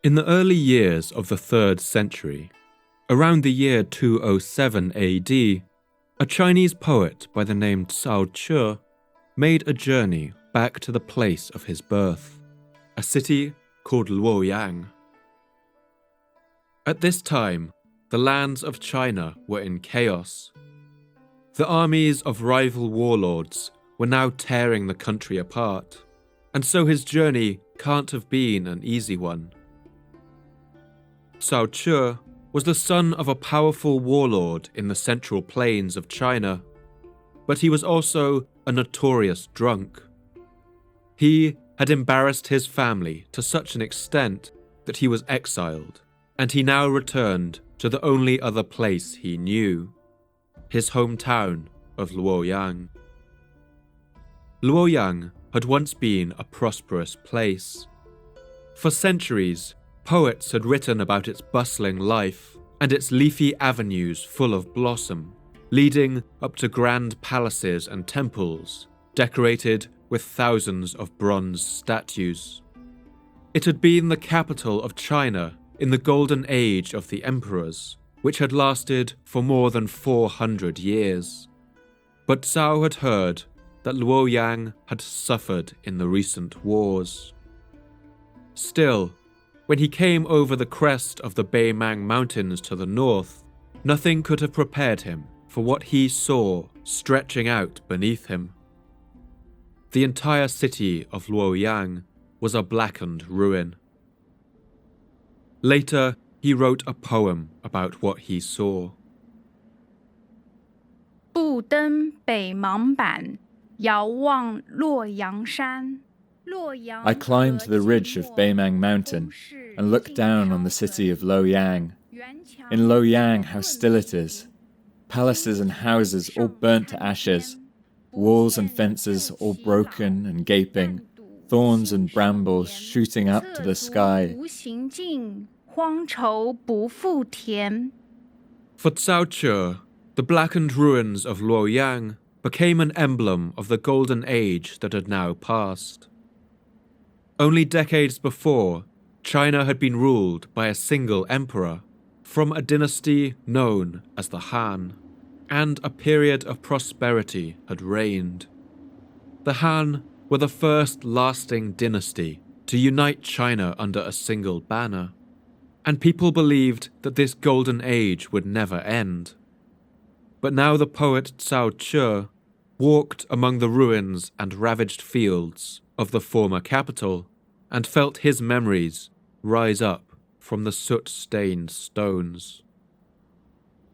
In the early years of the 3rd century, around the year 207 AD, a Chinese poet by the name Cao Che made a journey back to the place of his birth, a city called Luoyang. At this time, the lands of China were in chaos. The armies of rival warlords were now tearing the country apart, and so his journey can't have been an easy one. Cao Che was the son of a powerful warlord in the central plains of China, but he was also a notorious drunk. He had embarrassed his family to such an extent that he was exiled, and he now returned to the only other place he knew, his hometown of Luoyang. Luoyang had once been a prosperous place. For centuries, poets had written about its bustling life and its leafy avenues full of blossom, leading up to grand palaces and temples, decorated with thousands of bronze statues. It had been the capital of China in the golden age of the emperors, which had lasted for more than 400 years. But Cao had heard that Luoyang had suffered in the recent wars. Still, when he came over the crest of the Baideng mountains to the north, nothing could have prepared him for what he saw stretching out beneath him. The entire city of Luoyang was a blackened ruin. Later, he wrote a poem about what he saw. 不登北邙坂，遥望洛阳山。 I climbed the ridge of Baimang Mountain and looked down on the city of Luoyang. In Luoyang, how still it is. Palaces and houses all burnt to ashes. Walls and fences all broken and gaping. Thorns and brambles shooting up to the sky. For Cao Che, the blackened ruins of Luoyang became an emblem of the golden age that had now passed. Only decades before, China had been ruled by a single emperor from a dynasty known as the Han, and a period of prosperity had reigned. The Han were the first lasting dynasty to unite China under a single banner, and people believed that this golden age would never end. But now the poet Cao Che walked among the ruins and ravaged fields of the former capital and felt his memories rise up from the soot-stained stones.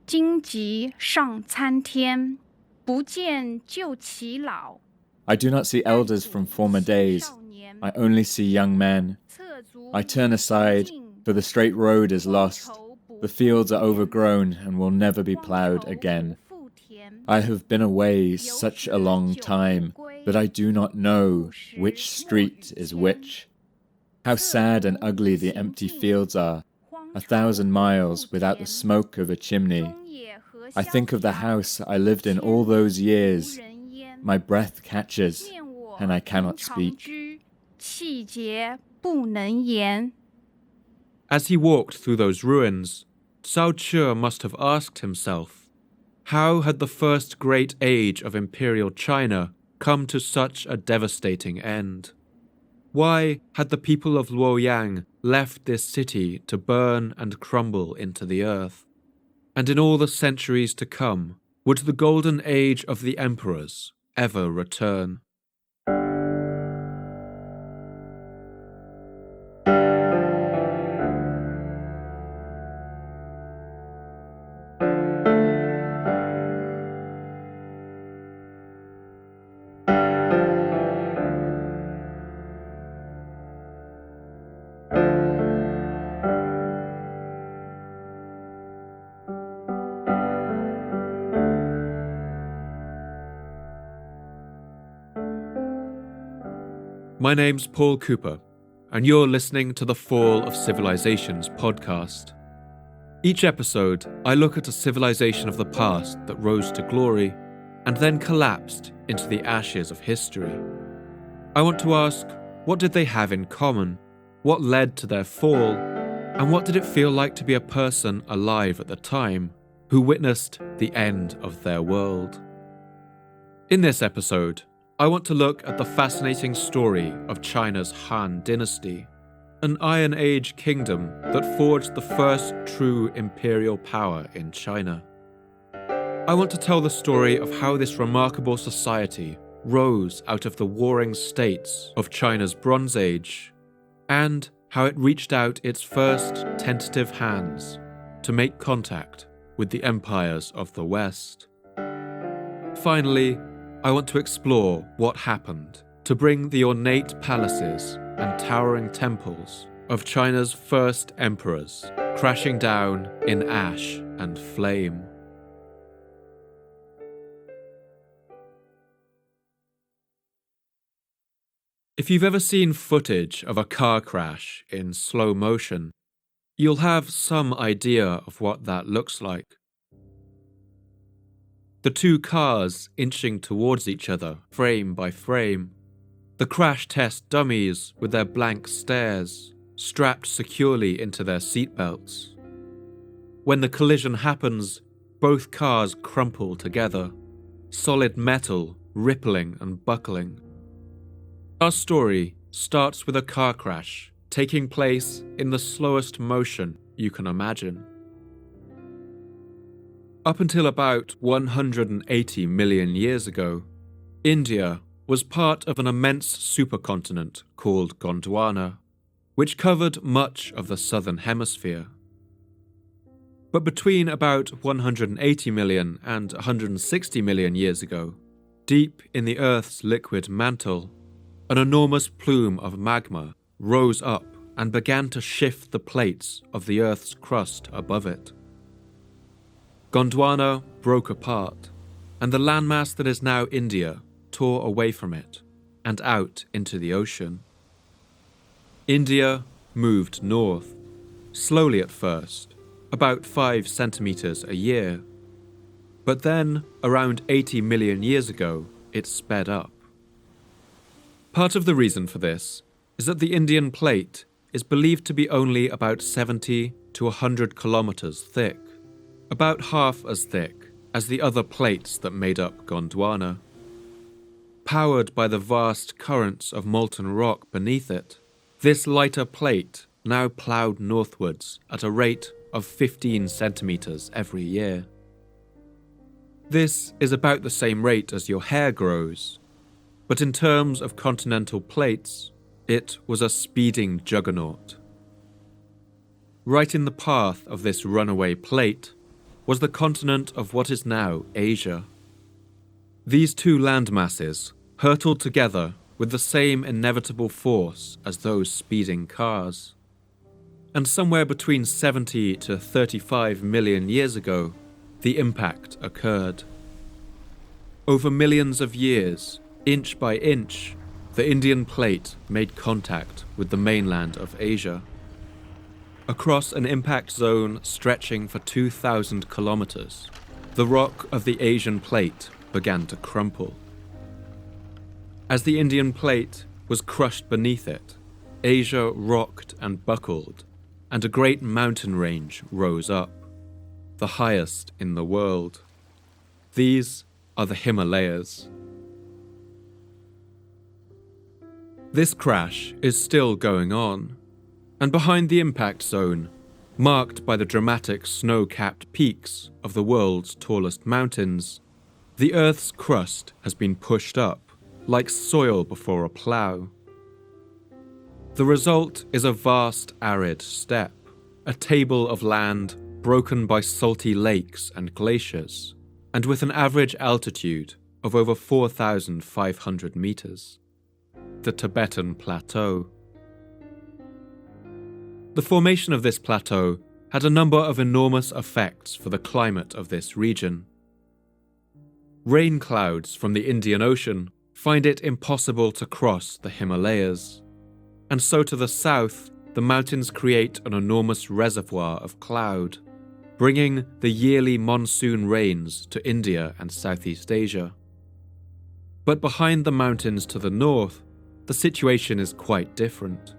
荆棘上参天，不见旧耆老。 I do not see elders from former days. I only see young men. I turn aside, for the straight road is lost. The fields are overgrown and will never be ploughed again. I have been away such a long time that I do not know which street is which. How sad and ugly the empty fields are, 1,000 miles without the smoke of a chimney. I think of the house I lived in all those years. My breath catches, and I cannot speak. As he walked through those ruins, Cao Che must have asked himself, how had the first great age of Imperial China come to such a devastating end? Why had the people of Luoyang left this city to burn and crumble into the earth? And in all the centuries to come, would the golden age of the emperors ever return? My name's Paul Cooper, and you're listening to the Fall of Civilizations podcast. Each episode, I look at a civilization of the past that rose to glory and then collapsed into the ashes of history. I want to ask, what did they have in common? What led to their fall? And what did it feel like to be a person alive at the time who witnessed the end of their world? In this episode, I want to look at the fascinating story of China's Han Dynasty, an Iron Age kingdom that forged the first true imperial power in China. I want to tell the story of how this remarkable society rose out of the warring states of China's Bronze Age, and how it reached out its first tentative hands to make contact with the empires of the West. Finally, I want to explore what happened to bring the ornate palaces and towering temples of China's first emperors crashing down in ash and flame. If you've ever seen footage of a car crash in slow motion, you'll have some idea of what that looks like. The two cars inching towards each other, frame by frame. The crash test dummies with their blank stares, strapped securely into their seatbelts. When the collision happens, both cars crumple together, solid metal rippling and buckling. Our story starts with a car crash taking place in the slowest motion you can imagine. Up until about 180 million years ago, India was part of an immense supercontinent called Gondwana, which covered much of the southern hemisphere. But between about 180 million and 160 million years ago, deep in the Earth's liquid mantle, an enormous plume of magma rose up and began to shift the plates of the Earth's crust above it. Gondwana broke apart, and the landmass that is now India tore away from it and out into the ocean. India moved north, slowly at first, about 5 centimeters a year. But then, around 80 million years ago, it sped up. Part of the reason for this is that the Indian plate is believed to be only about 70 to 100 kilometers thick, about half as thick as the other plates that made up Gondwana. Powered by the vast currents of molten rock beneath it, this lighter plate now ploughed northwards at a rate of 15 centimeters every year. This is about the same rate as your hair grows, but in terms of continental plates, it was a speeding juggernaut. Right in the path of this runaway plate was the continent of what is now Asia. These two landmasses hurtled together with the same inevitable force as those speeding cars. And somewhere between 70 to 35 million years ago, the impact occurred. Over millions of years, inch by inch, the Indian plate made contact with the mainland of Asia. Across an impact zone stretching for 2,000 kilometers, the rock of the Asian plate began to crumple. As the Indian plate was crushed beneath it, Asia rocked and buckled, and a great mountain range rose up, the highest in the world. These are the Himalayas. This crash is still going on, and behind the impact zone, marked by the dramatic snow-capped peaks of the world's tallest mountains, the Earth's crust has been pushed up like soil before a plough. The result is a vast arid steppe, a table of land broken by salty lakes and glaciers, and with an average altitude of over 4,500 meters. The Tibetan Plateau. The formation of this plateau had a number of enormous effects for the climate of this region. Rain clouds from the Indian Ocean find it impossible to cross the Himalayas, and so to the south, the mountains create an enormous reservoir of cloud, bringing the yearly monsoon rains to India and Southeast Asia. But behind the mountains to the north, the situation is quite different.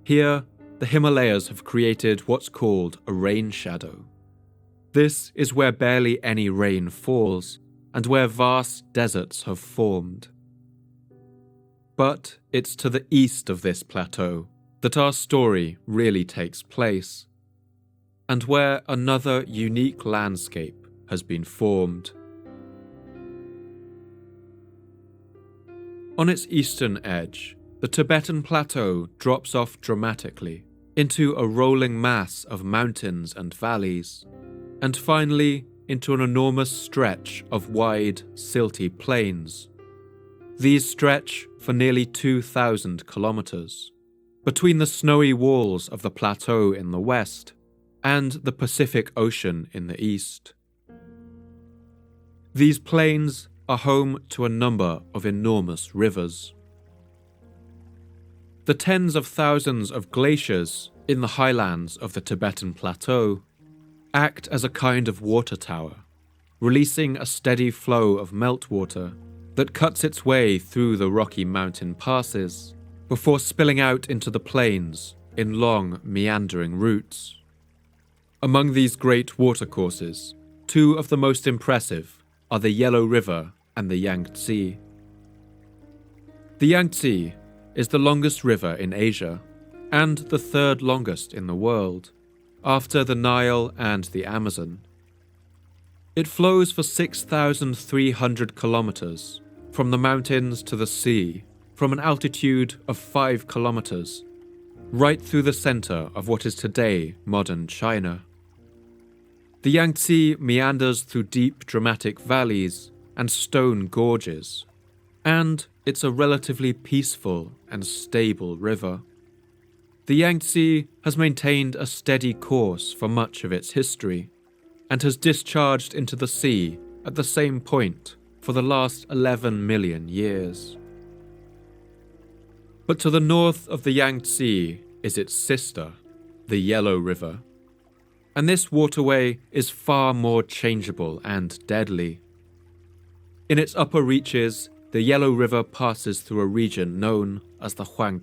Here, the Himalayas have created what's called a rain shadow. This is where barely any rain falls and where vast deserts have formed. But it's to the east of this plateau that our story really takes place, and where another unique landscape has been formed. On its eastern edge, the Tibetan Plateau drops off dramatically into a rolling mass of mountains and valleys, and finally into an enormous stretch of wide, silty plains. These stretch for nearly 2,000 kilometers, between the snowy walls of the plateau in the west and the Pacific Ocean in the east. These plains are home to a number of enormous rivers. The tens of thousands of glaciers in the highlands of the Tibetan Plateau act as a kind of water tower, releasing a steady flow of meltwater that cuts its way through the rocky mountain passes before spilling out into the plains in long, meandering routes. Among these great watercourses, two of the most impressive are the Yellow River and the Yangtze. The Yangtze is the longest river in Asia and the third longest in the world, after the Nile and the Amazon. It flows for 6,300 kilometers from the mountains to the sea, from an altitude of 5 kilometers, right through the center of what is today modern China. The Yangtze meanders through deep, dramatic valleys and stone gorges, and it's a relatively peaceful and stable river. The Yangtze has maintained a steady course for much of its history, and has discharged into the sea at the same point for the last 11 million years. But to the north of the Yangtze is its sister, the Yellow River, and this waterway is far more changeable and deadly. In its upper reaches, the Yellow River passes through a region known as the Huang,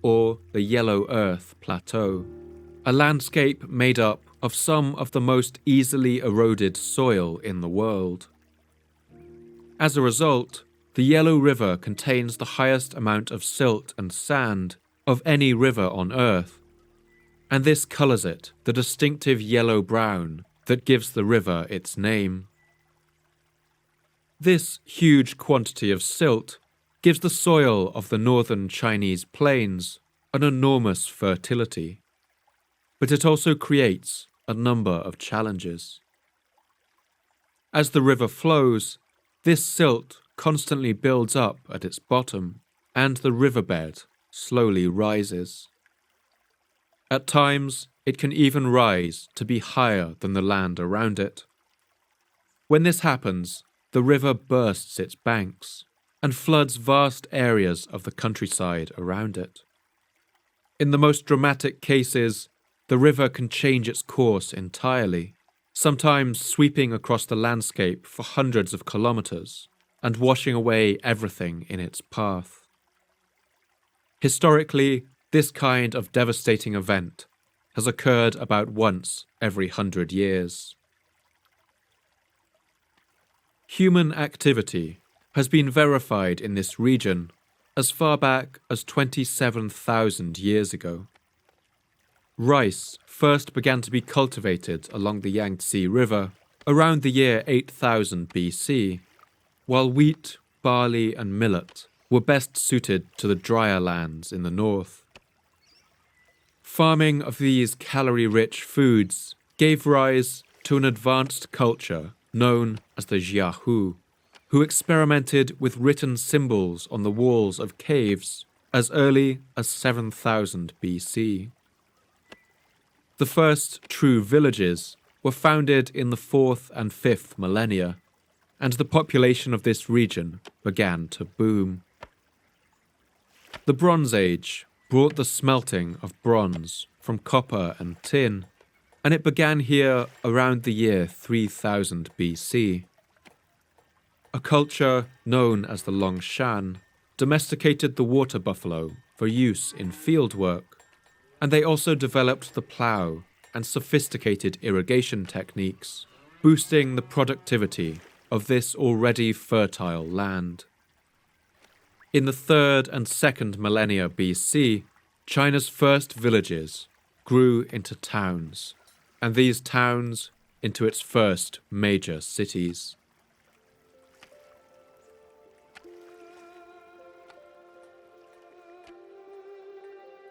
or the Yellow Earth Plateau, a landscape made up of some of the most easily eroded soil in the world. As a result, the Yellow River contains the highest amount of silt and sand of any river on Earth, and this colours it the distinctive yellow-brown that gives the river its name. This huge quantity of silt gives the soil of the northern Chinese plains an enormous fertility, but it also creates a number of challenges. As the river flows, this silt constantly builds up at its bottom, and the riverbed slowly rises. At times, it can even rise to be higher than the land around it. When this happens, the river bursts its banks and floods vast areas of the countryside around it. In the most dramatic cases, the river can change its course entirely, sometimes sweeping across the landscape for hundreds of kilometers and washing away everything in its path. Historically, this kind of devastating event has occurred about once every 100 years. Human activity has been verified in this region as far back as 27,000 years ago. Rice first began to be cultivated along the Yangtze River around the year 8000 BC, while wheat, barley and millet were best suited to the drier lands in the north. Farming of these calorie-rich foods gave rise to an advanced culture known as the Jiahu, who experimented with written symbols on the walls of caves as early as 7000 BC. The first true villages were founded in the 4th and 5th millennia, and the population of this region began to boom. The Bronze Age brought the smelting of bronze from copper and tin, and it began here around the year 3000 BC. A culture known as the Longshan domesticated the water buffalo for use in field work, And they also developed the plough and sophisticated irrigation techniques, boosting the productivity of this already fertile land. In the 3rd and 2nd millennia BC, China's first villages grew into towns, and these towns into its first major cities.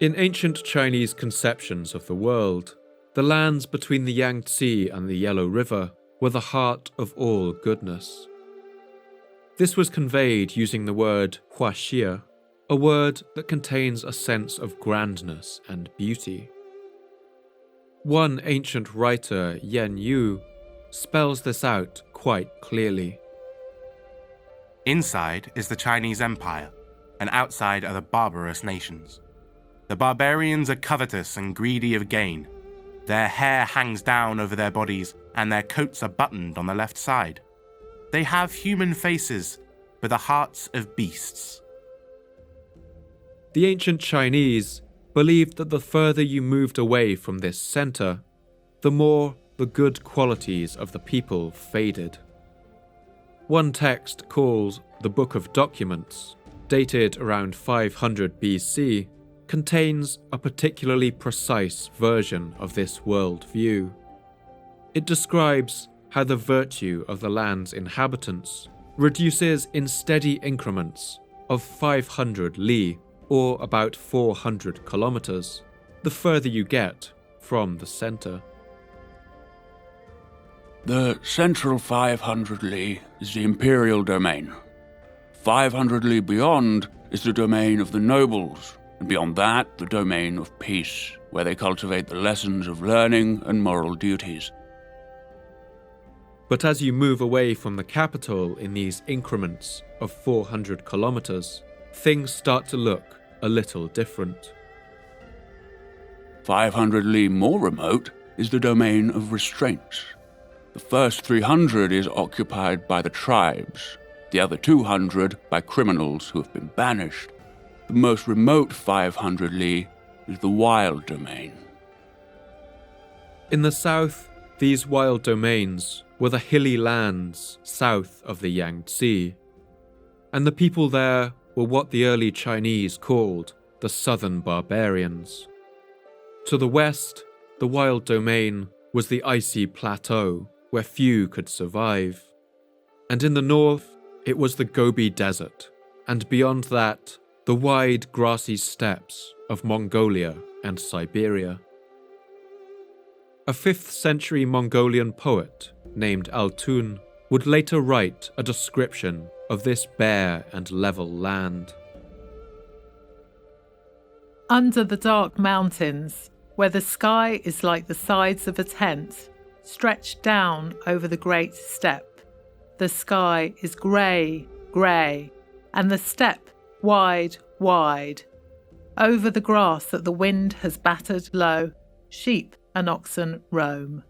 In ancient Chinese conceptions of the world, the lands between the Yangtze and the Yellow River were the heart of all goodness. This was conveyed using the word Huaxia, a word that contains a sense of grandness and beauty. One ancient writer, Yan Yu, spells this out quite clearly. Inside is the Chinese Empire, and outside are the barbarous nations. The barbarians are covetous and greedy of gain. Their hair hangs down over their bodies, and their coats are buttoned on the left side. They have human faces, but the hearts of beasts. The ancient Chinese believed that the further you moved away from this center, the more the good qualities of the people faded. One text called the Book of Documents, dated around 500 BC, contains a particularly precise version of this worldview. It describes how the virtue of the land's inhabitants reduces in steady increments of 500 li, or about 400 kilometers, the further you get from the center. The central 500 li is the imperial domain. 500 li beyond is the domain of the nobles, and beyond that, the domain of peace, where they cultivate the lessons of learning and moral duties. But as you move away from the capital in these increments of 400 kilometers, things start to look a little different. 500 li more remote is the domain of restraints. The first 300 is occupied by the tribes, the other 200 by criminals who have been banished. The most remote 500 li is the wild domain. In the south, these wild domains were the hilly lands south of the Yangtze, and the people there were what the early Chinese called the southern barbarians. To the west, the wild domain was the icy plateau where few could survive, and in the north, it was the Gobi Desert, and beyond that, the wide grassy steppes of Mongolia and Siberia. A 5th century Mongolian poet named Altun would later write a description of this bare and level land. Under the dark mountains, where the sky is like the sides of a tent, stretched down over the great steppe, the sky is grey, grey, and the steppe wide, wide. Over the grass that the wind has battered low, sheep and oxen roam.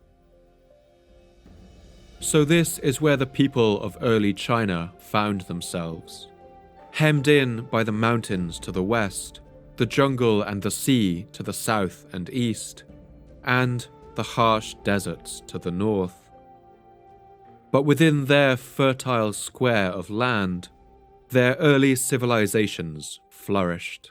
So this is where the people of early China found themselves, hemmed in by the mountains to the west, the jungle and the sea to the south and east, and the harsh deserts to the north. But within their fertile square of land, their early civilizations flourished.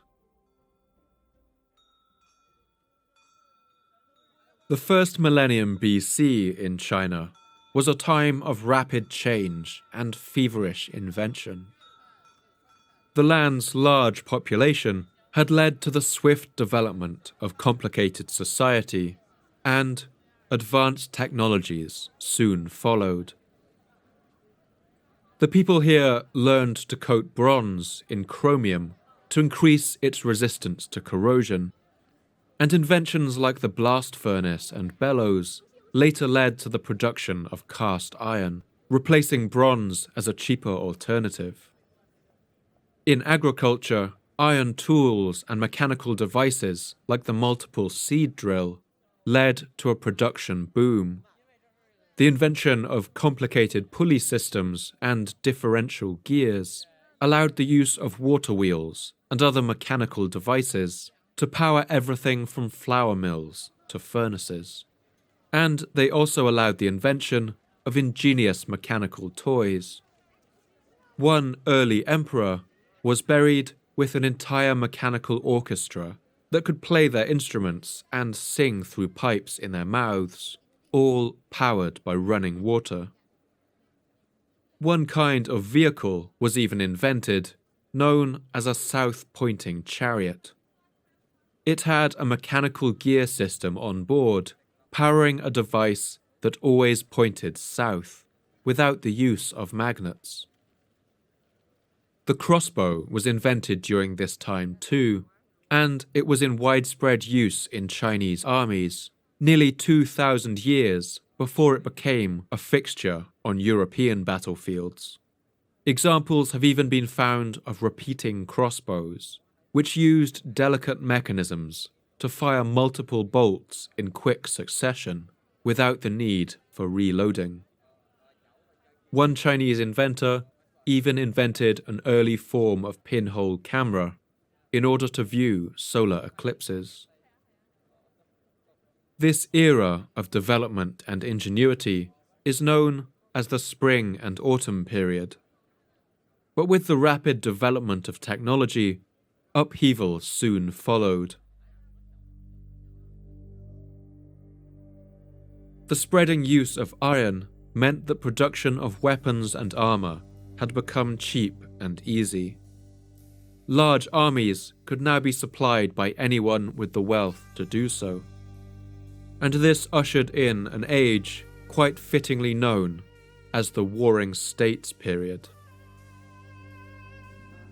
The first millennium BC in China was a time of rapid change and feverish invention. The land's large population had led to the swift development of complicated society, and advanced technologies soon followed. The people here learned to coat bronze in chromium to increase its resistance to corrosion, and inventions like the blast furnace and bellows later led to the production of cast iron, replacing bronze as a cheaper alternative. In agriculture, iron tools and mechanical devices like the multiple seed drill led to a production boom. The invention of complicated pulley systems and differential gears allowed the use of water wheels and other mechanical devices, to power everything from flour mills to furnaces. And they also allowed the invention of ingenious mechanical toys. One early emperor was buried with an entire mechanical orchestra that could play their instruments and sing through pipes in their mouths, all powered by running water. One kind of vehicle was even invented, known as a south-pointing chariot. It had a mechanical gear system on board, powering a device that always pointed south, without the use of magnets. The crossbow was invented during this time too, and it was in widespread use in Chinese armies, nearly 2,000 years before it became a fixture on European battlefields. Examples have even been found of repeating crossbows, which used delicate mechanisms to fire multiple bolts in quick succession without the need for reloading. One Chinese inventor even invented an early form of pinhole camera in order to view solar eclipses. This era of development and ingenuity is known as the Spring and Autumn period. But with the rapid development of technology, upheaval soon followed. The spreading use of iron meant that production of weapons and armor had become cheap and easy. Large armies could now be supplied by anyone with the wealth to do so. And this ushered in an age quite fittingly known as the Warring States period.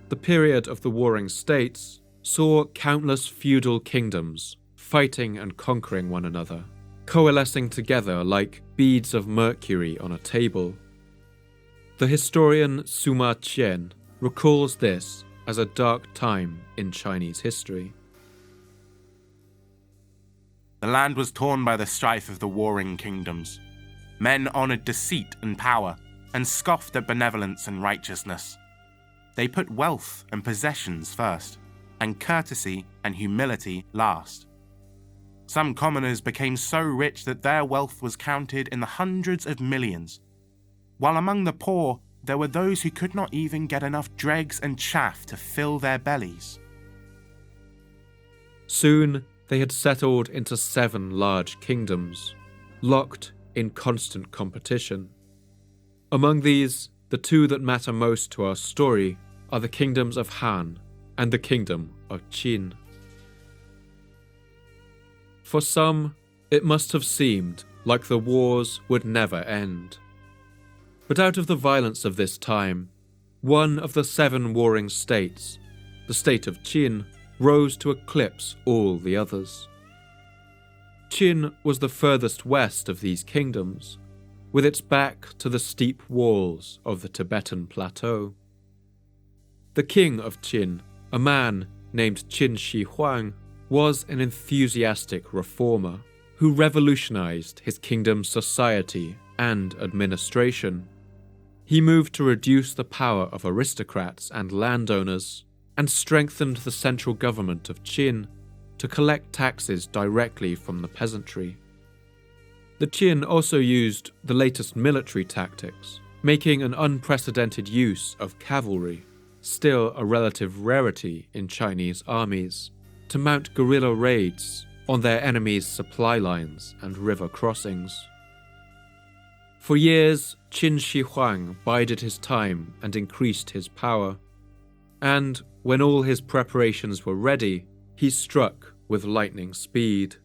The period of the Warring States saw countless feudal kingdoms fighting and conquering one another, coalescing together like beads of mercury on a table. The historian Sima Qian recalls this as a dark time in Chinese history. The land was torn by the strife of the warring kingdoms. Men honored deceit and power, and scoffed at benevolence and righteousness. They put wealth and possessions first, and courtesy and humility last. Some commoners became so rich that their wealth was counted in the hundreds of millions, while among the poor there were those who could not even get enough dregs and chaff to fill their bellies. Soon they had settled into 7 large kingdoms, locked in constant competition. Among these, the 2 that matter most to our story are the kingdoms of Han and the kingdom of Qin. For some, it must have seemed like the wars would never end. But out of the violence of this time, one of the 7 warring states, the state of Qin, rose to eclipse all the others. Qin was the furthest west of these kingdoms, with its back to the steep walls of the Tibetan Plateau. The king of Qin, a man named Qin Shi Huang, was an enthusiastic reformer who revolutionized his kingdom's society and administration. He moved to reduce the power of aristocrats and landowners and strengthened the central government of Qin to collect taxes directly from the peasantry. The Qin also used the latest military tactics, making an unprecedented use of cavalry, still a relative rarity in Chinese armies, to mount guerrilla raids on their enemies' supply lines and river crossings. For years, Qin Shi Huang bided his time and increased his power, and when all his preparations were ready, he struck with lightning speed.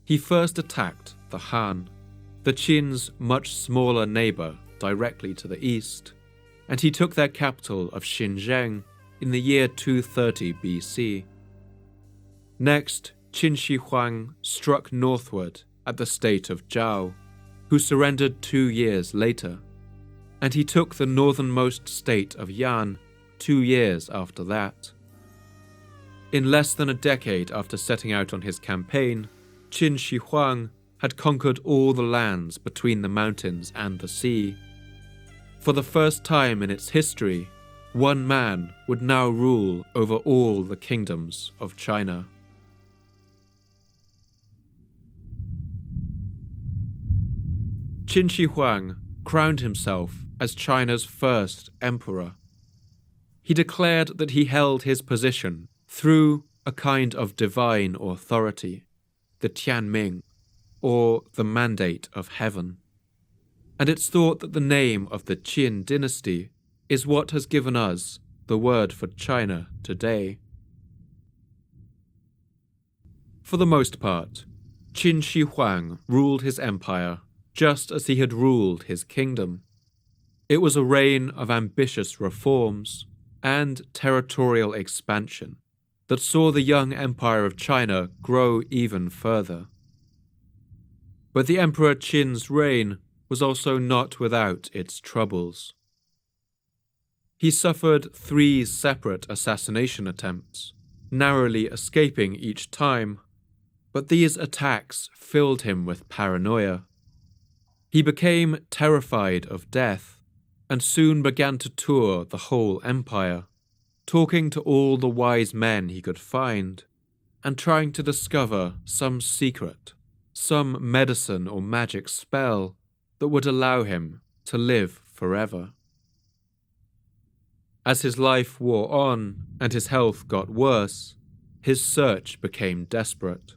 He first attacked the Han, the Qin's much smaller neighbor directly to the east, and he took their capital of Xinjiang in the year 230 BC. Next, Qin Shi Huang struck northward at the state of Zhao, who surrendered 2 years later, and he took the northernmost state of Yan 2 years after that. In less than a decade after setting out on his campaign, Qin Shi Huang had conquered all the lands between the mountains and the sea. For the first time in its history, one man would now rule over all the kingdoms of China. Qin Shi Huang crowned himself as China's first emperor. He declared that he held his position through a kind of divine authority, the Tianming, or the mandate of heaven. And it's thought that the name of the Qin dynasty is what has given us the word for China today. For the most part, Qin Shi Huang ruled his empire just as he had ruled his kingdom. It was a reign of ambitious reforms and territorial expansion that saw the young empire of China grow even further. But the Emperor Qin's reign was also not without its troubles. He suffered 3 separate assassination attempts, narrowly escaping each time, but these attacks filled him with paranoia. He became terrified of death and soon began to tour the whole empire, talking to all the wise men he could find and trying to discover some secret, some medicine or magic spell that would allow him to live forever. As his life wore on and his health got worse, his search became desperate.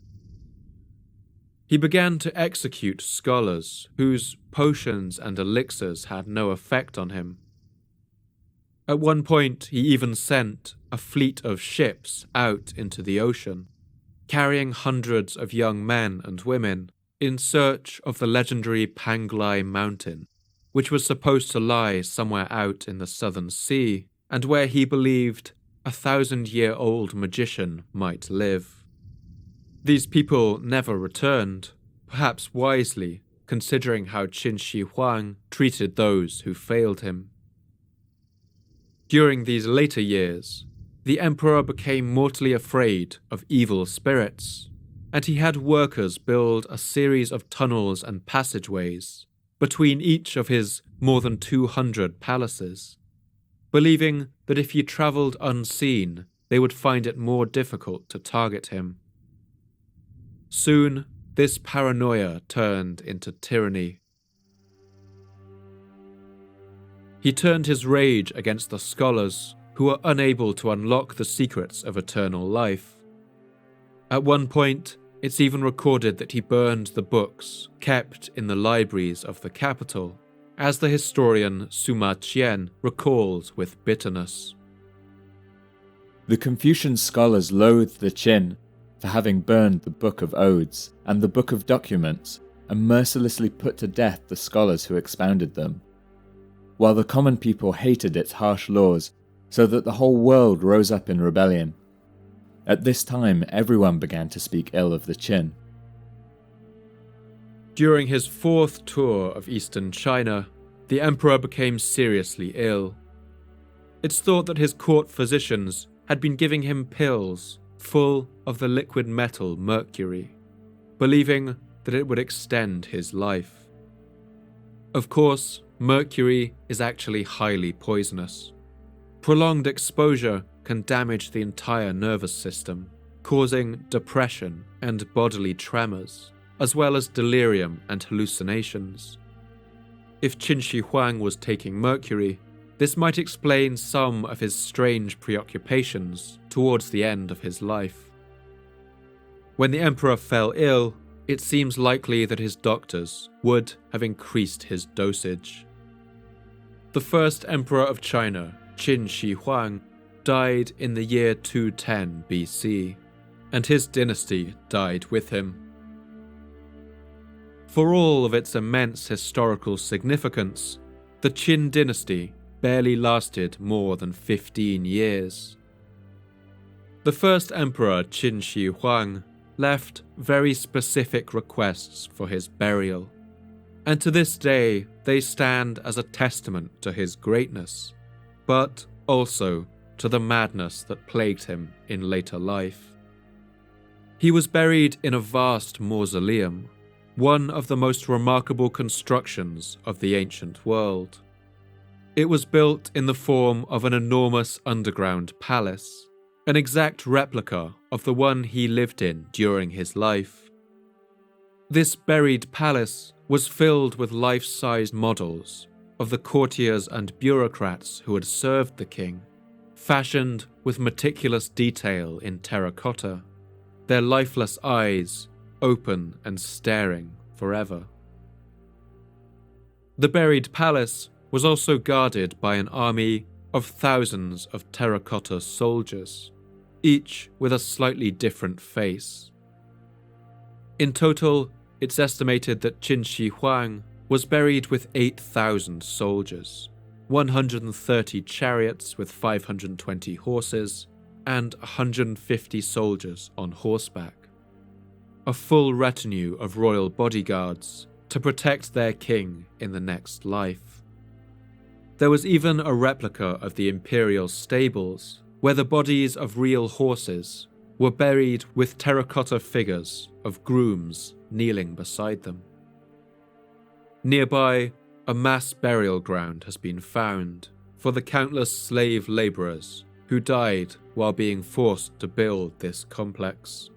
He began to execute scholars whose potions and elixirs had no effect on him. At one point, he even sent a fleet of ships out into the ocean, carrying hundreds of young men and women in search of the legendary Panglai mountain, which was supposed to lie somewhere out in the southern sea, and where he believed a 1,000-year-old magician might live. These people never returned, perhaps wisely, considering how Qin Shi Huang treated those who failed him. During these later years, the emperor became mortally afraid of evil spirits, and he had workers build a series of tunnels and passageways between each of his more than 200 palaces, believing that if he travelled unseen, they would find it more difficult to target him. Soon, this paranoia turned into tyranny. He turned his rage against the scholars who were unable to unlock the secrets of eternal life. At one point, it's even recorded that he burned the books kept in the libraries of the capital, as the historian Sima Qian recalls with bitterness. The Confucian scholars loathed the Qin for having burned the Book of Odes and the Book of Documents and mercilessly put to death the scholars who expounded them, while the common people hated its harsh laws so that the whole world rose up in rebellion. At this time, everyone began to speak ill of the Qin. During his 4th tour of eastern China, the emperor became seriously ill. It's thought that his court physicians had been giving him pills full of the liquid metal mercury, believing that it would extend his life. Of course, mercury is actually highly poisonous. Prolonged exposure can damage the entire nervous system, causing depression and bodily tremors, as well as delirium and hallucinations. If Qin Shi Huang was taking mercury, this might explain some of his strange preoccupations towards the end of his life. When the emperor fell ill, it seems likely that his doctors would have increased his dosage. The first emperor of China, Qin Shi Huang, died in the year 210 BC, and his dynasty died with him. For all of its immense historical significance, the Qin dynasty barely lasted more than 15 years. The first emperor, Qin Shi Huang, left very specific requests for his burial, and to this day they stand as a testament to his greatness, but also to the madness that plagued him in later life. He was buried in a vast mausoleum, one of the most remarkable constructions of the ancient world. It was built in the form of an enormous underground palace, an exact replica of the one he lived in during his life. This buried palace was filled with life-sized models of the courtiers and bureaucrats who had served the king, fashioned with meticulous detail in terracotta, their lifeless eyes open and staring forever. The buried palace was also guarded by an army of thousands of terracotta soldiers, each with a slightly different face. In total, it's estimated that Qin Shi Huang was buried with 8,000 soldiers, 130 chariots with 520 horses, and 150 soldiers on horseback. A full retinue of royal bodyguards to protect their king in the next life. There was even a replica of the imperial stables, where the bodies of real horses were buried with terracotta figures of grooms kneeling beside them. Nearby, a mass burial ground has been found for the countless slave labourers who died while being forced to build this complex.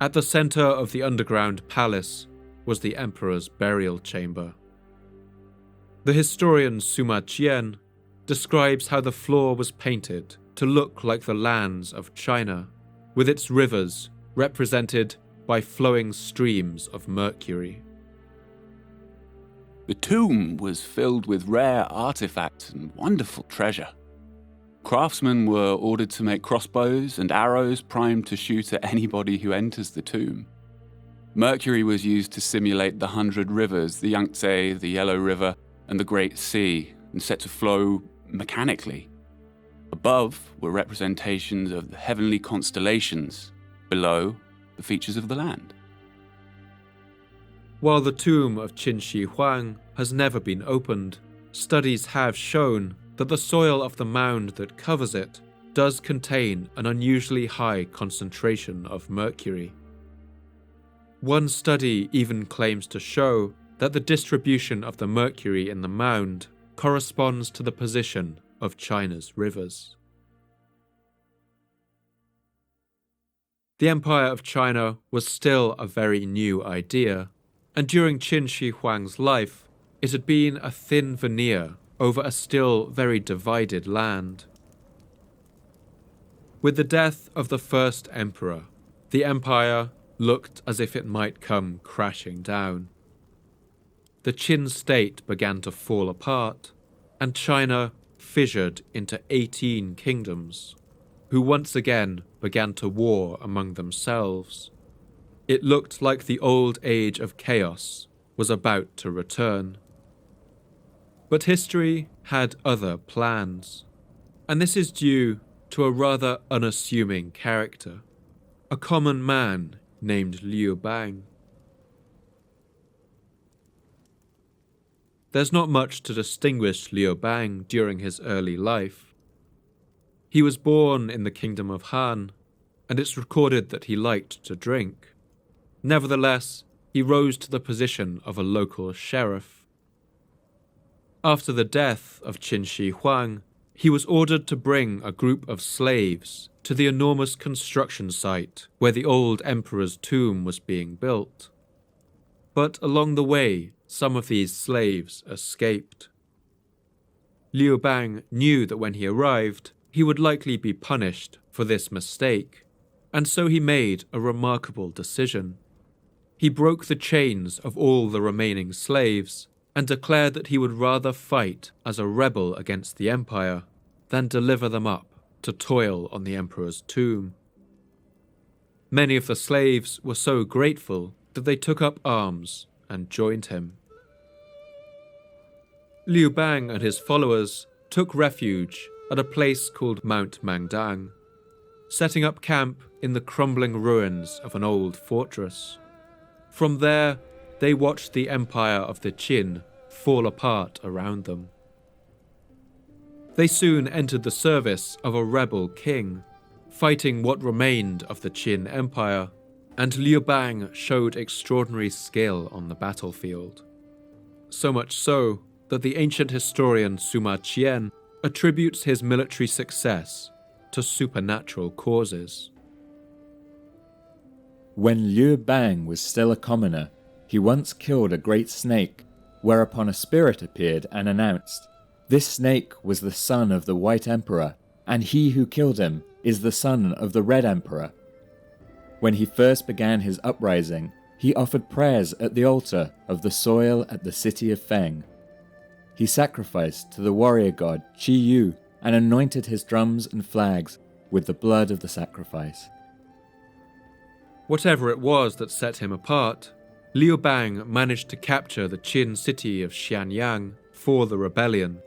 At the centre of the underground palace was the emperor's burial chamber. The historian Sima Qian describes how the floor was painted to look like the lands of China, with its rivers represented by flowing streams of mercury. The tomb was filled with rare artifacts and wonderful treasure. Craftsmen were ordered to make crossbows and arrows primed to shoot at anybody who enters the tomb. Mercury was used to simulate the 100 rivers, the Yangtze, the Yellow River, and the Great Sea, and set to flow mechanically. Above were representations of the heavenly constellations, below the features of the land. While the tomb of Qin Shi Huang has never been opened, studies have shown that the soil of the mound that covers it does contain an unusually high concentration of mercury. One study even claims to show that the distribution of the mercury in the mound corresponds to the position of China's rivers. The Empire of China was still a very new idea, and during Qin Shi Huang's life, it had been a thin veneer over a still very divided land. With the death of the first emperor, the empire looked as if it might come crashing down. The Qin state began to fall apart, and China fissured into 18 kingdoms, who once again began to war among themselves. It looked like the old age of chaos was about to return. But history had other plans, and this is due to a rather unassuming character, a common man named Liu Bang. There's not much to distinguish Liu Bang during his early life. He was born in the kingdom of Han, and it's recorded that he liked to drink. Nevertheless, he rose to the position of a local sheriff. After the death of Qin Shi Huang, he was ordered to bring a group of slaves to the enormous construction site where the old emperor's tomb was being built. But along the way, some of these slaves escaped. Liu Bang knew that when he arrived, he would likely be punished for this mistake, and so he made a remarkable decision. He broke the chains of all the remaining slaves and declared that he would rather fight as a rebel against the empire than deliver them up to toil on the emperor's tomb. Many of the slaves were so grateful that they took up arms and joined him. Liu Bang and his followers took refuge at a place called Mount Mangdang, setting up camp in the crumbling ruins of an old fortress. From there, they watched the empire of the Qin fall apart around them. They soon entered the service of a rebel king, fighting what remained of the Qin Empire, and Liu Bang showed extraordinary skill on the battlefield. So much so that the ancient historian Sima Qian attributes his military success to supernatural causes. When Liu Bang was still a commoner, he once killed a great snake, whereupon a spirit appeared and announced, "This snake was the son of the White Emperor, and he who killed him is the son of the Red Emperor." When he first began his uprising, he offered prayers at the altar of the soil at the city of Feng. He sacrificed to the warrior god Qi Yu and anointed his drums and flags with the blood of the sacrifice. Whatever it was that set him apart, Liu Bang managed to capture the Qin city of Xianyang for the rebellion,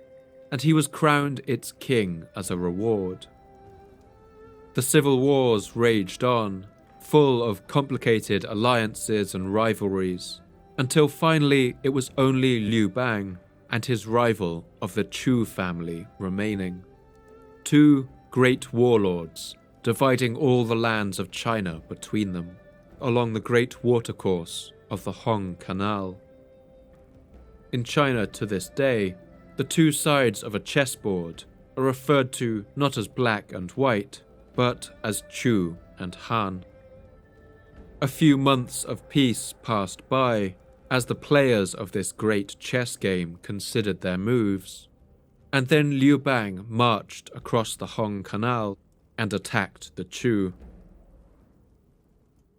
and he was crowned its king as a reward. The civil wars raged on, full of complicated alliances and rivalries, until finally it was only Liu Bang and his rival of the Chu family remaining. Two great warlords dividing all the lands of China between them, along the great watercourse of the Hong Canal. In China to this day, the two sides of a chessboard are referred to not as black and white, but as Chu and Han. A few months of peace passed by as the players of this great chess game considered their moves, and then Liu Bang marched across the Hong Canal and attacked the Chu.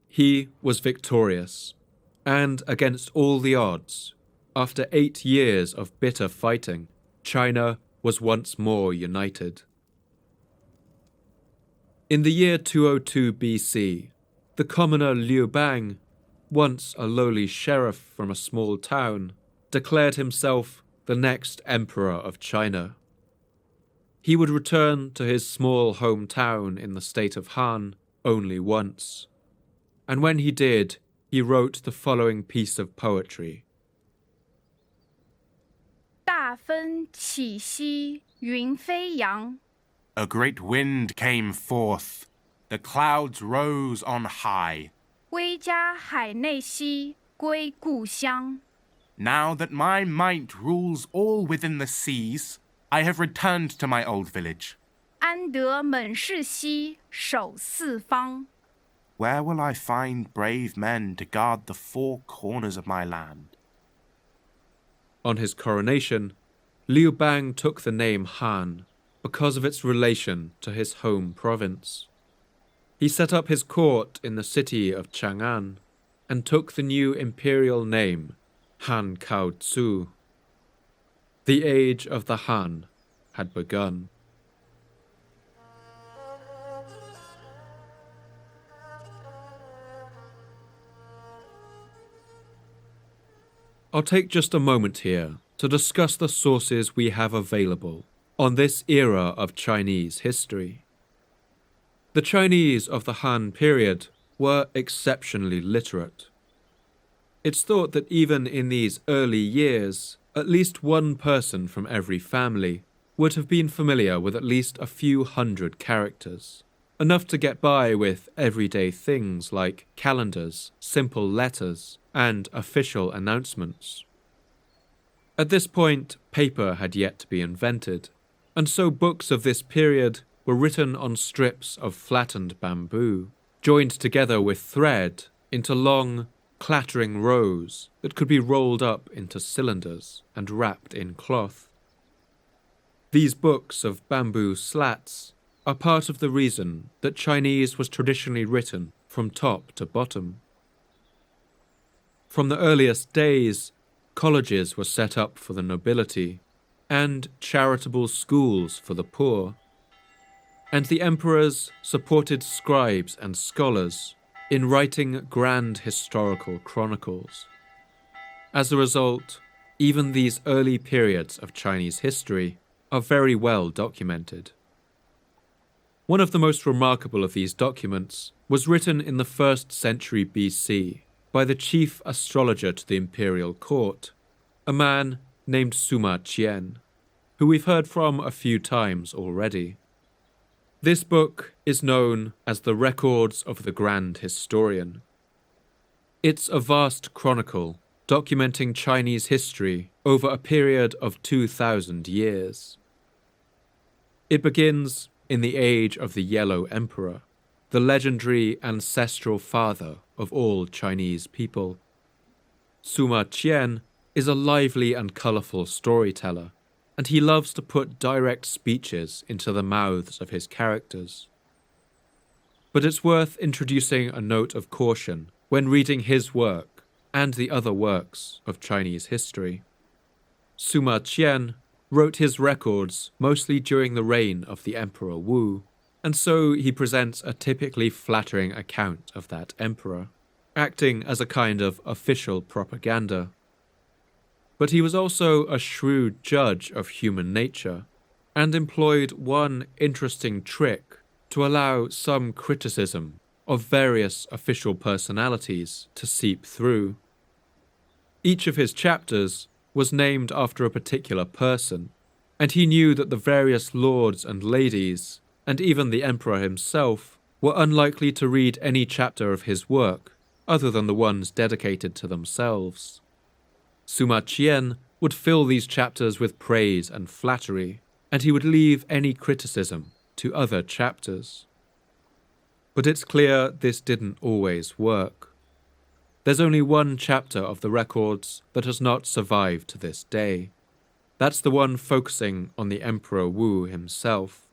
He was victorious, and against all the odds, after 8 years of bitter fighting, China was once more united. In the year 202 BC, the commoner Liu Bang, once a lowly sheriff from a small town, declared himself the next emperor of China. He would return to his small hometown in the state of Han only once, and when he did, he wrote the following piece of poetry. 大风起兮云飞扬 A great wind came forth, the clouds rose on high. 归家海内兮归故乡 Now that my might rules all within the seas, I have returned to my old village. 安得猛士兮守四方 Where will I find brave men to guard the four corners of my land? On his coronation, Liu Bang took the name Han because of its relation to his home province. He set up his court in the city of Chang'an and took the new imperial name Han Kao Tzu. The age of the Han had begun. I'll take just a moment here to discuss the sources we have available on this era of Chinese history. The Chinese of the Han period were exceptionally literate. It's thought that even in these early years, at least one person from every family would have been familiar with at least a few hundred characters, enough to get by with everyday things like calendars, simple letters, and official announcements. At this point, paper had yet to be invented, and so books of this period were written on strips of flattened bamboo, joined together with thread into long, clattering rows that could be rolled up into cylinders and wrapped in cloth. These books of bamboo slats are part of the reason that Chinese was traditionally written from top to bottom. From the earliest days, colleges were set up for the nobility and charitable schools for the poor, and the emperors supported scribes and scholars in writing grand historical chronicles. As a result, even these early periods of Chinese history are very well documented. One of the most remarkable of these documents was written in the 1st century BC by the chief astrologer to the imperial court, a man named Sima Qian, who we've heard from a few times already. This book is known as the Records of the Grand Historian. It's a vast chronicle documenting Chinese history over a period of 2,000 years. It begins in the age of the Yellow Emperor, the legendary ancestral father of all Chinese people. Sima Qian is a lively and colourful storyteller, and he loves to put direct speeches into the mouths of his characters. But it's worth introducing a note of caution when reading his work and the other works of Chinese history. Sima Qian wrote his records mostly during the reign of the Emperor Wu, and so he presents a typically flattering account of that emperor, acting as a kind of official propaganda. But he was also a shrewd judge of human nature, and employed one interesting trick to allow some criticism of various official personalities to seep through. Each of his chapters was named after a particular person, and he knew that the various lords and ladies, and even the emperor himself, were unlikely to read any chapter of his work other than the ones dedicated to themselves. Sima Qian would fill these chapters with praise and flattery, and he would leave any criticism to other chapters. But it's clear this didn't always work. There's only one chapter of the records that has not survived to this day. That's the one focusing on the Emperor Wu himself.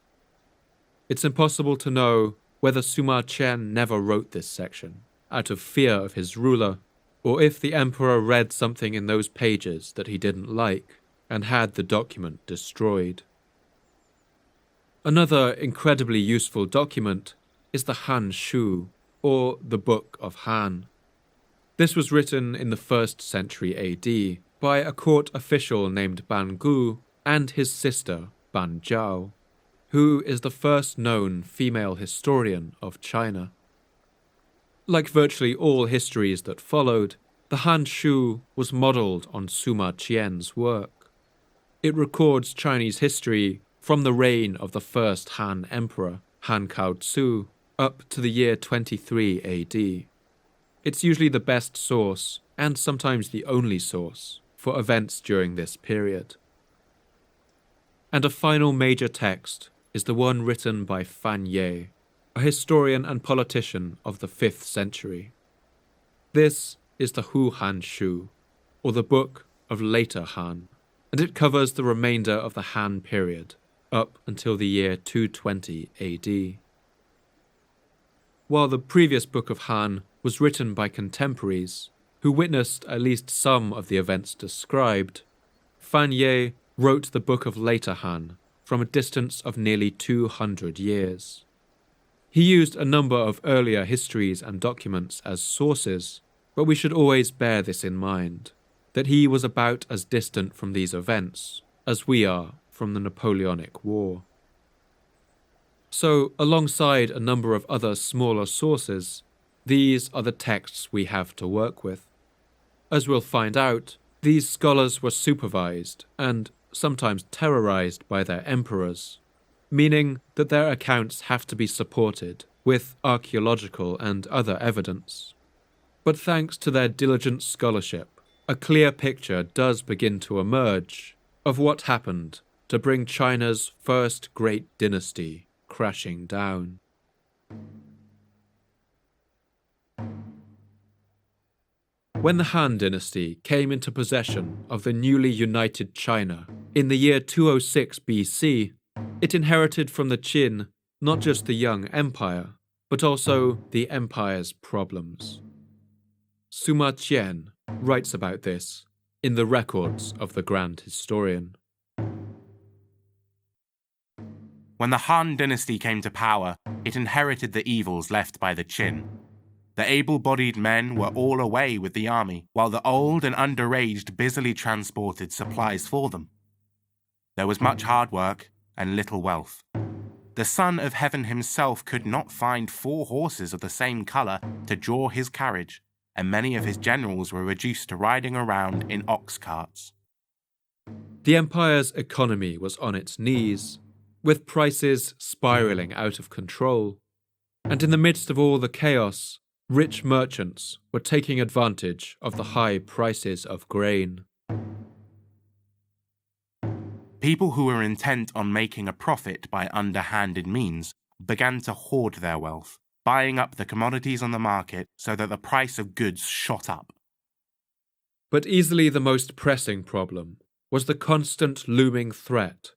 It's impossible to know whether Sima Qian never wrote this section, out of fear of his ruler, or if the emperor read something in those pages that he didn't like and had the document destroyed. Another incredibly useful document is the Han Shu, or the Book of Han. This was written in the 1st century AD by a court official named Ban Gu and his sister Ban Zhao, who is the first known female historian of China. Like virtually all histories that followed, the Han Shu was modelled on Sima Qian's work. It records Chinese history from the reign of the first Han Emperor, Han Kaotzu, up to the year 23 AD. It's usually the best source, and sometimes the only source, for events during this period. And a final major text is the one written by Fan Ye, a historian and politician of the 5th century. This is the Hu Han Shu, or the Book of Later Han, and it covers the remainder of the Han period, up until the year 220 AD. While the previous Book of Han was written by contemporaries who witnessed at least some of the events described, Fan Ye wrote the Book of Later Han from a distance of nearly 200 years. He used a number of earlier histories and documents as sources, but we should always bear this in mind, that he was about as distant from these events as we are from the Napoleonic War. So, alongside a number of other smaller sources, these are the texts we have to work with. As we'll find out, these scholars were supervised and sometimes terrorized by their emperors, meaning that their accounts have to be supported with archaeological and other evidence. But thanks to their diligent scholarship, a clear picture does begin to emerge of what happened to bring China's first great dynasty crashing down. When the Han Dynasty came into possession of the newly united China in the year 206 BC, it inherited from the Qin not just the young empire, but also the empire's problems. Sima Qian writes about this in the records of the Grand Historian. When the Han Dynasty came to power, it inherited the evils left by the Qin. The able-bodied men were all away with the army, while the old and underaged busily transported supplies for them. There was much hard work and little wealth. The Son of Heaven himself could not find 4 horses of the same colour to draw his carriage, and many of his generals were reduced to riding around in ox carts. The empire's economy was on its knees, with prices spiralling out of control, and in the midst of all the chaos, rich merchants were taking advantage of the high prices of grain. People who were intent on making a profit by underhanded means began to hoard their wealth, buying up the commodities on the market so that the price of goods shot up. But easily the most pressing problem was the constant looming threat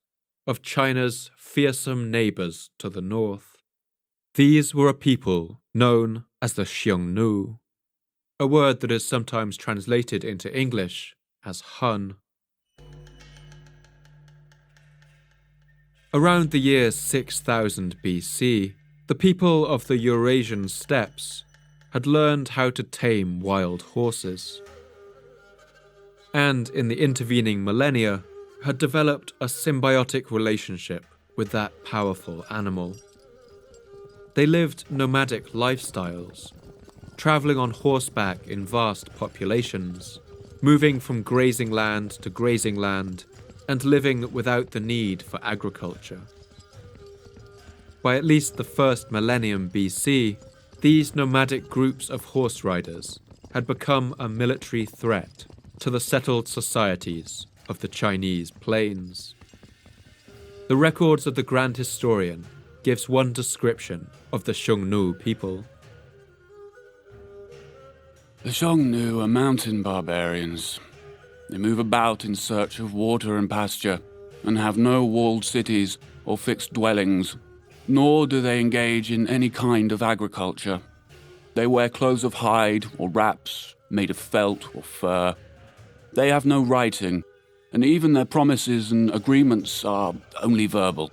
of China's fearsome neighbours to the north. These were a people known as the Xiongnu, a word that is sometimes translated into English as Han. Around the year 6000 BC, the people of the Eurasian steppes had learned how to tame wild horses, and in the intervening millennia had developed a symbiotic relationship with that powerful animal. They lived nomadic lifestyles, travelling on horseback in vast populations, moving from grazing land to grazing land, and living without the need for agriculture. By at least the first millennium BC, these nomadic groups of horse riders had become a military threat to the settled societies of the Chinese plains. The records of the Grand Historian gives one description of the Xiongnu people. The Xiongnu are mountain barbarians. They move about in search of water and pasture, and have no walled cities or fixed dwellings, nor do they engage in any kind of agriculture. They wear clothes of hide or wraps made of felt or fur. They have no writing, and even their promises and agreements are only verbal.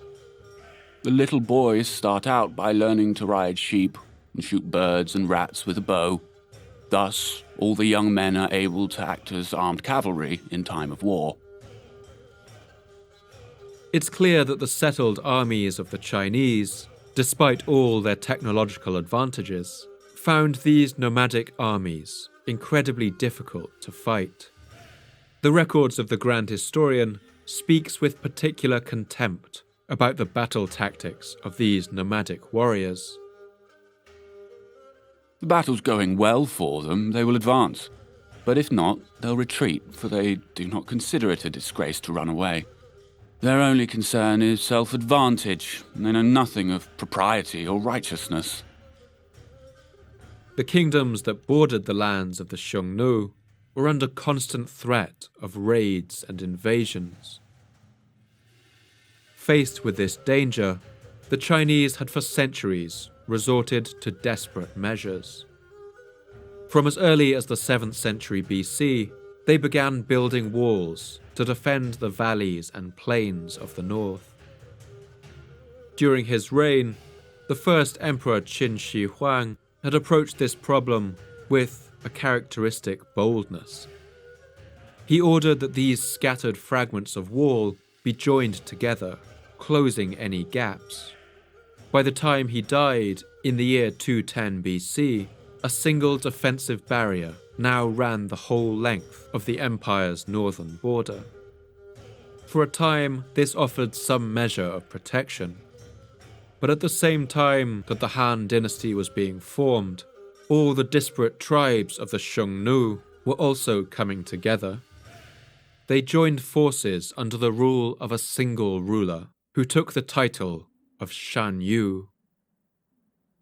The little boys start out by learning to ride sheep and shoot birds and rats with a bow. Thus, all the young men are able to act as armed cavalry in time of war. It's clear that the settled armies of the Chinese, despite all their technological advantages, found these nomadic armies incredibly difficult to fight. The records of the Grand Historian speaks with particular contempt about the battle tactics of these nomadic warriors. If the battle's going well for them, they will advance. But if not, they'll retreat, for they do not consider it a disgrace to run away. Their only concern is self-advantage, and they know nothing of propriety or righteousness. The kingdoms that bordered the lands of the Xiongnu were under constant threat of raids and invasions. Faced with this danger, the Chinese had for centuries resorted to desperate measures. From as early as the 7th century BC, they began building walls to defend the valleys and plains of the north. During his reign, the first emperor Qin Shi Huang had approached this problem with a characteristic boldness. He ordered that these scattered fragments of wall be joined together, closing any gaps. By the time he died, in the year 210 BC, a single defensive barrier now ran the whole length of the empire's northern border. For a time, this offered some measure of protection. But at the same time that the Han Dynasty was being formed, all the disparate tribes of the Xiongnu were also coming together. They joined forces under the rule of a single ruler, who took the title of Shan Yu.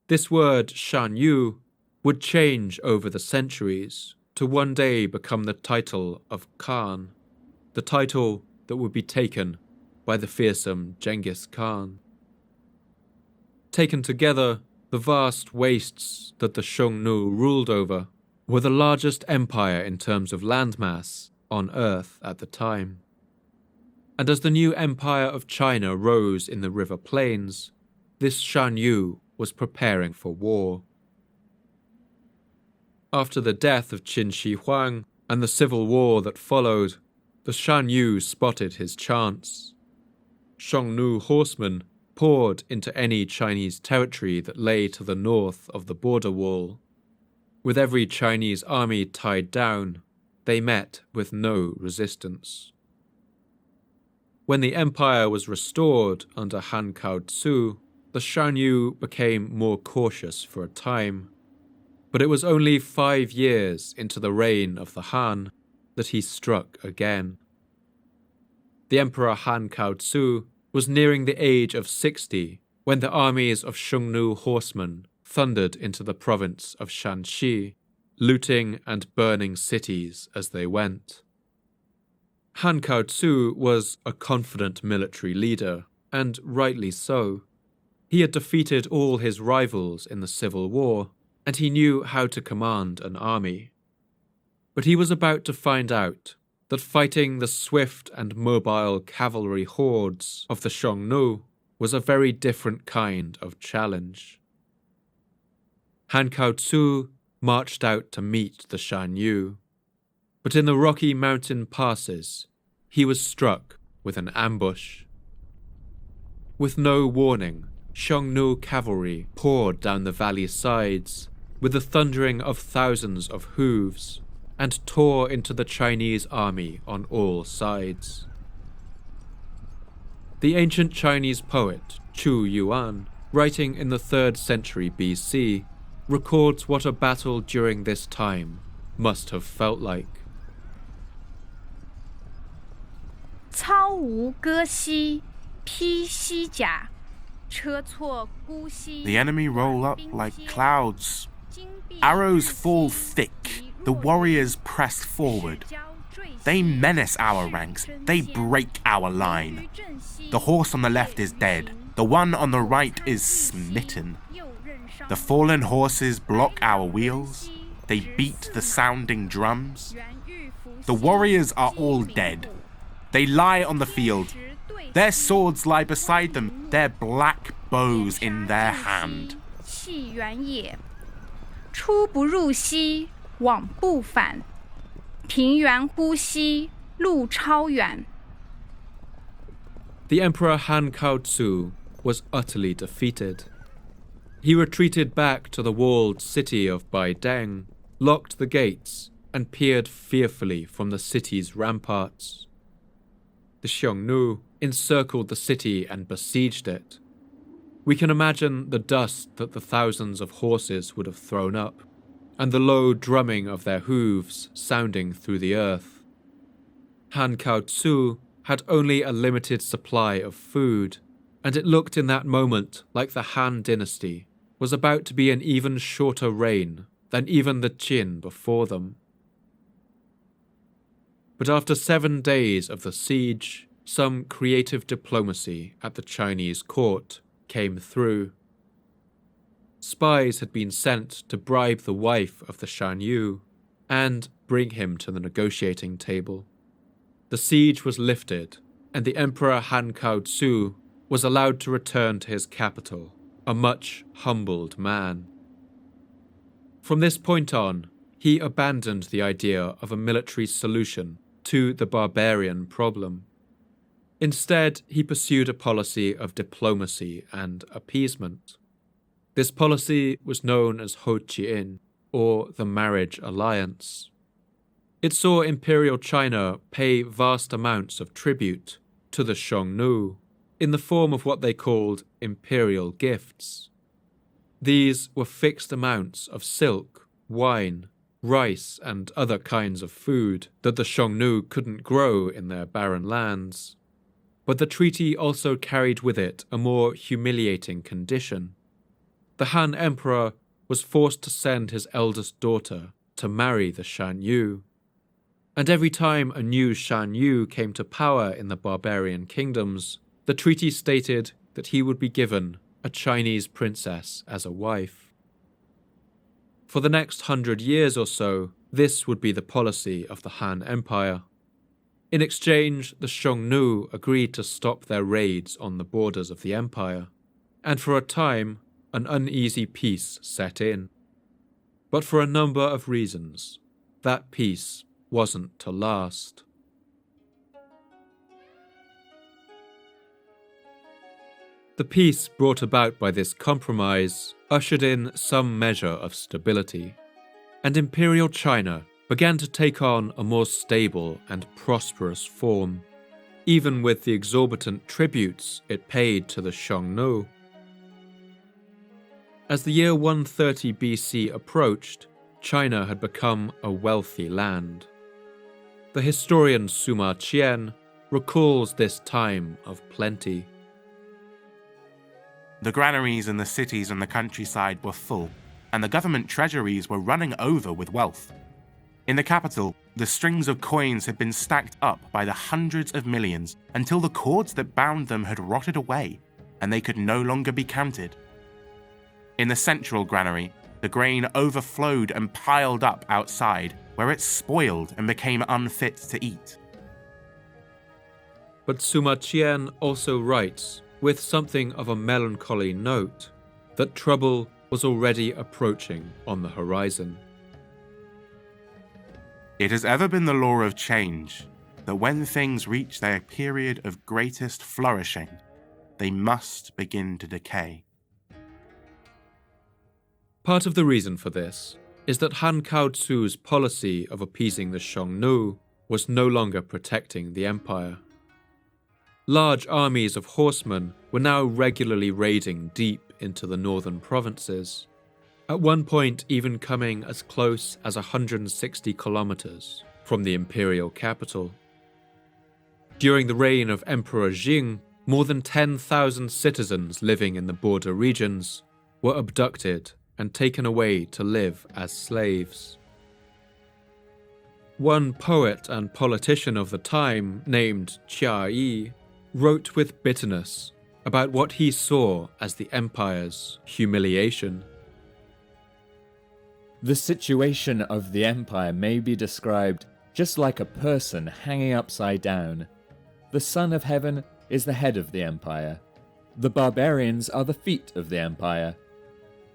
This word Shan Yu would change over the centuries to one day become the title of Khan, the title that would be taken by the fearsome Genghis Khan. Taken together, the vast wastes that the Xiongnu ruled over were the largest empire in terms of landmass on Earth at the time. And as the new empire of China rose in the river plains, this Shan Yu was preparing for war. After the death of Qin Shi Huang and the civil war that followed, the Shan Yu spotted his chance. Xiongnu horsemen poured into any Chinese territory that lay to the north of the border wall. With every Chinese army tied down, they met with no resistance. When the empire was restored under Han Kao-tzu, the Shan Yu became more cautious for a time, but it was only 5 years into the reign of the Han that he struck again. the Emperor Han Kaotsu was nearing the age of 60 when the armies of Xiongnu horsemen thundered into the province of Shanxi, looting and burning cities as they went. Han Kaotsu was a confident military leader, and rightly so. He had defeated all his rivals in the civil war, and he knew how to command an army. But he was about to find out that fighting the swift and mobile cavalry hordes of the Xiongnu was a very different kind of challenge. Han Kaotsu marched out to meet the Shan Yu, but in the rocky mountain passes, he was struck with an ambush. With no warning, Xiongnu cavalry poured down the valley sides with the thundering of thousands of hooves and tore into the Chinese army on all sides. The ancient Chinese poet Chu Yuan, writing in the 3rd century BC, records what a battle during this time must have felt like. 操无戈兮，披西甲，车错孤兮。 The enemy roll up like clouds. Arrows fall thick. The warriors press forward. They menace our ranks. They break our line. The horse on the left is dead. The one on the right is smitten. The fallen horses block our wheels. They beat the sounding drums. The warriors are all dead. They lie on the field. Their swords lie beside them, their black bows in their hand. 气远也，出不入兮，往不返。平原乎兮，路超远。 The Emperor Han Kaotsu was utterly defeated. He retreated back to the walled city of Baideng, locked the gates, and peered fearfully from the city's ramparts. The Xiongnu encircled the city and besieged it. We can imagine the dust that the thousands of horses would have thrown up, and the low drumming of their hooves sounding through the earth. Han Kaotsu had only a limited supply of food, and it looked in that moment like the Han Dynasty was about to be an even shorter reign than even the Qian before them. But after 7 days of the siege, some creative diplomacy at the Chinese court came through. Spies had been sent to bribe the wife of the Shan Yu and bring him to the negotiating table. The siege was lifted, and the Emperor Han Kaotsu was allowed to return to his capital, a much humbled man. From this point on, he abandoned the idea of a military solution to the barbarian problem. Instead, he pursued a policy of diplomacy and appeasement. This policy was known as Ho Qian, or the Marriage Alliance. It saw Imperial China pay vast amounts of tribute to the Xiongnu in the form of what they called imperial gifts. These were fixed amounts of silk, wine, rice, and other kinds of food that the Xiongnu couldn't grow in their barren lands. But the treaty also carried with it a more humiliating condition. The Han Emperor was forced to send his eldest daughter to marry the Shan Yu. And every time a new Shan Yu came to power in the barbarian kingdoms, the treaty stated that he would be given a Chinese princess as a wife. For the next 100 years or so, this would be the policy of the Han Empire. In exchange, the Xiongnu agreed to stop their raids on the borders of the empire, and for a time, an uneasy peace set in. But for a number of reasons, that peace wasn't to last. The peace brought about by this compromise ushered in some measure of stability, and Imperial China began to take on a more stable and prosperous form, even with the exorbitant tributes it paid to the Xiongnu. As the year 130 BC approached, China had become a wealthy land. The historian Sima Qian recalls this time of plenty. The granaries in the cities and the countryside were full, and the government treasuries were running over with wealth. In the capital, the strings of coins had been stacked up by the hundreds of millions until the cords that bound them had rotted away, and they could no longer be counted. In the central granary, the grain overflowed and piled up outside, where it spoiled and became unfit to eat. But Sima Qian also writes, with something of a melancholy note, that trouble was already approaching on the horizon. It has ever been the law of change that when things reach their period of greatest flourishing, they must begin to decay. Part of the reason for this is that Han Kaotsu's policy of appeasing the Xiongnu was no longer protecting the empire. Large armies of horsemen were now regularly raiding deep into the northern provinces, at one point even coming as close as 160 kilometers from the imperial capital. During the reign of Emperor Jing, more than 10,000 citizens living in the border regions were abducted and taken away to live as slaves. One poet and politician of the time, named Yi, wrote with bitterness about what he saw as the empire's humiliation. The situation of the empire may be described just like a person hanging upside down. The Son of Heaven is the head of the empire. The barbarians are the feet of the empire.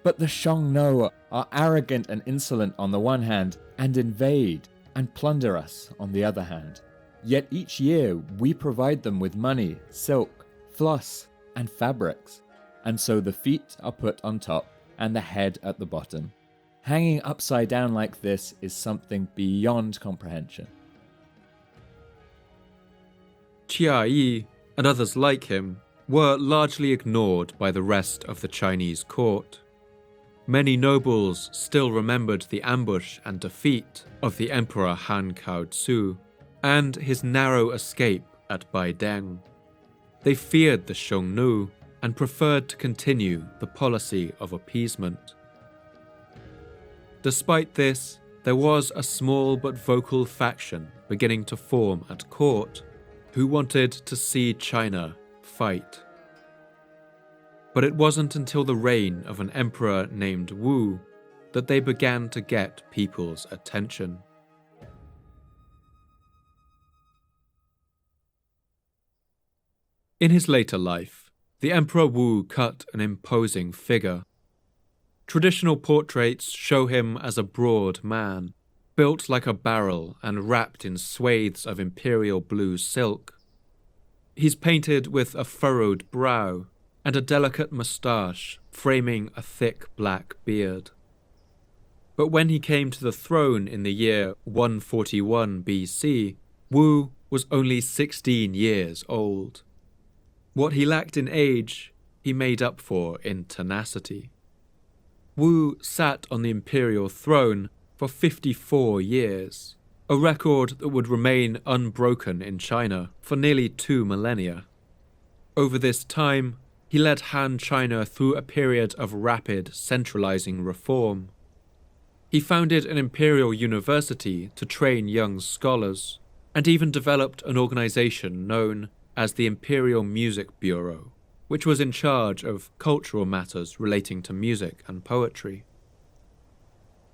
But the Xiongnu are arrogant and insolent on the one hand, and invade and plunder us on the other hand. Yet each year we provide them with money, silk, floss, and fabrics. And so the feet are put on top and the head at the bottom. Hanging upside down like this is something beyond comprehension. Yi and others like him were largely ignored by the rest of the Chinese court. Many nobles still remembered the ambush and defeat of the Emperor Han Kaotsu and his narrow escape at Baideng. They feared the Xiongnu and preferred to continue the policy of appeasement. Despite this, there was a small but vocal faction beginning to form at court who wanted to see China fight. But it wasn't until the reign of an emperor named Wu that they began to get people's attention. In his later life, the Emperor Wu cut an imposing figure. Traditional portraits show him as a broad man, built like a barrel and wrapped in swathes of imperial blue silk. He's painted with a furrowed brow and a delicate moustache framing a thick black beard. But when he came to the throne in the year 141 BC, Wu was only 16 years old. What he lacked in age, he made up for in tenacity. Wu sat on the imperial throne for 54 years, a record that would remain unbroken in China for nearly 2 millennia. Over this time, he led Han China through a period of rapid centralizing reform. He founded an imperial university to train young scholars, and even developed an organization known as the Imperial Music Bureau, which was in charge of cultural matters relating to music and poetry.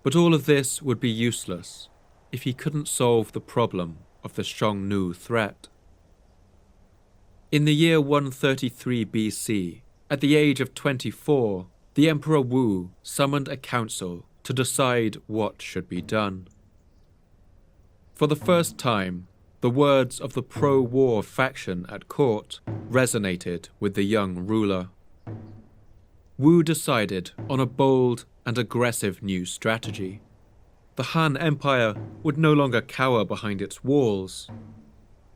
But all of this would be useless if he couldn't solve the problem of the Xiongnu threat. In the year 133 BC, at the age of 24, the Emperor Wu summoned a council to decide what should be done. For the first time, the words of the pro-war faction at court resonated with the young ruler. Wu decided on a bold and aggressive new strategy. The Han Empire would no longer cower behind its walls.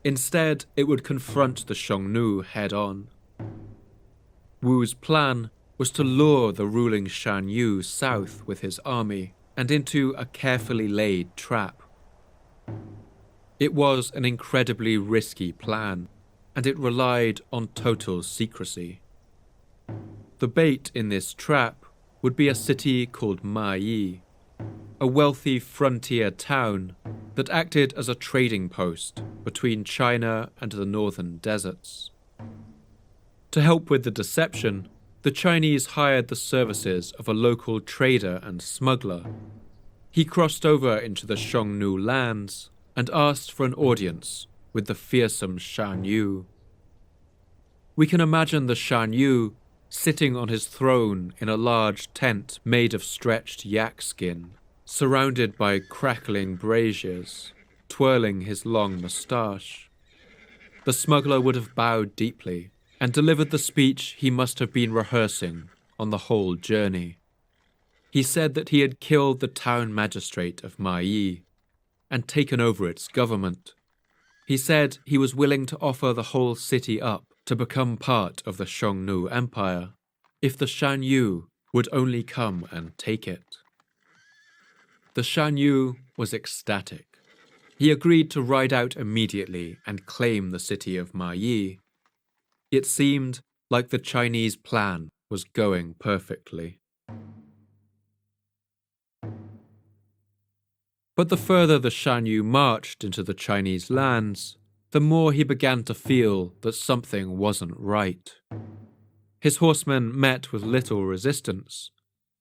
Instead, it would confront the Xiongnu head-on. Wu's plan was to lure the ruling Shan Yu south with his army and into a carefully laid trap. It was an incredibly risky plan, and it relied on total secrecy. The bait in this trap would be a city called Mayi, a wealthy frontier town that acted as a trading post between China and the northern deserts. To help with the deception, the Chinese hired the services of a local trader and smuggler. He crossed over into the Xiongnu lands and asked for an audience with the fearsome Shan Yu. We can imagine the Shan Yu sitting on his throne in a large tent made of stretched yak skin, surrounded by crackling braziers, twirling his long moustache. The smuggler would have bowed deeply and delivered the speech he must have been rehearsing on the whole journey. He said that he had killed the town magistrate of Mayi and taken over its government. He said he was willing to offer the whole city up to become part of the Xiongnu Empire if the Shan Yu would only come and take it. The Shan Yu was ecstatic. He agreed to ride out immediately and claim the city of Mayi. It seemed like the Chinese plan was going perfectly. But the further the Shan Yu marched into the Chinese lands, the more he began to feel that something wasn't right. His horsemen met with little resistance,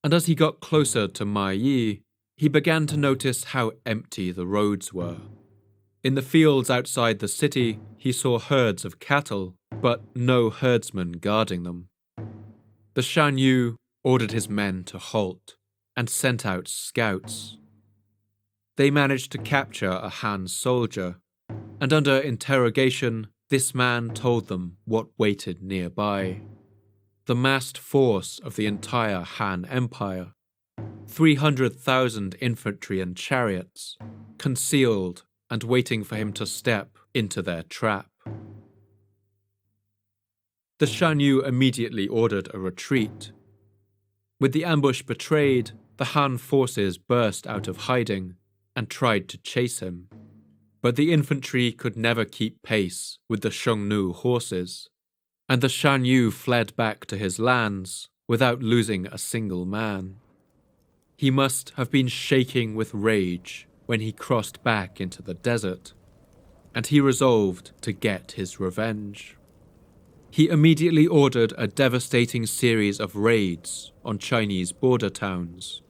and as he got closer to Mayi, he began to notice how empty the roads were. In the fields outside the city, he saw herds of cattle, but no herdsmen guarding them. The Shan Yu ordered his men to halt and sent out scouts. They managed to capture a Han soldier, and under interrogation, this man told them what waited nearby. The massed force of the entire Han Empire, 300,000 infantry and chariots, concealed and waiting for him to step into their trap. The Shan Yu immediately ordered a retreat. With the ambush betrayed, the Han forces burst out of hiding and tried to chase him. But the infantry could never keep pace with the Xiongnu horses, and the Shan Yu fled back to his lands without losing a single man. He must have been shaking with rage when he crossed back into the desert, and he resolved to get his revenge. He immediately ordered a devastating series of raids on Chinese border towns.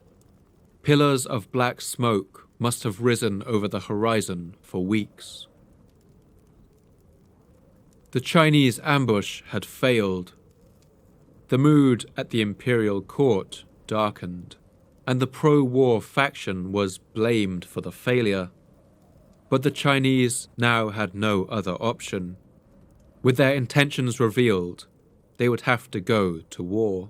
Pillars of black smoke must have risen over the horizon for weeks. The Chinese ambush had failed. The mood at the imperial court darkened, and the pro-war faction was blamed for the failure. But the Chinese now had no other option. With their intentions revealed, they would have to go to war.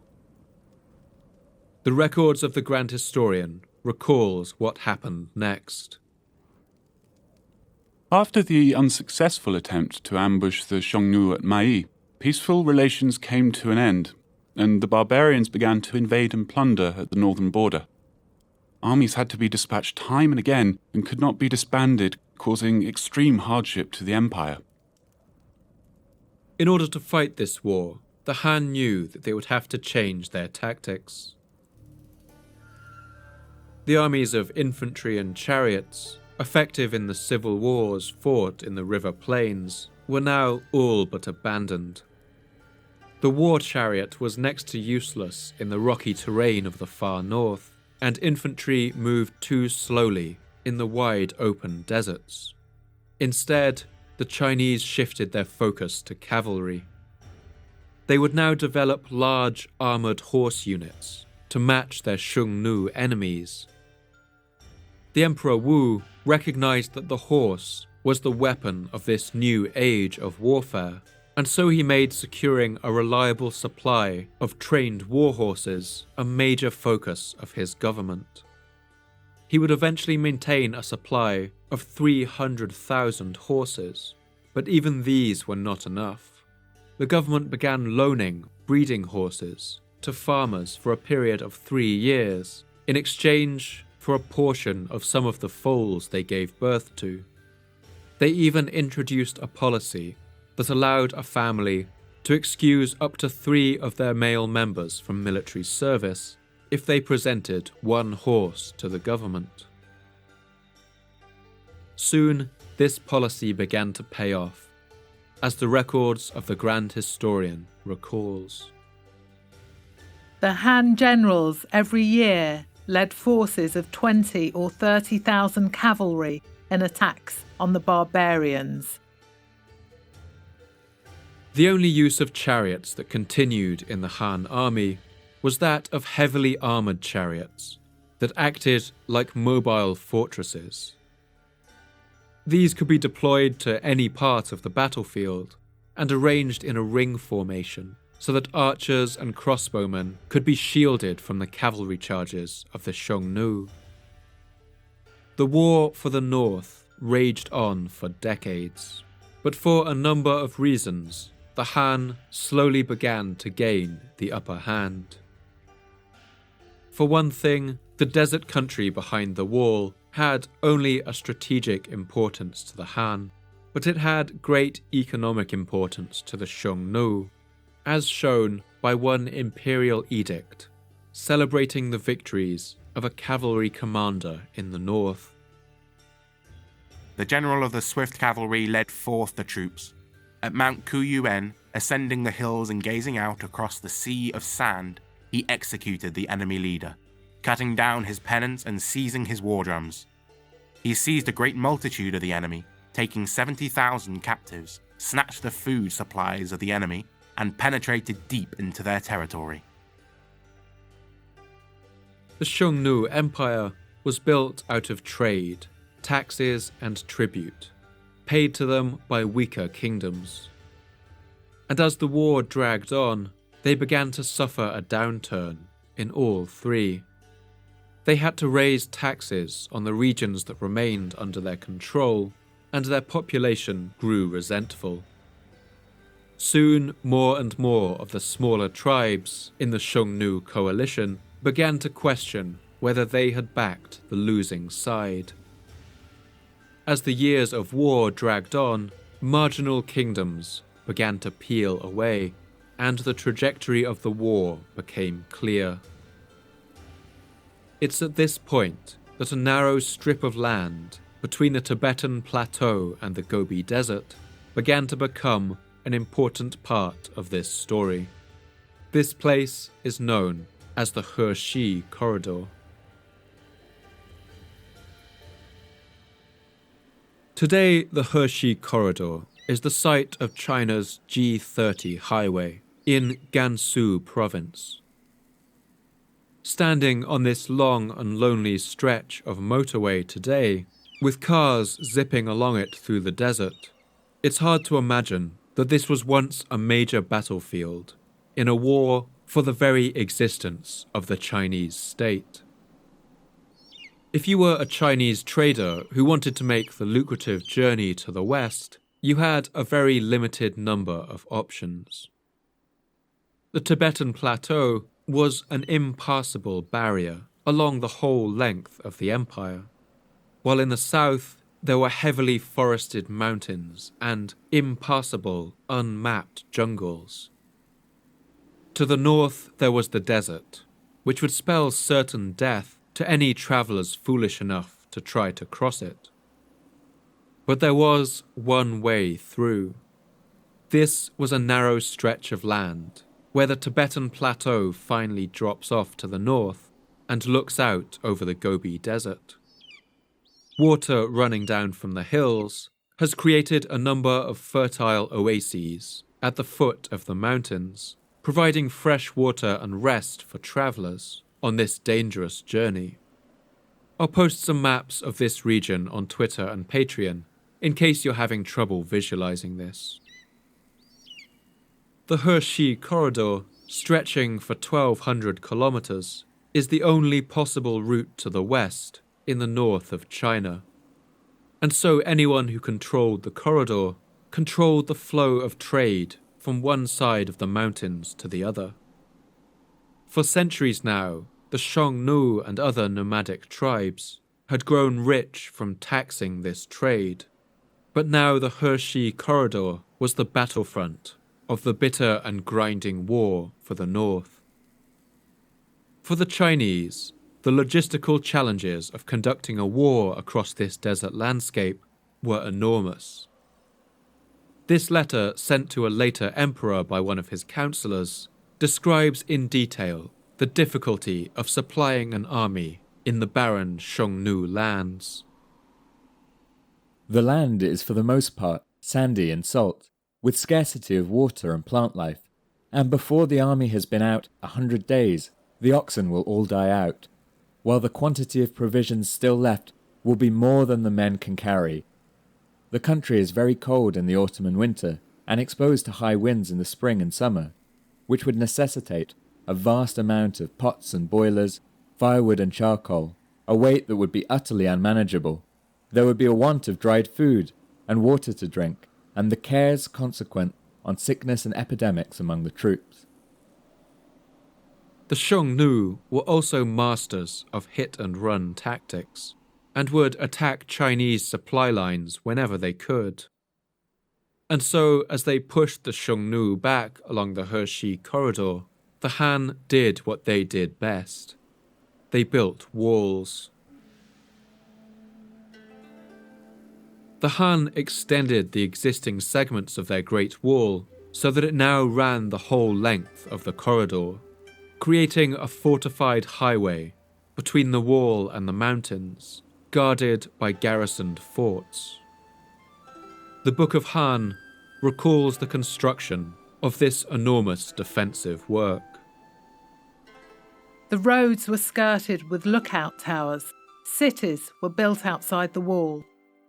The records of the Grand Historian recalls what happened next. After the unsuccessful attempt to ambush the Xiongnu at Mayi, peaceful relations came to an end, and the barbarians began to invade and plunder at the northern border. Armies had to be dispatched time and again and could not be disbanded, causing extreme hardship to the empire. In order to fight this war, the Han knew that they would have to change their tactics. The armies of infantry and chariots, effective in the civil wars fought in the river plains, were now all but abandoned. The war chariot was next to useless in the rocky terrain of the far north, and infantry moved too slowly in the wide open deserts. Instead, the Chinese shifted their focus to cavalry. They would now develop large armoured horse units to match their Xiongnu enemies. The Emperor Wu recognized that the horse was the weapon of this new age of warfare, and so he made securing a reliable supply of trained war horses a major focus of his government. He would eventually maintain a supply of 300,000 horses, but even these were not enough. The government began loaning breeding horses to farmers for a period of 3 years in exchange for a portion of some of the foals they gave birth to. They even introduced a policy that allowed a family to excuse up to 3 of their male members from military service if they presented 1 horse to the government. Soon, this policy began to pay off, as the records of the Grand Historian recalls. The Han generals every year led forces of 20 or 30,000 cavalry in attacks on the barbarians. The only use of chariots that continued in the Han army was that of heavily armoured chariots that acted like mobile fortresses. These could be deployed to any part of the battlefield and arranged in a ring formation so that archers and crossbowmen could be shielded from the cavalry charges of the Xiongnu. The war for the north raged on for decades, but for a number of reasons, the Han slowly began to gain the upper hand. For one thing, the desert country behind the wall had only a strategic importance to the Han, but it had great economic importance to the Xiongnu, as shown by one imperial edict celebrating the victories of a cavalry commander in the north. The general of the swift cavalry led forth the troops. At Mount Kuyuan, ascending the hills and gazing out across the sea of sand, he executed the enemy leader, cutting down his pennants and seizing his war drums. He seized a great multitude of the enemy, taking 70,000 captives, snatched the food supplies of the enemy, and penetrated deep into their territory. The Xiongnu Empire was built out of trade, taxes and tribute, paid to them by weaker kingdoms. And as the war dragged on, they began to suffer a downturn in all 3. They had to raise taxes on the regions that remained under their control, and their population grew resentful. Soon, more and more of the smaller tribes in the Xiongnu coalition began to question whether they had backed the losing side. As the years of war dragged on, marginal kingdoms began to peel away, and the trajectory of the war became clear. It's at this point that a narrow strip of land between the Tibetan Plateau and the Gobi Desert began to become an important part of this story. This place is known as the Hexi Corridor. Today, the Hexi Corridor is the site of China's G30 highway in Gansu province. Standing on this long and lonely stretch of motorway today, with cars zipping along it through the desert, it's hard to imagine that this was once a major battlefield in a war for the very existence of the Chinese state. If you were a Chinese trader who wanted to make the lucrative journey to the west, you had a very limited number of options. The Tibetan Plateau was an impassable barrier along the whole length of the empire, while in the south there were heavily forested mountains and impassable, unmapped jungles. To the north there was the desert, which would spell certain death to any travellers foolish enough to try to cross it. But there was one way through. This was a narrow stretch of land, where the Tibetan Plateau finally drops off to the north and looks out over the Gobi Desert. Water running down from the hills has created a number of fertile oases at the foot of the mountains, providing fresh water and rest for travellers on this dangerous journey. I'll post some maps of this region on Twitter and Patreon in case you're having trouble visualizing this. The Hexi Corridor, stretching for 1,200 kilometers, is the only possible route to the west in the north of China. And so anyone who controlled the corridor controlled the flow of trade from one side of the mountains to the other. For centuries now, the Xiongnu and other nomadic tribes had grown rich from taxing this trade, But now the Hexi corridor was the battlefront of the bitter and grinding war for the north. For the Chinese, the logistical challenges of conducting a war across this desert landscape were enormous. This letter, sent to a later emperor by one of his counselors, describes in detail the difficulty of supplying an army in the barren Xiongnu lands. The land is for the most part sandy and salt, with scarcity of water and plant life, and before the army has been out 100 days, the oxen will all die out, while the quantity of provisions still left will be more than the men can carry. The country is very cold in the autumn and winter, and exposed to high winds in the spring and summer, which would necessitate a vast amount of pots and boilers, firewood and charcoal, a weight that would be utterly unmanageable. There would be a want of dried food and water to drink, and the cares consequent on sickness and epidemics among the troops. The Xiongnu were also masters of hit-and-run tactics, and would attack Chinese supply lines whenever they could. And so, as they pushed the Xiongnu back along the Hexi corridor, the Han did what they did best. They built walls. The Han extended the existing segments of their Great Wall so that it now ran the whole length of the corridor, creating a fortified highway between the wall and the mountains, guarded by garrisoned forts. The Book of Han recalls the construction of this enormous defensive work. The roads were skirted with lookout towers, cities were built outside the wall,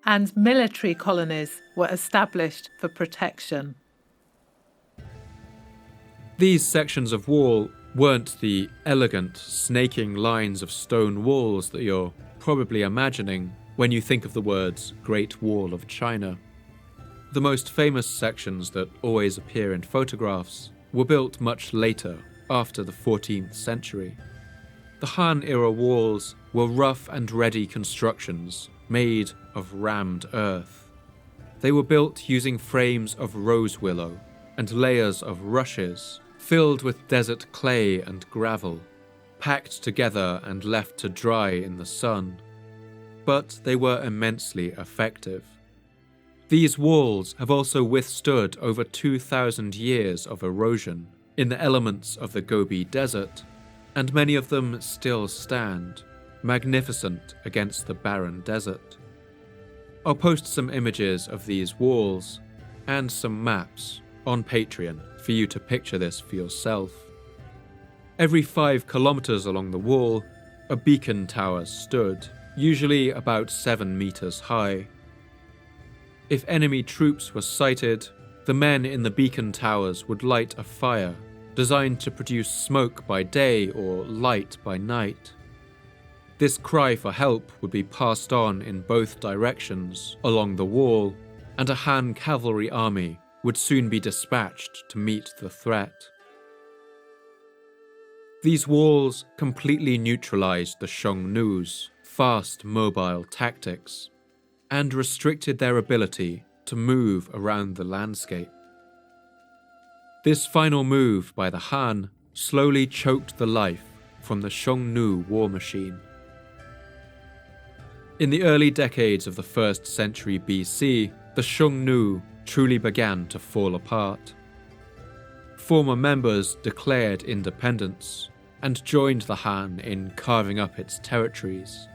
and military colonies were established for protection. These sections of wall weren't the elegant, snaking lines of stone walls that you're probably imagining when you think of the words Great Wall of China. The most famous sections that always appear in photographs were built much later, after the 14th century. The Han-era walls were rough and ready constructions made of rammed earth. They were built using frames of rose willow and layers of rushes filled with desert clay and gravel, packed together and left to dry in the sun. But they were immensely effective. These walls have also withstood over 2,000 years of erosion in the elements of the Gobi Desert, and many of them still stand, magnificent against the barren desert. I'll post some images of these walls and some maps on Patreon for you to picture this for yourself. Every 5 kilometers along the wall, a beacon tower stood, usually about 7 meters high. If enemy troops were sighted, the men in the beacon towers would light a fire designed to produce smoke by day or light by night. This cry for help would be passed on in both directions along the wall, and a Han cavalry army would soon be dispatched to meet the threat. These walls completely neutralized the Xiongnu's fast, mobile tactics and restricted their ability to move around the landscape. This final move by the Han slowly choked the life from the Xiongnu war machine. In the early decades of the 1st century BC, the Xiongnu truly began to fall apart. Former members declared independence and joined the Han in carving up its territories.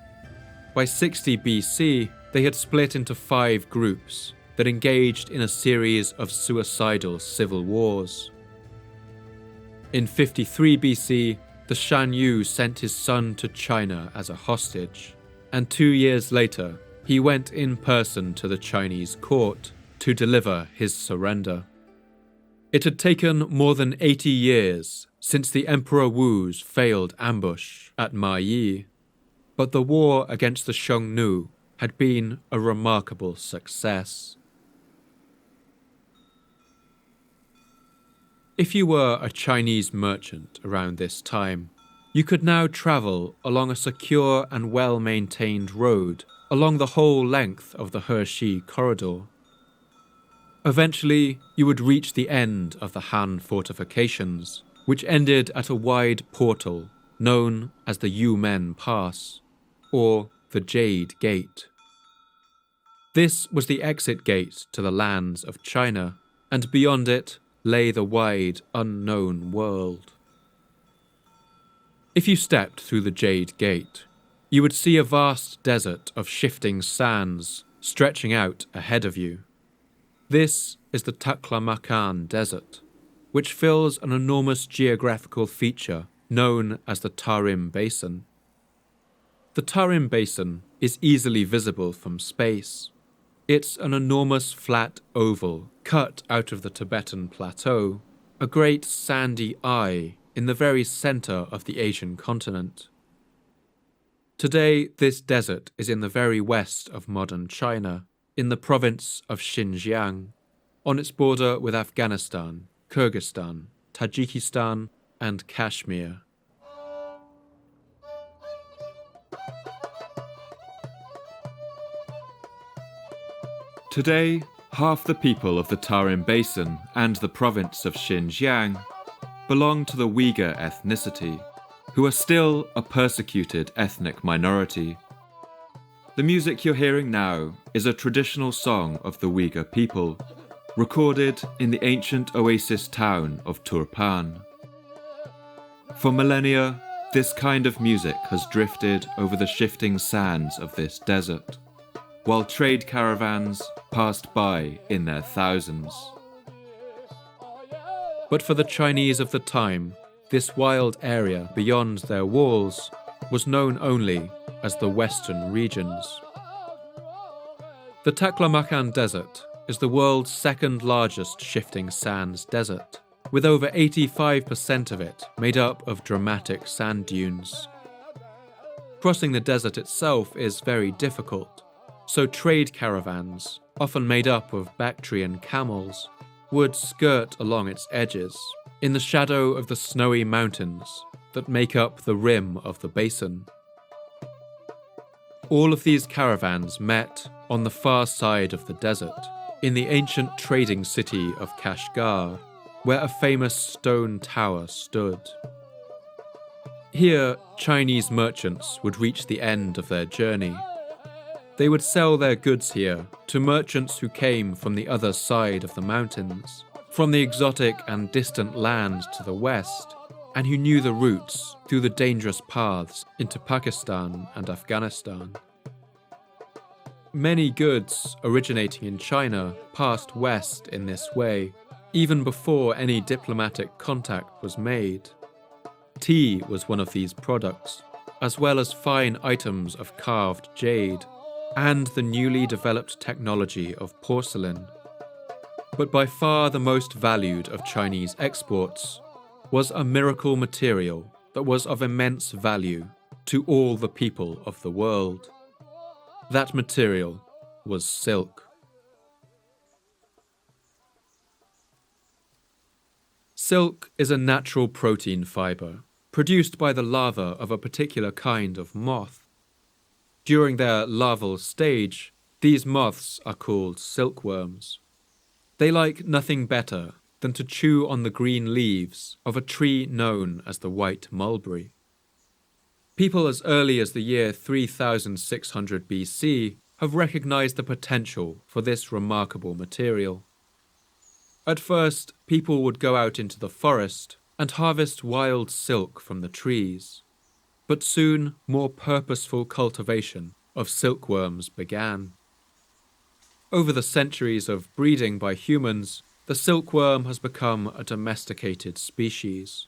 By 60 BC, they had split into 5 groups that engaged in a series of suicidal civil wars. In 53 BC, the Shan Yu sent his son to China as a hostage, and 2 years later, he went in person to the Chinese court to deliver his surrender. It had taken more than 80 years since the Emperor Wu's failed ambush at Mayi, but the war against the Xiongnu had been a remarkable success. If you were a Chinese merchant around this time, you could now travel along a secure and well-maintained road along the whole length of the Hexi corridor, Eventually, you would reach the end of the Han fortifications, which ended at a wide portal known as the Yumen Pass, or the Jade Gate. This was the exit gate to the lands of China, and beyond it lay the wide, unknown world. If you stepped through the Jade Gate, you would see a vast desert of shifting sands stretching out ahead of you. This is the Taklamakan Desert, which fills an enormous geographical feature known as the Tarim Basin. The Tarim Basin is easily visible from space. It's an enormous flat oval cut out of the Tibetan Plateau, a great sandy eye in the very center of the Asian continent. Today, this desert is in the very west of modern China, in the province of Xinjiang, on its border with Afghanistan, Kyrgyzstan, Tajikistan, and Kashmir. Today, half the people of the Tarim Basin and the province of Xinjiang belong to the Uyghur ethnicity, who are still a persecuted ethnic minority. The music you're hearing now is a traditional song of the Uyghur people, recorded in the ancient oasis town of Turpan. For millennia, this kind of music has drifted over the shifting sands of this desert, while trade caravans passed by in their thousands. But for the Chinese of the time, this wild area beyond their walls was known only as the Western regions. The Taklamakan Desert is the world's second largest shifting sands desert, with over 85% of it made up of dramatic sand dunes. Crossing the desert itself is very difficult, so trade caravans, often made up of Bactrian camels, would skirt along its edges, in the shadow of the snowy mountains that make up the rim of the basin. All of these caravans met on the far side of the desert, in the ancient trading city of Kashgar, where a famous stone tower stood. Here, Chinese merchants would reach the end of their journey. They would sell their goods here to merchants who came from the other side of the mountains, from the exotic and distant lands to the west, and who knew the routes through the dangerous paths into Pakistan and Afghanistan. Many goods originating in China passed west in this way, even before any diplomatic contact was made. Tea was one of these products, as well as fine items of carved jade, and the newly developed technology of porcelain. But by far the most valued of Chinese exports was a miracle material that was of immense value to all the people of the world. That material was silk. Silk is a natural protein fiber produced by the larva of a particular kind of moth. During their larval stage, these moths are called silkworms. They like nothing better than to chew on the green leaves of a tree known as the white mulberry. People as early as the year 3600 BC have recognized the potential for this remarkable material. At first, people would go out into the forest and harvest wild silk from the trees. But soon, more purposeful cultivation of silkworms began. Over the centuries of breeding by humans, the silkworm has become a domesticated species.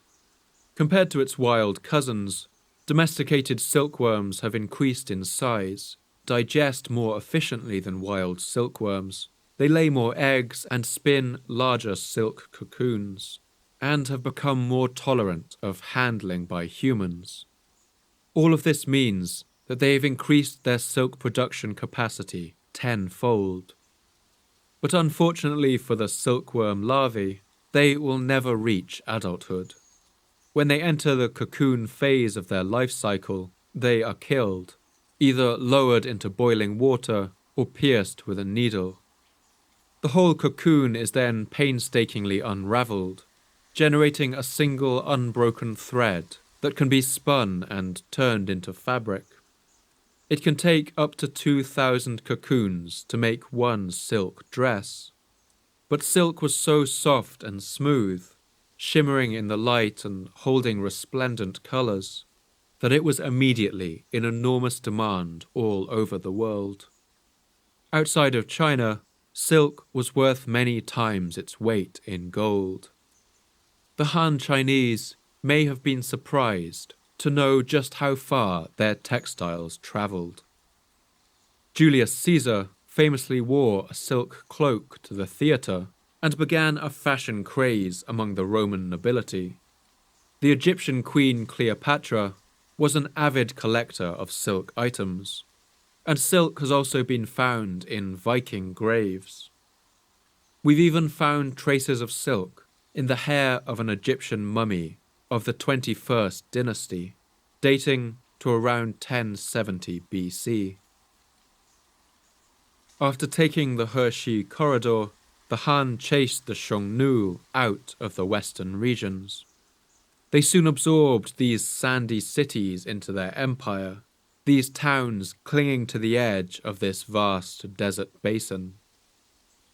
Compared to its wild cousins, domesticated silkworms have increased in size, digest more efficiently than wild silkworms, they lay more eggs and spin larger silk cocoons, and have become more tolerant of handling by humans. All of this means that they have increased their silk production capacity tenfold. But unfortunately for the silkworm larvae, they will never reach adulthood. When they enter the cocoon phase of their life cycle, they are killed, either lowered into boiling water or pierced with a needle. The whole cocoon is then painstakingly unravelled, generating a single unbroken thread that can be spun and turned into fabric. It can take up to 2,000 cocoons to make one silk dress. But silk was so soft and smooth, shimmering in the light and holding resplendent colours, that it was immediately in enormous demand all over the world. Outside of China, silk was worth many times its weight in gold. The Han Chinese may have been surprised to know just how far their textiles travelled. Julius Caesar famously wore a silk cloak to the theatre and began a fashion craze among the Roman nobility. The Egyptian queen Cleopatra was an avid collector of silk items, and silk has also been found in Viking graves. We've even found traces of silk in the hair of an Egyptian mummy of the 21st dynasty, dating to around 1070 BC. After taking the Hexi corridor, the Han chased the Xiongnu out of the western regions. They soon absorbed these sandy cities into their empire, these towns clinging to the edge of this vast desert basin.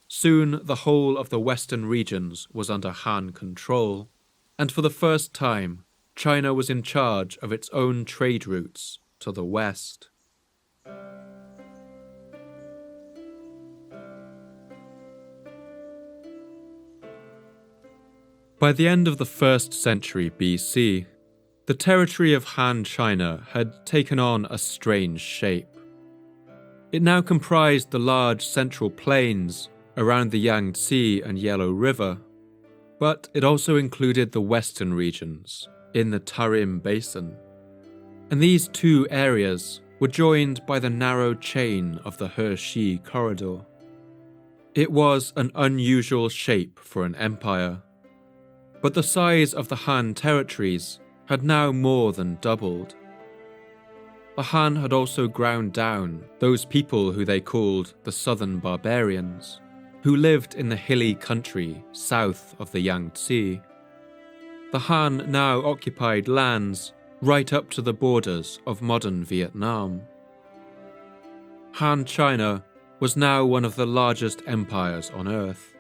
Soon the whole of the western regions was under Han control, and for the first time, China was in charge of its own trade routes to the west. By the end of the 1st century BC, the territory of Han China had taken on a strange shape. It now comprised the large central plains around the Yangtze and Yellow River, but it also included the western regions in the Tarim Basin. And these two areas were joined by the narrow chain of the Hexi corridor. It was an unusual shape for an empire, but the size of the Han territories had now more than doubled. The Han had also ground down those people who they called the Southern Barbarians, who lived in the hilly country south of the Yangtze. The Han now occupied lands right up to the borders of modern Vietnam. Han China was now one of the largest empires on Earth,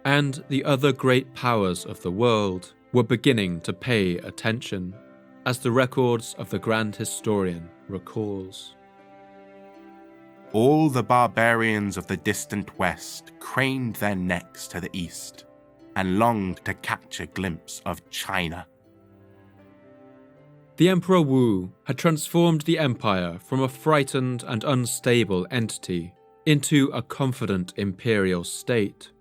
and the other great powers of the world were beginning to pay attention, as the records of the Grand Historian recalls. All the barbarians of the distant west craned their necks to the east and longed to catch a glimpse of China. The Emperor Wu had transformed the empire from a frightened and unstable entity into a confident imperial state.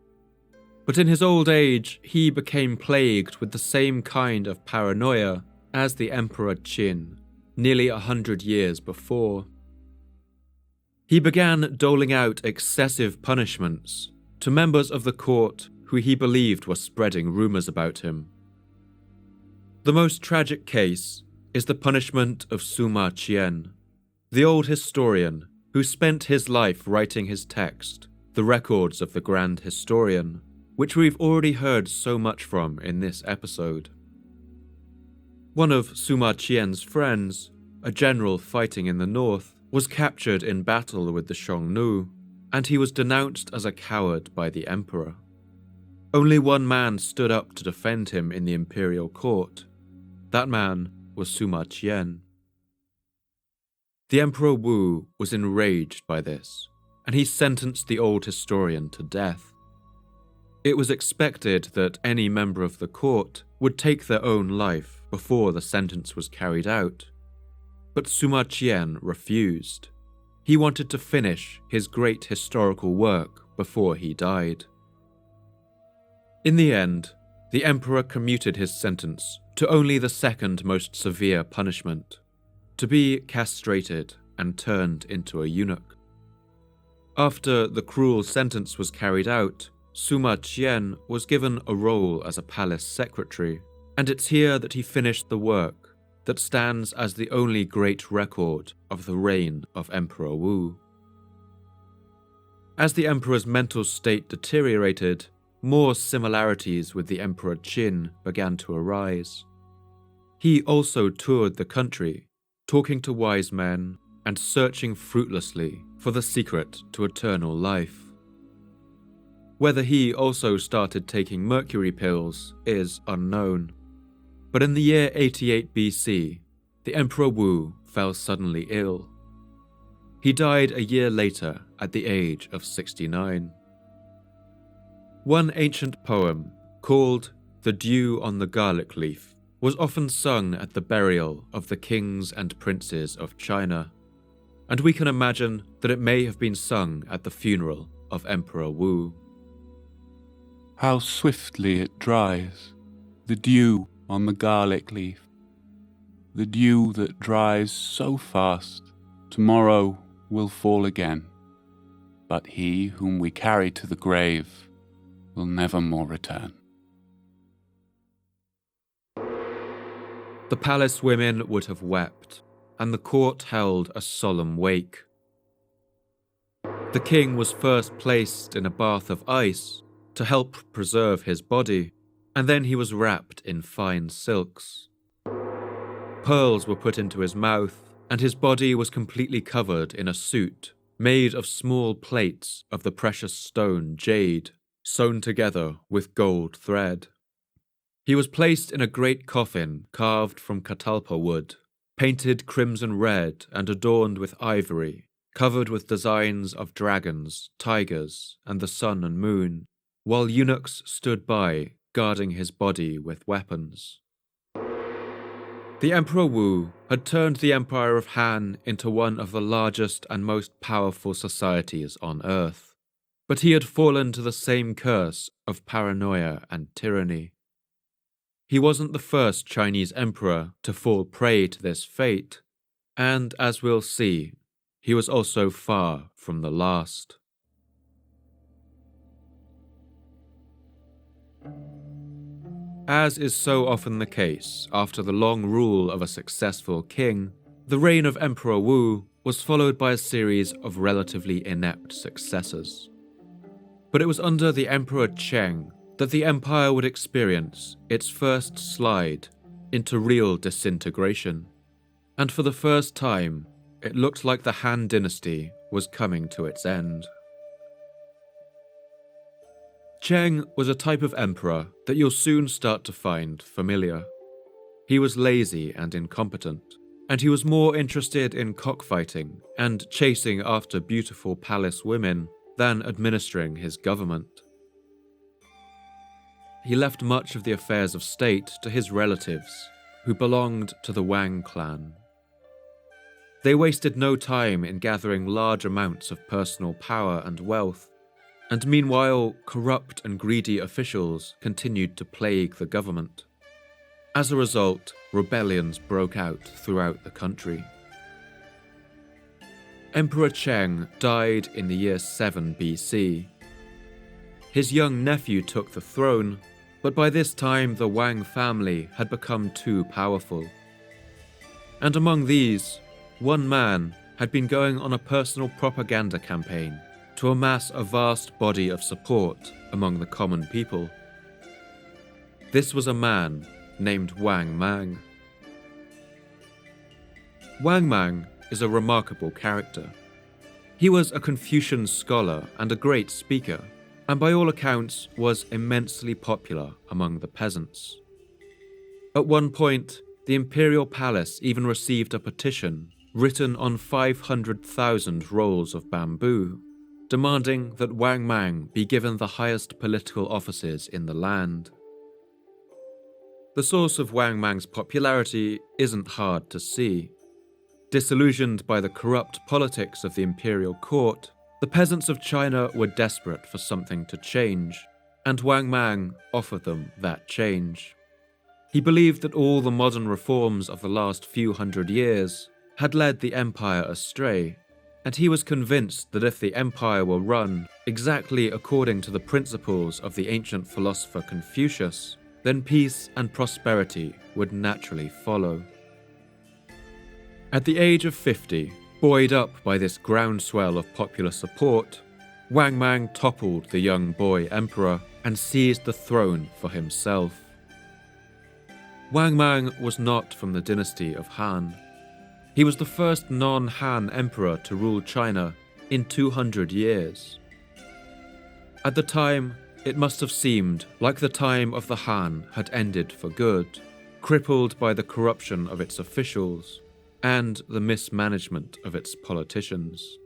But in his old age, he became plagued with the same kind of paranoia as the Emperor Qin, nearly 100 years before. He began doling out excessive punishments to members of the court who he believed were spreading rumours about him. The most tragic case is the punishment of Sima Qian, the old historian who spent his life writing his text, The Records of the Grand Historian, which we've already heard so much from in this episode. One of Sima Qian's friends, a general fighting in the north, was captured in battle with the Xiongnu, and he was denounced as a coward by the emperor. Only one man stood up to defend him in the imperial court. That man was Sima Qian. The Emperor Wu was enraged by this, and he sentenced the old historian to death. It was expected that any member of the court would take their own life before the sentence was carried out. But Sima Qian refused. He wanted to finish his great historical work before he died. In the end, the emperor commuted his sentence to only the second most severe punishment, to be castrated and turned into a eunuch. After the cruel sentence was carried out, Sima Qian was given a role as a palace secretary, and it's here that he finished the work that stands as the only great record of the reign of Emperor Wu. As the emperor's mental state deteriorated, more similarities with the Emperor Qin began to arise. He also toured the country, talking to wise men and searching fruitlessly for the secret to eternal life. Whether he also started taking mercury pills is unknown. But in the year 88 BC, the Emperor Wu fell suddenly ill. He died a year later at the age of 69. One ancient poem, called The Dew on the Garlic Leaf, was often sung at the burial of the kings and princes of China, and we can imagine that it may have been sung at the funeral of Emperor Wu. How swiftly it dries, the dew on the garlic leaf, the dew that dries so fast, tomorrow will fall again, but he whom we carry to the grave will never more return. The palace women would have wept, and the court held a solemn wake. The king was first placed in a bath of ice to help preserve his body, and then he was wrapped in fine silks. Pearls were put into his mouth, and his body was completely covered in a suit made of small plates of the precious stone jade, sewn together with gold thread. He was placed in a great coffin carved from catalpa wood, painted crimson red and adorned with ivory, covered with designs of dragons, tigers, and the sun and moon, while eunuchs stood by, guarding his body with weapons. The Emperor Wu had turned the Empire of Han into one of the largest and most powerful societies on Earth, but he had fallen to the same curse of paranoia and tyranny. He wasn't the first Chinese emperor to fall prey to this fate, and as we'll see, he was also far from the last. As is so often the case after the long rule of a successful king, the reign of Emperor Wu was followed by a series of relatively inept successors. But it was under the Emperor Cheng that the empire would experience its first slide into real disintegration, and for the first time, it looked like the Han Dynasty was coming to its end. Cheng was a type of emperor that you'll soon start to find familiar. He was lazy and incompetent, and he was more interested in cockfighting and chasing after beautiful palace women than administering his government. He left much of the affairs of state to his relatives, who belonged to the Wang clan. They wasted no time in gathering large amounts of personal power and wealth, and meanwhile, corrupt and greedy officials continued to plague the government. As a result, rebellions broke out throughout the country. Emperor Cheng died in the year 7 BC. His young nephew took the throne, but by this time the Wang family had become too powerful. And among these, one man had been going on a personal propaganda campaign to amass a vast body of support among the common people. This was a man named Wang Mang. Wang Mang is a remarkable character. He was a Confucian scholar and a great speaker, and by all accounts was immensely popular among the peasants. At one point, the imperial palace even received a petition written on 500,000 rolls of bamboo, demanding that Wang Mang be given the highest political offices in the land. The source of Wang Mang's popularity isn't hard to see. Disillusioned by the corrupt politics of the imperial court, the peasants of China were desperate for something to change, and Wang Mang offered them that change. He believed that all the modern reforms of the last few hundred years had led the empire astray, and he was convinced that if the empire were run exactly according to the principles of the ancient philosopher Confucius, then peace and prosperity would naturally follow. At the age of 50, buoyed up by this groundswell of popular support, Wang Mang toppled the young boy emperor and seized the throne for himself. Wang Mang was not from the dynasty of Han. He was the first non-Han emperor to rule China in 200 years. At the time, it must have seemed like the time of the Han had ended for good, crippled by the corruption of its officials and the mismanagement of its politicians.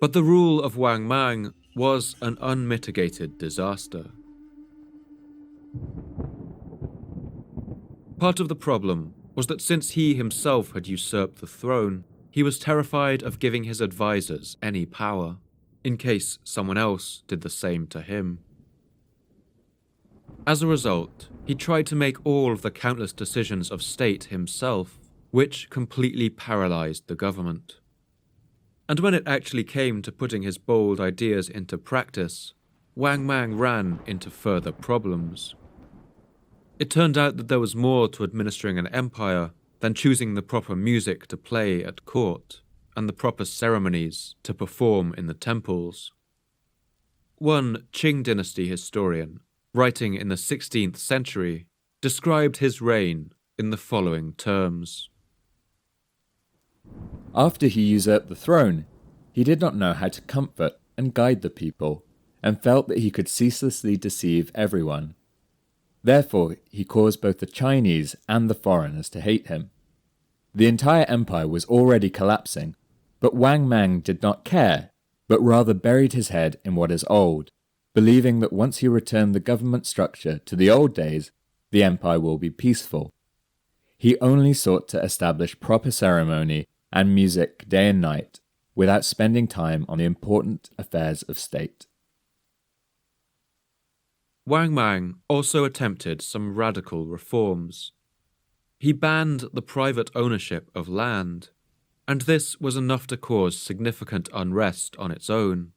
But the rule of Wang Mang was an unmitigated disaster. Part of the problem was that since he himself had usurped the throne, he was terrified of giving his advisors any power, in case someone else did the same to him. As a result, he tried to make all of the countless decisions of state himself, which completely paralyzed the government. And when it actually came to putting his bold ideas into practice, Wang Mang ran into further problems. It turned out that there was more to administering an empire than choosing the proper music to play at court and the proper ceremonies to perform in the temples. One Qing dynasty historian, writing in the 16th century, described his reign in the following terms. After he usurped the throne, he did not know how to comfort and guide the people, and felt that he could ceaselessly deceive everyone. Therefore, he caused both the Chinese and the foreigners to hate him. The entire empire was already collapsing, but Wang Mang did not care, but rather buried his head in what is old, believing that once he returned the government structure to the old days, the empire will be peaceful. He only sought to establish proper ceremony and music day and night, without spending time on the important affairs of state. Wang Mang also attempted some radical reforms. He banned the private ownership of land, and this was enough to cause significant unrest on its own.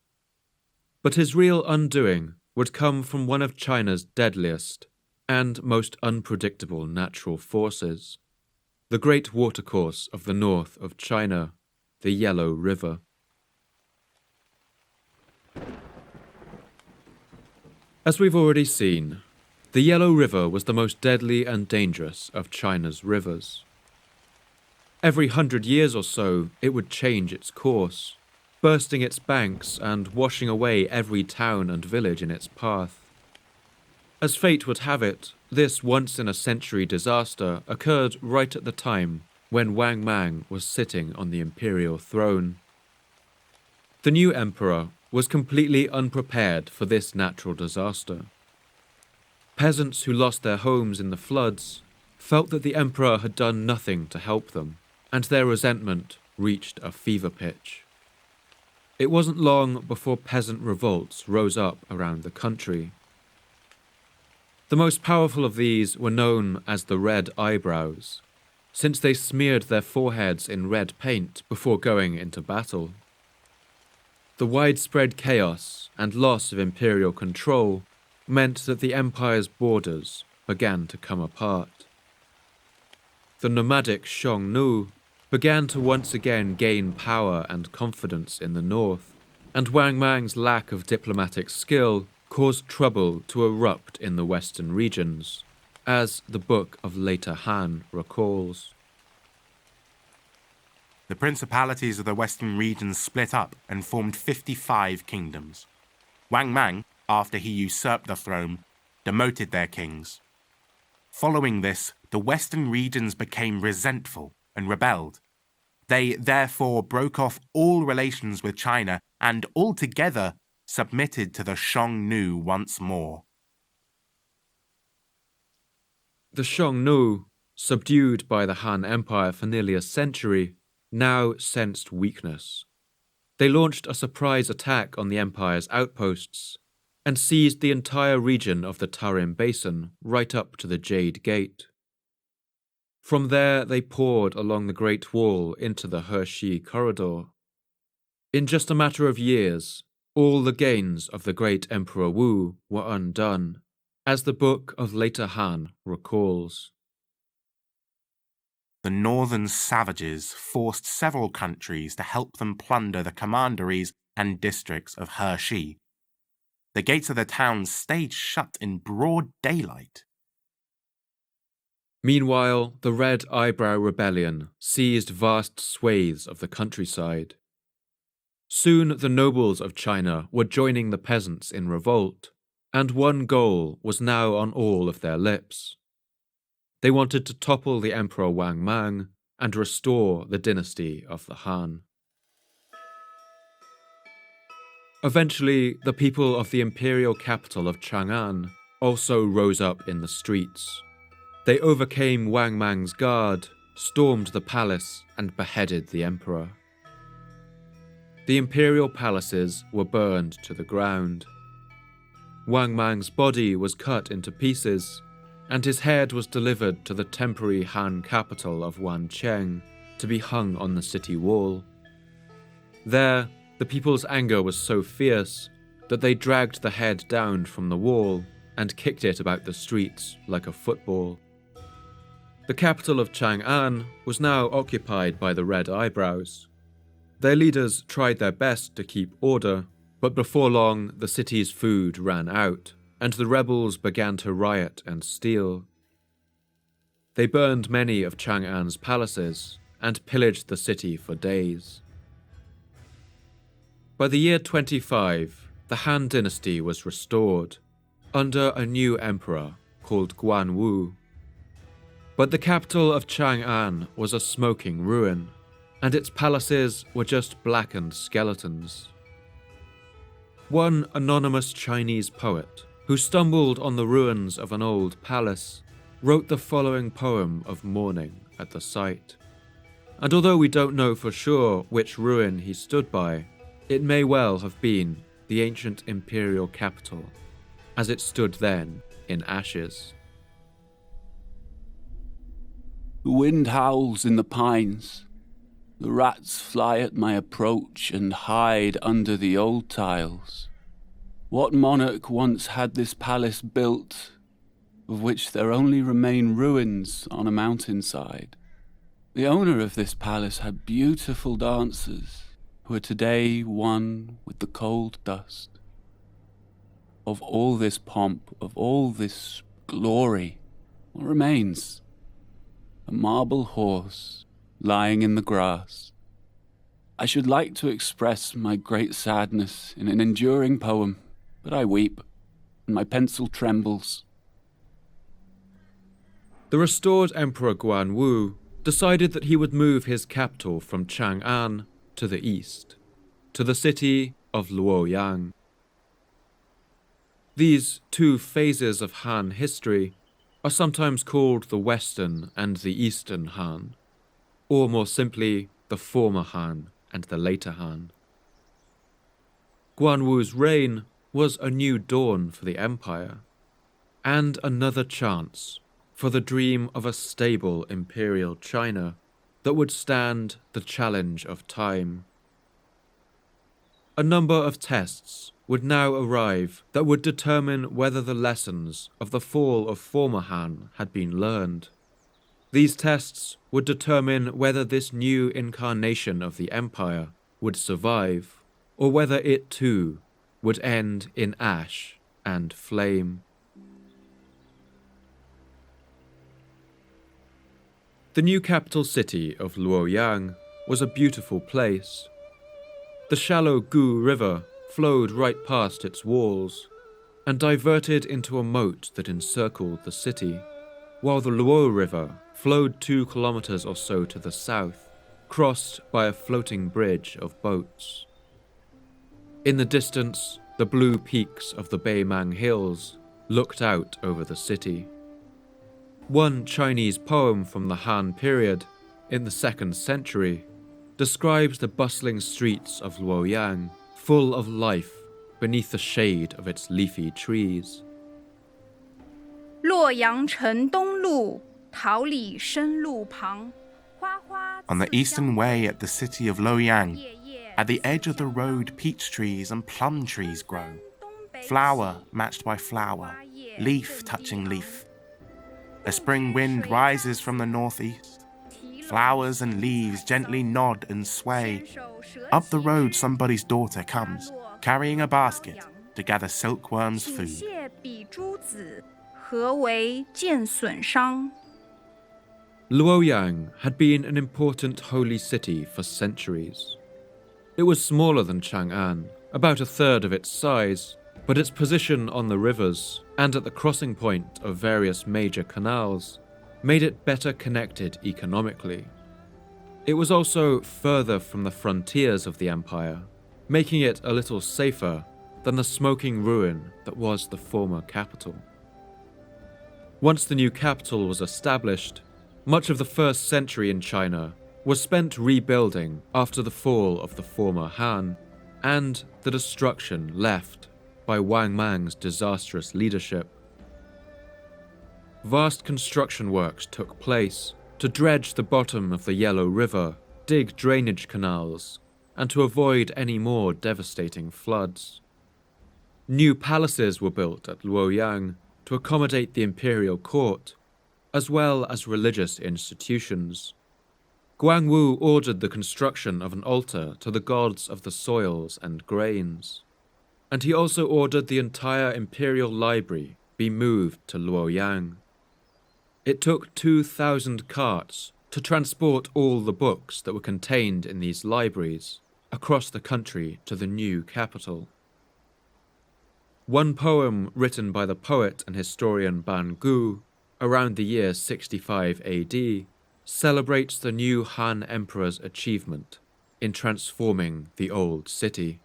But his real undoing would come from one of China's deadliest and most unpredictable natural forces, the great watercourse of the north of China, the Yellow River. As we've already seen, the Yellow River was the most deadly and dangerous of China's rivers. Every 100 years or so, it would change its course, bursting its banks and washing away every town and village in its path. As fate would have it, this once-in-a-century disaster occurred right at the time when Wang Mang was sitting on the imperial throne. The new emperor was completely unprepared for this natural disaster. Peasants who lost their homes in the floods felt that the emperor had done nothing to help them, and their resentment reached a fever pitch. It wasn't long before peasant revolts rose up around the country. The most powerful of these were known as the Red Eyebrows, since they smeared their foreheads in red paint before going into battle. The widespread chaos and loss of imperial control meant that the empire's borders began to come apart. The nomadic Xiongnu began to once again gain power and confidence in the north, and Wang Mang's lack of diplomatic skill caused trouble to erupt in the western regions, as the Book of Later Han recalls. The principalities of the western regions split up and formed 55 kingdoms. Wang Mang, after he usurped the throne, demoted their kings. Following this, the western regions became resentful and rebelled. They therefore broke off all relations with China and altogether submitted to the Xiongnu once more. The Xiongnu, subdued by the Han Empire for nearly a century, now sensed weakness. They launched a surprise attack on the empire's outposts and seized the entire region of the Tarim Basin right up to the Jade Gate. From there, they poured along the Great Wall into the Hexi corridor. In just a matter of years, all the gains of the great Emperor Wu were undone, as the Book of Later Han recalls. The northern savages forced several countries to help them plunder the commanderies and districts of Hexi. The gates of the town stayed shut in broad daylight. Meanwhile, the Red Eyebrow Rebellion seized vast swathes of the countryside. Soon the nobles of China were joining the peasants in revolt, and one goal was now on all of their lips. They wanted to topple the Emperor Wang Mang and restore the dynasty of the Han. Eventually, the people of the imperial capital of Chang'an also rose up in the streets. They overcame Wang Mang's guard, stormed the palace, and beheaded the emperor. The imperial palaces were burned to the ground. Wang Mang's body was cut into pieces, and his head was delivered to the temporary Han capital of Cheng to be hung on the city wall. There, the people's anger was so fierce that they dragged the head down from the wall and kicked it about the streets like a football. The capital of Chang'an was now occupied by the Red Eyebrows. Their leaders tried their best to keep order, but before long the city's food ran out, and the rebels began to riot and steal. They burned many of Chang'an's palaces and pillaged the city for days. By the year 25, the Han Dynasty was restored, under a new emperor called Guanwu. But the capital of Chang'an was a smoking ruin, and its palaces were just blackened skeletons. One anonymous Chinese poet, who stumbled on the ruins of an old palace, wrote the following poem of mourning at the site. And although we don't know for sure which ruin he stood by, it may well have been the ancient imperial capital, as it stood then in ashes. The wind howls in the pines. The rats fly at my approach and hide under the old tiles. What monarch once had this palace built, of which there only remain ruins on a mountainside? The owner of this palace had beautiful dancers, who are today one with the cold dust. Of all this pomp, of all this glory, what remains? A marble horse lying in the grass. I should like to express my great sadness in an enduring poem, but I weep, and my pencil trembles. The restored Emperor Guanwu decided that he would move his capital from Chang'an to the east, to the city of Luoyang. These two phases of Han history are sometimes called the Western and the Eastern Han, or more simply, the former Han and the later Han. Guanwu's reign was a new dawn for the empire, and another chance for the dream of a stable imperial China that would stand the challenge of time. A number of tests would now arrive that would determine whether the lessons of the fall of former Han had been learned. These tests would determine whether this new incarnation of the empire would survive, or whether it too would end in ash and flame. The new capital city of Luoyang was a beautiful place. The shallow Gu River flowed right past its walls and diverted into a moat that encircled the city, while the Luo River flowed 2 kilometers or so to the south, crossed by a floating bridge of boats. In the distance, the blue peaks of the Beimang Hills looked out over the city. One Chinese poem from the Han period, in the 2nd century, describes the bustling streets of Luoyang, full of life beneath the shade of its leafy trees. 洛阳城东路，桃李深路旁，花花 On the eastern way at the city of Luoyang, at the edge of the road peach trees and plum trees grow, flower matched by flower, leaf touching leaf. A spring wind rises from the northeast, Flowers and leaves gently nod and sway. Up the road somebody's daughter comes, carrying a basket to gather silkworm's food. Luoyang had been an important holy city for centuries. It was smaller than Chang'an, about a third of its size, but its position on the rivers and at the crossing point of various major canals made it better connected economically. It was also further from the frontiers of the empire, making it a little safer than the smoking ruin that was the former capital. Once the new capital was established, much of the first century in China was spent rebuilding after the fall of the former Han and the destruction left by Wang Mang's disastrous leadership. Vast construction works took place to dredge the bottom of the Yellow River, dig drainage canals, and to avoid any more devastating floods. New palaces were built at Luoyang to accommodate the imperial court, as well as religious institutions. Guangwu ordered the construction of an altar to the gods of the soils and grains, and he also ordered the entire imperial library be moved to Luoyang. It took 2,000 carts to transport all the books that were contained in these libraries across the country to the new capital. One poem written by the poet and historian Ban Gu around the year 65 AD celebrates the new Han Emperor's achievement in transforming the old city.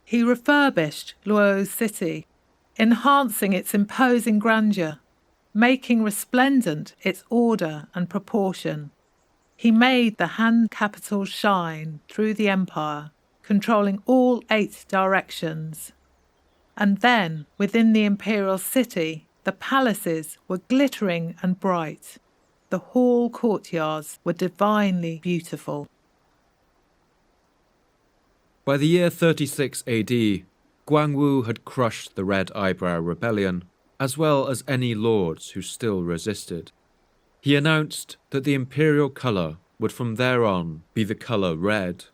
He refurbished Luo's city, enhancing its imposing grandeur, making resplendent its order and proportion. He made the Han capital shine through the empire, controlling all 8 directions. And then, within the imperial city, the palaces were glittering and bright. The hall courtyards were divinely beautiful. By the year 36 AD, Guangwu had crushed the Red Eyebrow Rebellion, as well as any lords who still resisted. He announced that the imperial colour would from there on be the colour red,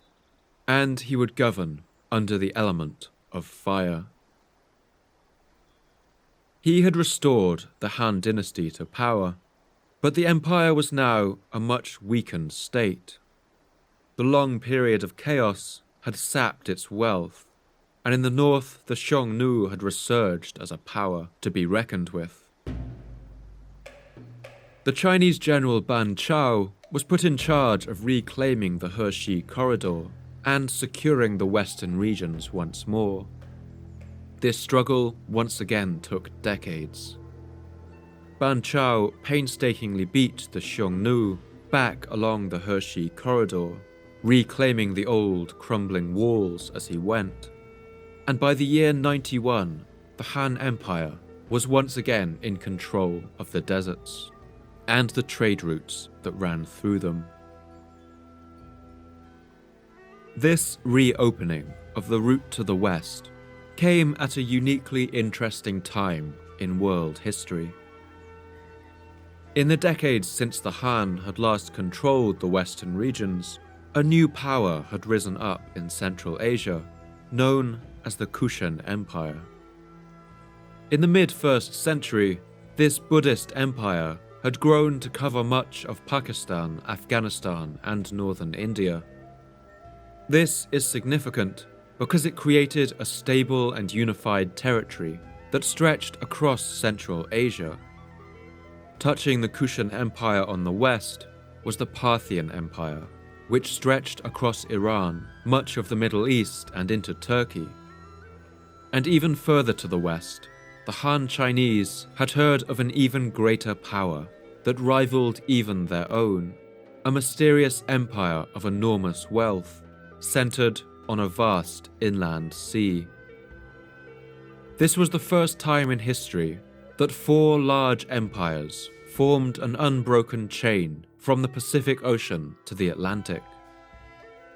and he would govern under the element of fire. He had restored the Han Dynasty to power, but the empire was now a much weakened state. The long period of chaos had sapped its wealth, and in the north the Xiongnu had resurged as a power to be reckoned with. The Chinese general Ban Chao was put in charge of reclaiming the Hexi corridor and securing the western regions once more. This struggle once again took decades. Ban Chao painstakingly beat the Xiongnu back along the Hexi corridor, reclaiming the old crumbling walls as he went. And by the year 91, the Han Empire was once again in control of the deserts and the trade routes that ran through them. This reopening of the route to the west came at a uniquely interesting time in world history. In the decades since the Han had last controlled the western regions, a new power had risen up in Central Asia, known as the Kushan Empire. In the mid-1st century, this Buddhist empire had grown to cover much of Pakistan, Afghanistan, and northern India. This is significant because it created a stable and unified territory that stretched across Central Asia. Touching the Kushan Empire on the west was the Parthian Empire, which stretched across Iran, much of the Middle East, and into Turkey. And even further to the west, the Han Chinese had heard of an even greater power that rivaled even their own, a mysterious empire of enormous wealth, centered on a vast inland sea. This was the first time in history that 4 large empires formed an unbroken chain from the Pacific Ocean to the Atlantic.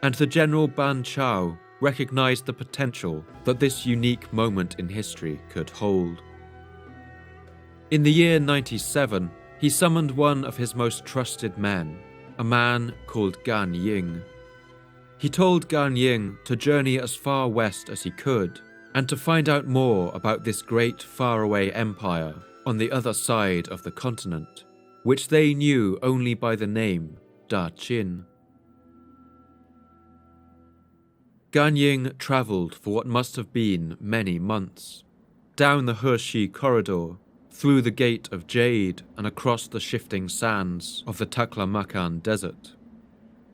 And the General Ban Chao recognized the potential that this unique moment in history could hold. In the year 97, he he summoned one of his most trusted men, a man called Gan Ying. He told Gan Ying to journey as far west as he could and to find out more about this great faraway empire on the other side of the continent, which they knew only by the name Da Qin. Gan Ying travelled for what must have been many months, down the Hexi corridor, through the Gate of Jade and across the shifting sands of the Taklamakan desert.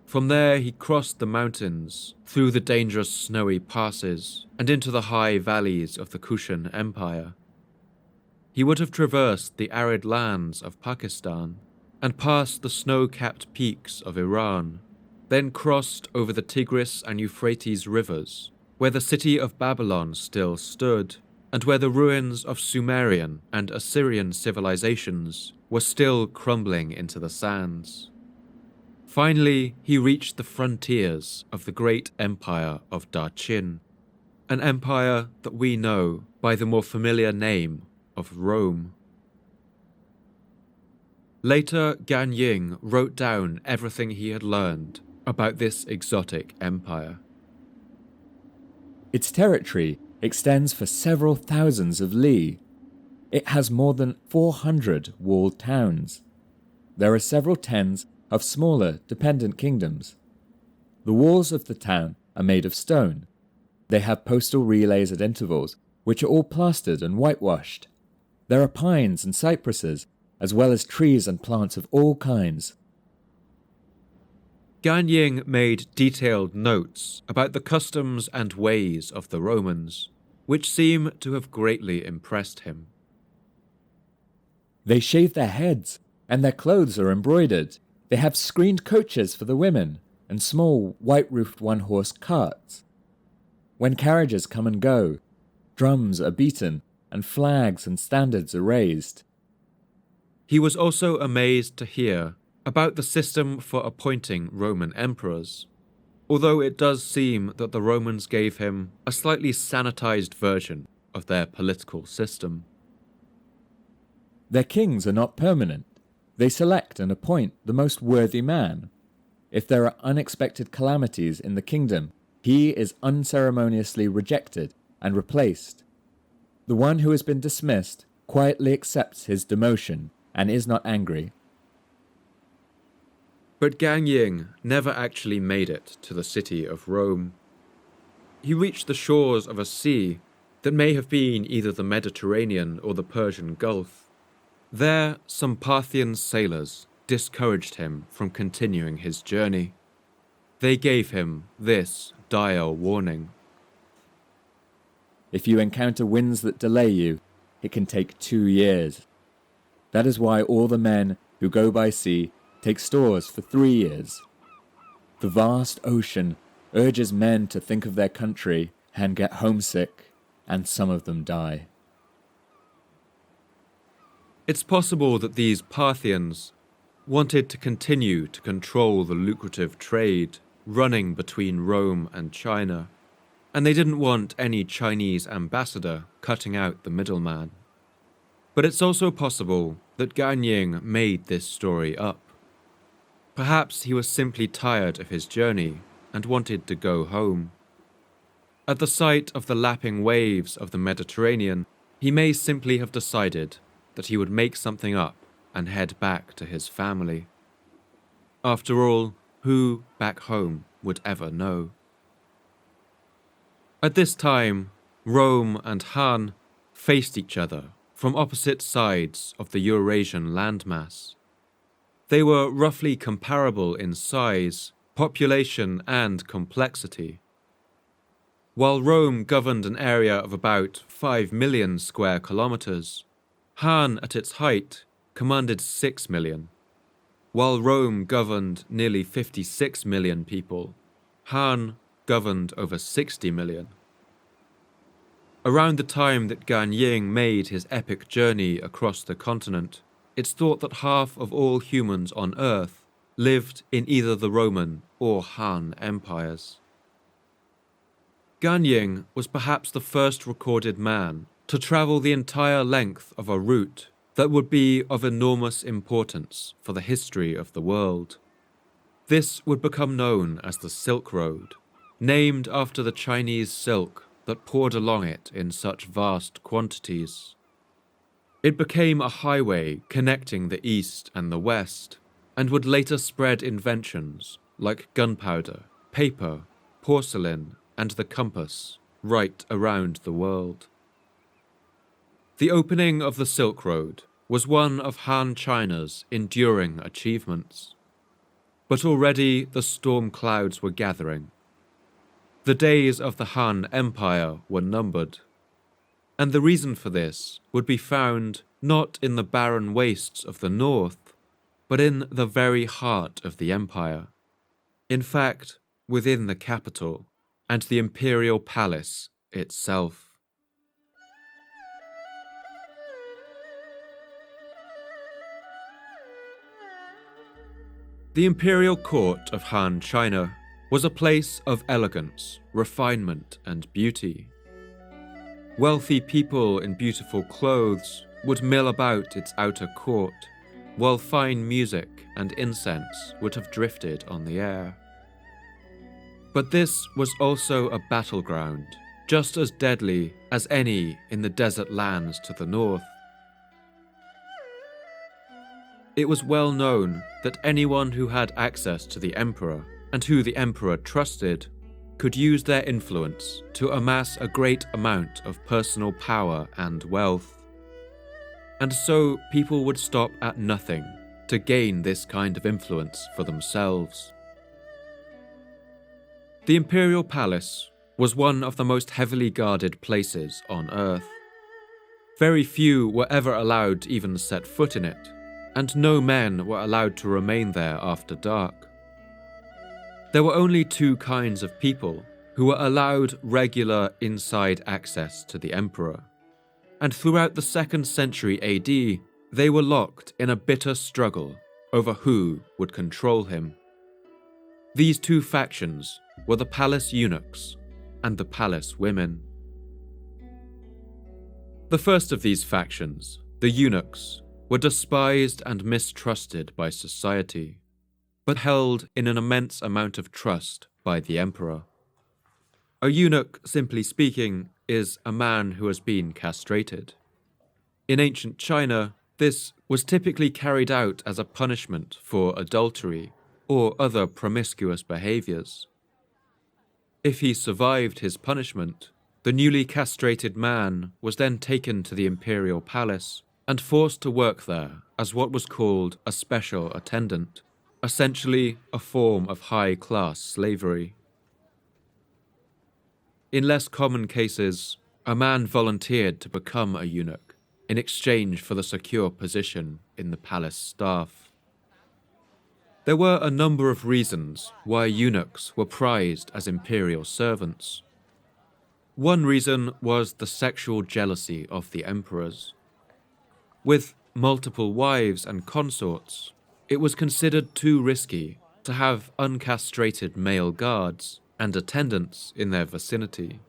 From there he crossed the mountains, through the dangerous snowy passes, and into the high valleys of the Kushan Empire. He would have traversed the arid lands of Pakistan, and passed the snow-capped peaks of Iran, then crossed over the Tigris and Euphrates rivers, where the city of Babylon still stood, and where the ruins of Sumerian and Assyrian civilizations were still crumbling into the sands. Finally, he reached the frontiers of the great empire of Da Qin, an empire that we know by the more familiar name of Rome. Later, Gan Ying wrote down everything he had learned about this exotic empire. Its territory extends for several thousands of li. It has more than 400 walled towns. There are several tens of smaller dependent kingdoms. The walls of the town are made of stone. They have postal relays at intervals, which are all plastered and whitewashed. There are pines and cypresses, as well as trees and plants of all kinds. Gan Ying made detailed notes about the customs and ways of the Romans, which seem to have greatly impressed him. They shave their heads, and their clothes are embroidered. They have screened coaches for the women, and small white-roofed one-horse carts. When carriages come and go, drums are beaten, and flags and standards are raised. He was also amazed to hear about the system for appointing Roman emperors, although it does seem that the Romans gave him a slightly sanitized version of their political system. Their kings are not permanent. They select and appoint the most worthy man. If there are unexpected calamities in the kingdom, he is unceremoniously rejected and replaced. The one who has been dismissed quietly accepts his demotion and is not angry. But Gan Ying never actually made it to the city of Rome. He reached the shores of a sea that may have been either the Mediterranean or the Persian Gulf. There, some Parthian sailors discouraged him from continuing his journey. They gave him this dire warning. If you encounter winds that delay you, it can take 2 years. That is why all the men who go by sea take stores for 3 years. The vast ocean urges men to think of their country and get homesick, and some of them die. It's possible that these Parthians wanted to continue to control the lucrative trade running between Rome and China, and they didn't want any Chinese ambassador cutting out the middleman. But it's also possible that Gan Ying made this story up. Perhaps he was simply tired of his journey and wanted to go home. At the sight of the lapping waves of the Mediterranean, he may simply have decided that he would make something up and head back to his family. After all, who back home would ever know? At this time, Rome and Han faced each other from opposite sides of the Eurasian landmass. They were roughly comparable in size, population, and complexity. While Rome governed an area of about 5 million square kilometers, Han at its height commanded 6 million. While Rome governed nearly 56 million people, Han governed over 60 million. Around the time that Gan Ying made his epic journey across the continent, it's thought that half of all humans on Earth lived in either the Roman or Han empires. Gan Ying was perhaps the first recorded man to travel the entire length of a route that would be of enormous importance for the history of the world. This would become known as the Silk Road, named after the Chinese silk that poured along it in such vast quantities. It became a highway connecting the East and the West, and would later spread inventions like gunpowder, paper, porcelain, and the compass right around the world. The opening of the Silk Road was one of Han China's enduring achievements. But already the storm clouds were gathering. The days of the Han Empire were numbered, and the reason for this would be found not in the barren wastes of the north, but in the very heart of the empire. In fact, within the capital and the imperial palace itself. The imperial court of Han China was a place of elegance, refinement, and beauty. Wealthy people in beautiful clothes would mill about its outer court, while fine music and incense would have drifted on the air. But this was also a battleground, just as deadly as any in the desert lands to the north. It was well known that anyone who had access to the emperor, and who the emperor trusted, could use their influence to amass a great amount of personal power and wealth. And so people would stop at nothing to gain this kind of influence for themselves. The imperial palace was one of the most heavily guarded places on earth. Very few were ever allowed to even set foot in it, and no men were allowed to remain there after dark. There were only two kinds of people who were allowed regular inside access to the emperor, and throughout the 2nd century AD, they were locked in a bitter struggle over who would control him. These two factions were the palace eunuchs and the palace women. The first of these factions, the eunuchs, were despised and mistrusted by society, but held in an immense amount of trust by the emperor. A eunuch, simply speaking, is a man who has been castrated. In ancient China, this was typically carried out as a punishment for adultery or other promiscuous behaviors. If he survived his punishment, the newly castrated man was then taken to the imperial palace and forced to work there as what was called a special attendant, essentially a form of high-class slavery. In less common cases, a man volunteered to become a eunuch in exchange for the secure position in the palace staff. There were a number of reasons why eunuchs were prized as imperial servants. One reason was the sexual jealousy of the emperors. With multiple wives and consorts, it was considered too risky to have uncastrated male guards and attendants in their vicinity.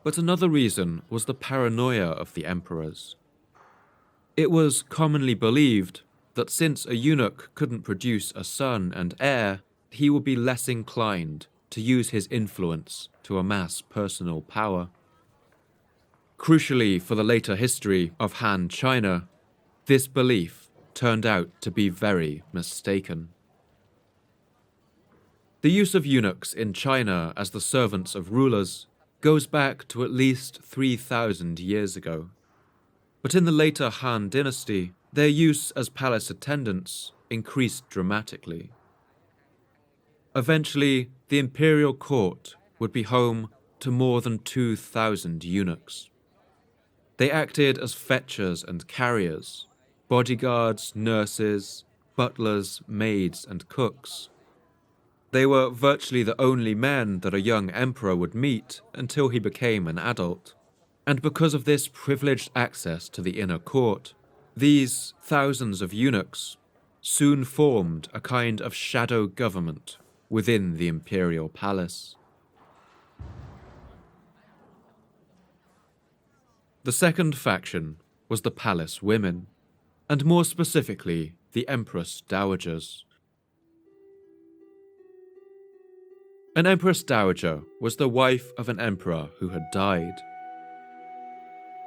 But another reason was the paranoia of the emperors. It was commonly believed that since a eunuch couldn't produce a son and heir, he would be less inclined to use his influence to amass personal power. Crucially for the later history of Han China, this belief turned out to be very mistaken. The use of eunuchs in China as the servants of rulers goes back to at least 3,000 years ago. But in the later Han Dynasty, their use as palace attendants increased dramatically. Eventually, the imperial court would be home to more than 2,000 eunuchs. They acted as fetchers and carriers, bodyguards, nurses, butlers, maids, and cooks. They were virtually the only men that a young emperor would meet until he became an adult. And because of this privileged access to the inner court, these thousands of eunuchs soon formed a kind of shadow government within the imperial palace. The second faction was the palace women, and more specifically, the Empress Dowagers. An Empress Dowager was the wife of an emperor who had died.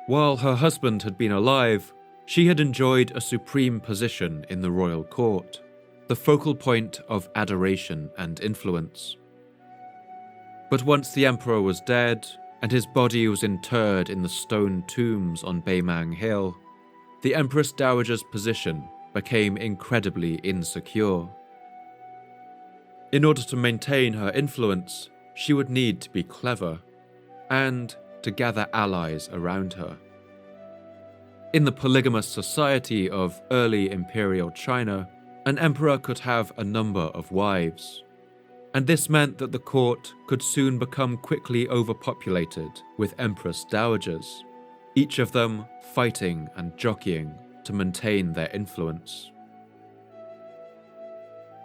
While her husband had been alive, she had enjoyed a supreme position in the royal court, the focal point of adoration and influence. But once the emperor was dead, and his body was interred in the stone tombs on Baimang Hill, the Empress Dowager's position became incredibly insecure. In order to maintain her influence, she would need to be clever, and to gather allies around her. In the polygamous society of early Imperial China, an emperor could have a number of wives, and this meant that the court could soon become quickly overpopulated with Empress Dowagers, each of them fighting and jockeying to maintain their influence.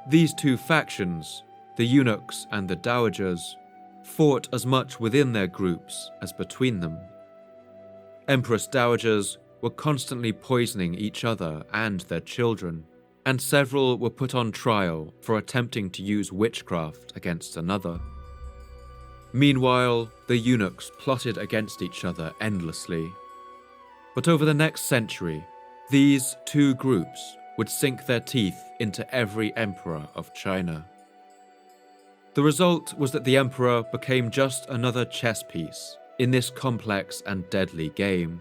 These two factions, the Eunuchs and the Dowagers, fought as much within their groups as between them. Empress Dowagers were constantly poisoning each other and their children, and several were put on trial for attempting to use witchcraft against another. Meanwhile, the eunuchs plotted against each other endlessly. But over the next century, these two groups would sink their teeth into every emperor of China. The result was that the emperor became just another chess piece in this complex and deadly game.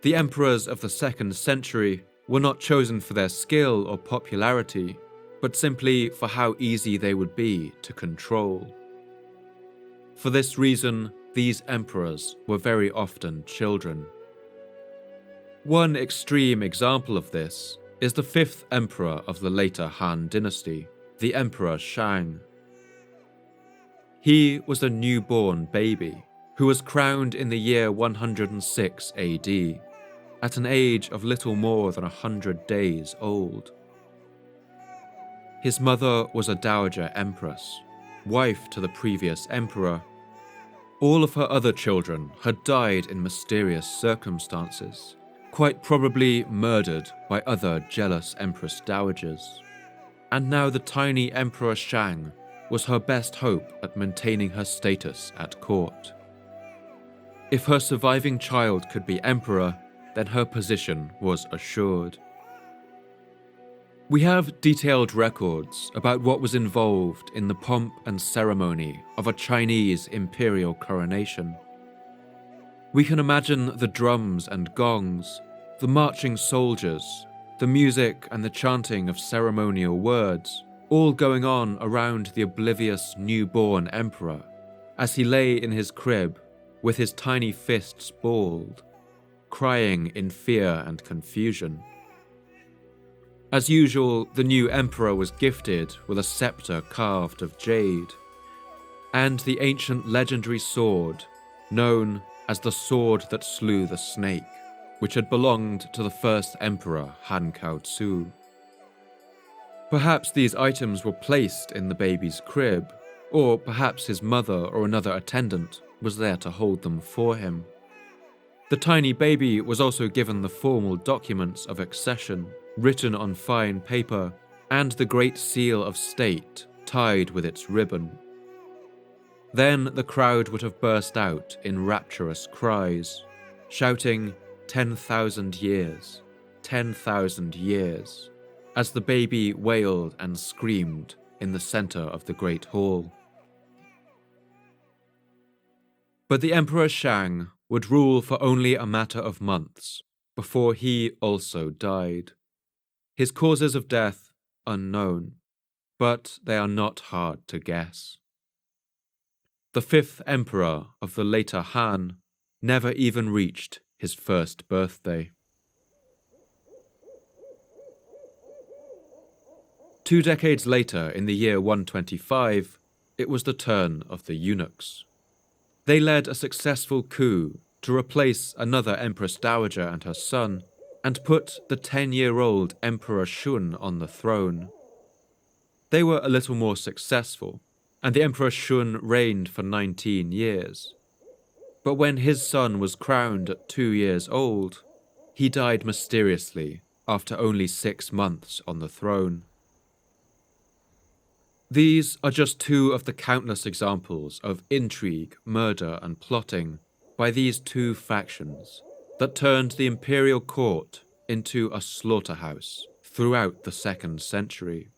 The emperors of the 2nd century were not chosen for their skill or popularity, but simply for how easy they would be to control. For this reason, these emperors were very often children. One extreme example of this is the 5th emperor of the later Han Dynasty, the Emperor Shang. He was a newborn baby who was crowned in the year 106 AD, at an age of little more than 100 days old. His mother was a dowager empress, wife to the previous emperor. All of her other children had died in mysterious circumstances, quite probably murdered by other jealous empress dowagers. And now the tiny Emperor Shang was her best hope at maintaining her status at court. If her surviving child could be emperor, then her position was assured. We have detailed records about what was involved in the pomp and ceremony of a Chinese imperial coronation. We can imagine the drums and gongs, the marching soldiers, the music and the chanting of ceremonial words, all going on around the oblivious newborn emperor as he lay in his crib with his tiny fists balled, crying in fear and confusion. As usual, the new emperor was gifted with a scepter carved of jade, and the ancient legendary sword, known as the sword that slew the snake, which had belonged to the first emperor Han Dynasty. Perhaps these items were placed in the baby's crib, or perhaps his mother or another attendant was there to hold them for him. The tiny baby was also given the formal documents of accession, written on fine paper, and the Great Seal of State tied with its ribbon. Then the crowd would have burst out in rapturous cries, shouting, 10,000 years, 10,000 years, as the baby wailed and screamed in the center of the great hall. But the Emperor Shang would rule for only a matter of months before he also died. His causes of death unknown, but they are not hard to guess. The 5th emperor of the later Han never even reached his first birthday. 2 decades later, in the year 125, it was the turn of the eunuchs. They led a successful coup to replace another Empress Dowager and her son, and put the 10-year-old Emperor Shun on the throne. They were a little more successful, and the Emperor Shun reigned for 19 years. But when his son was crowned at 2 years old, he died mysteriously after only 6 months on the throne. These are just two of the countless examples of intrigue, murder, and plotting by these two factions that turned the imperial court into a slaughterhouse throughout the 2nd century.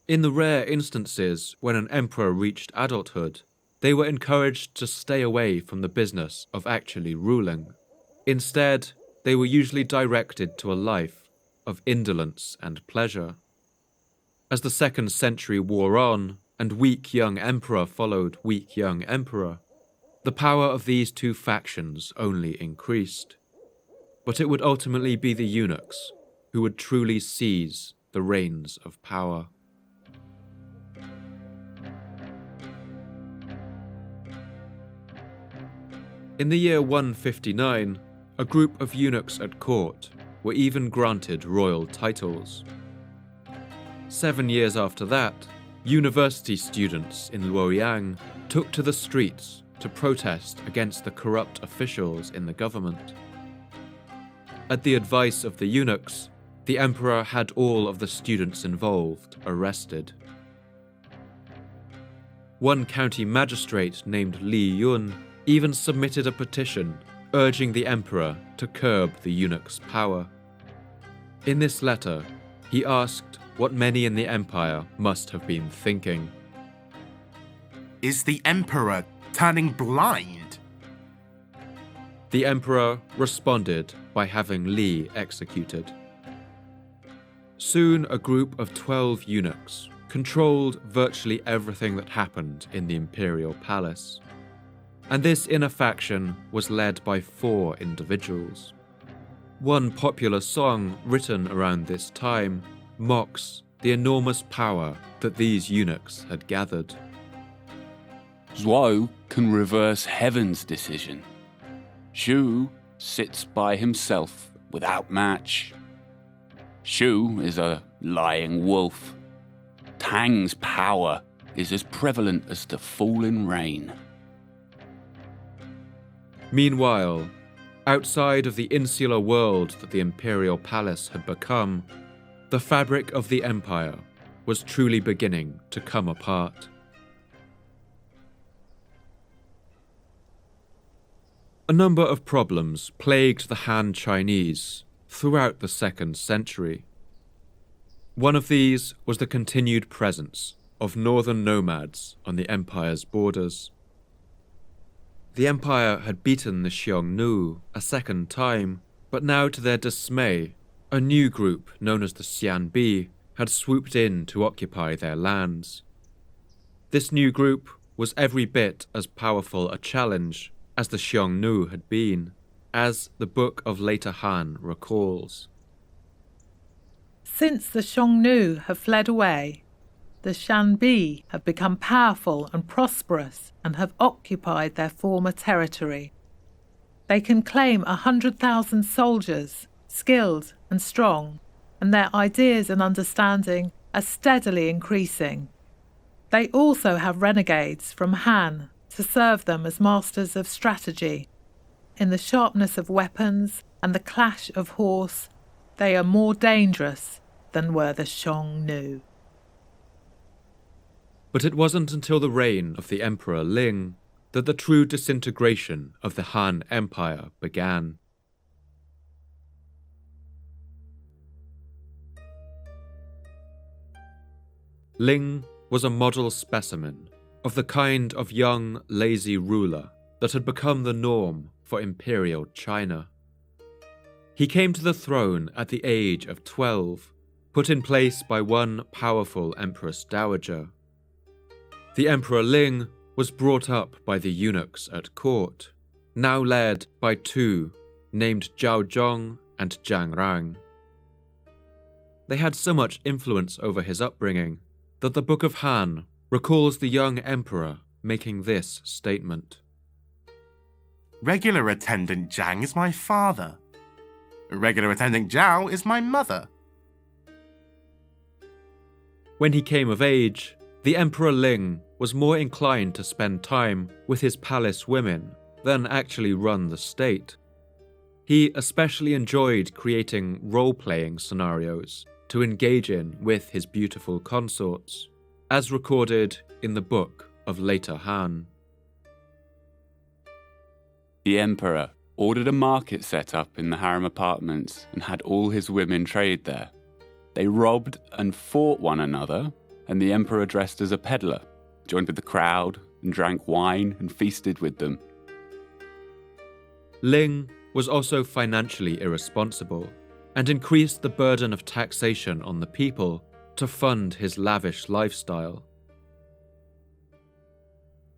In the rare instances when an emperor reached adulthood, they were encouraged to stay away from the business of actually ruling. Instead, they were usually directed to a life of indolence and pleasure. As the 2nd century wore on, and weak young emperor followed weak young emperor, the power of these two factions only increased. But it would ultimately be the eunuchs who would truly seize the reins of power. In the year 159, a group of eunuchs at court were even granted royal titles. 7 years after that, university students in Luoyang took to the streets to protest against the corrupt officials in the government. At the advice of the eunuchs, the emperor had all of the students involved arrested. One county magistrate named Li Yun even submitted a petition urging the emperor to curb the eunuchs' power. In this letter, he asked what many in the empire must have been thinking. Is the emperor turning blind? The emperor responded by having Li executed. Soon a group of 12 eunuchs controlled virtually everything that happened in the imperial palace. And this inner faction was led by 4 individuals. One popular song written around this time mocks the enormous power that these eunuchs had gathered. Zhuo can reverse heaven's decision. Shu sits by himself without match. Shu is a lying wolf. Tang's power is as prevalent as the falling rain. Meanwhile, outside of the insular world that the imperial palace had become, the fabric of the empire was truly beginning to come apart. A number of problems plagued the Han Chinese throughout the 2nd century. One of these was the continued presence of northern nomads on the empire's borders. The empire had beaten the Xiongnu a 2nd time, but now to their dismay, a new group known as the Xianbi had swooped in to occupy their lands. This new group was every bit as powerful a challenge as the Xiongnu had been, as the Book of Later Han recalls. Since the Xiongnu have fled away, the Xianbi have become powerful and prosperous and have occupied their former territory. They can claim 100,000 soldiers, skilled and strong, and their ideas and understanding are steadily increasing. They also have renegades from Han to serve them as masters of strategy. In the sharpness of weapons and the clash of horse, they are more dangerous than were the Xiongnu. But it wasn't until the reign of the Emperor Ling that the true disintegration of the Han Empire began. Ling was a model specimen of the kind of young, lazy ruler that had become the norm for Imperial China. He came to the throne at the age of 12, put in place by one powerful Empress Dowager. The Emperor Ling was brought up by the eunuchs at court, now led by 2 named Zhao Zhong and Zhang Rang. They had so much influence over his upbringing that the Book of Han recalls the young emperor making this statement. Regular attendant Zhang is my father. Regular attendant Zhao is my mother. When he came of age, the Emperor Ling was more inclined to spend time with his palace women than actually run the state. He especially enjoyed creating role-playing scenarios to engage in with his beautiful consorts, as recorded in the Book of Later Han. The emperor ordered a market set up in the harem apartments and had all his women trade there. They robbed and fought one another, and the emperor dressed as a peddler, joined with the crowd and drank wine and feasted with them. Ling was also financially irresponsible and increased the burden of taxation on the people to fund his lavish lifestyle.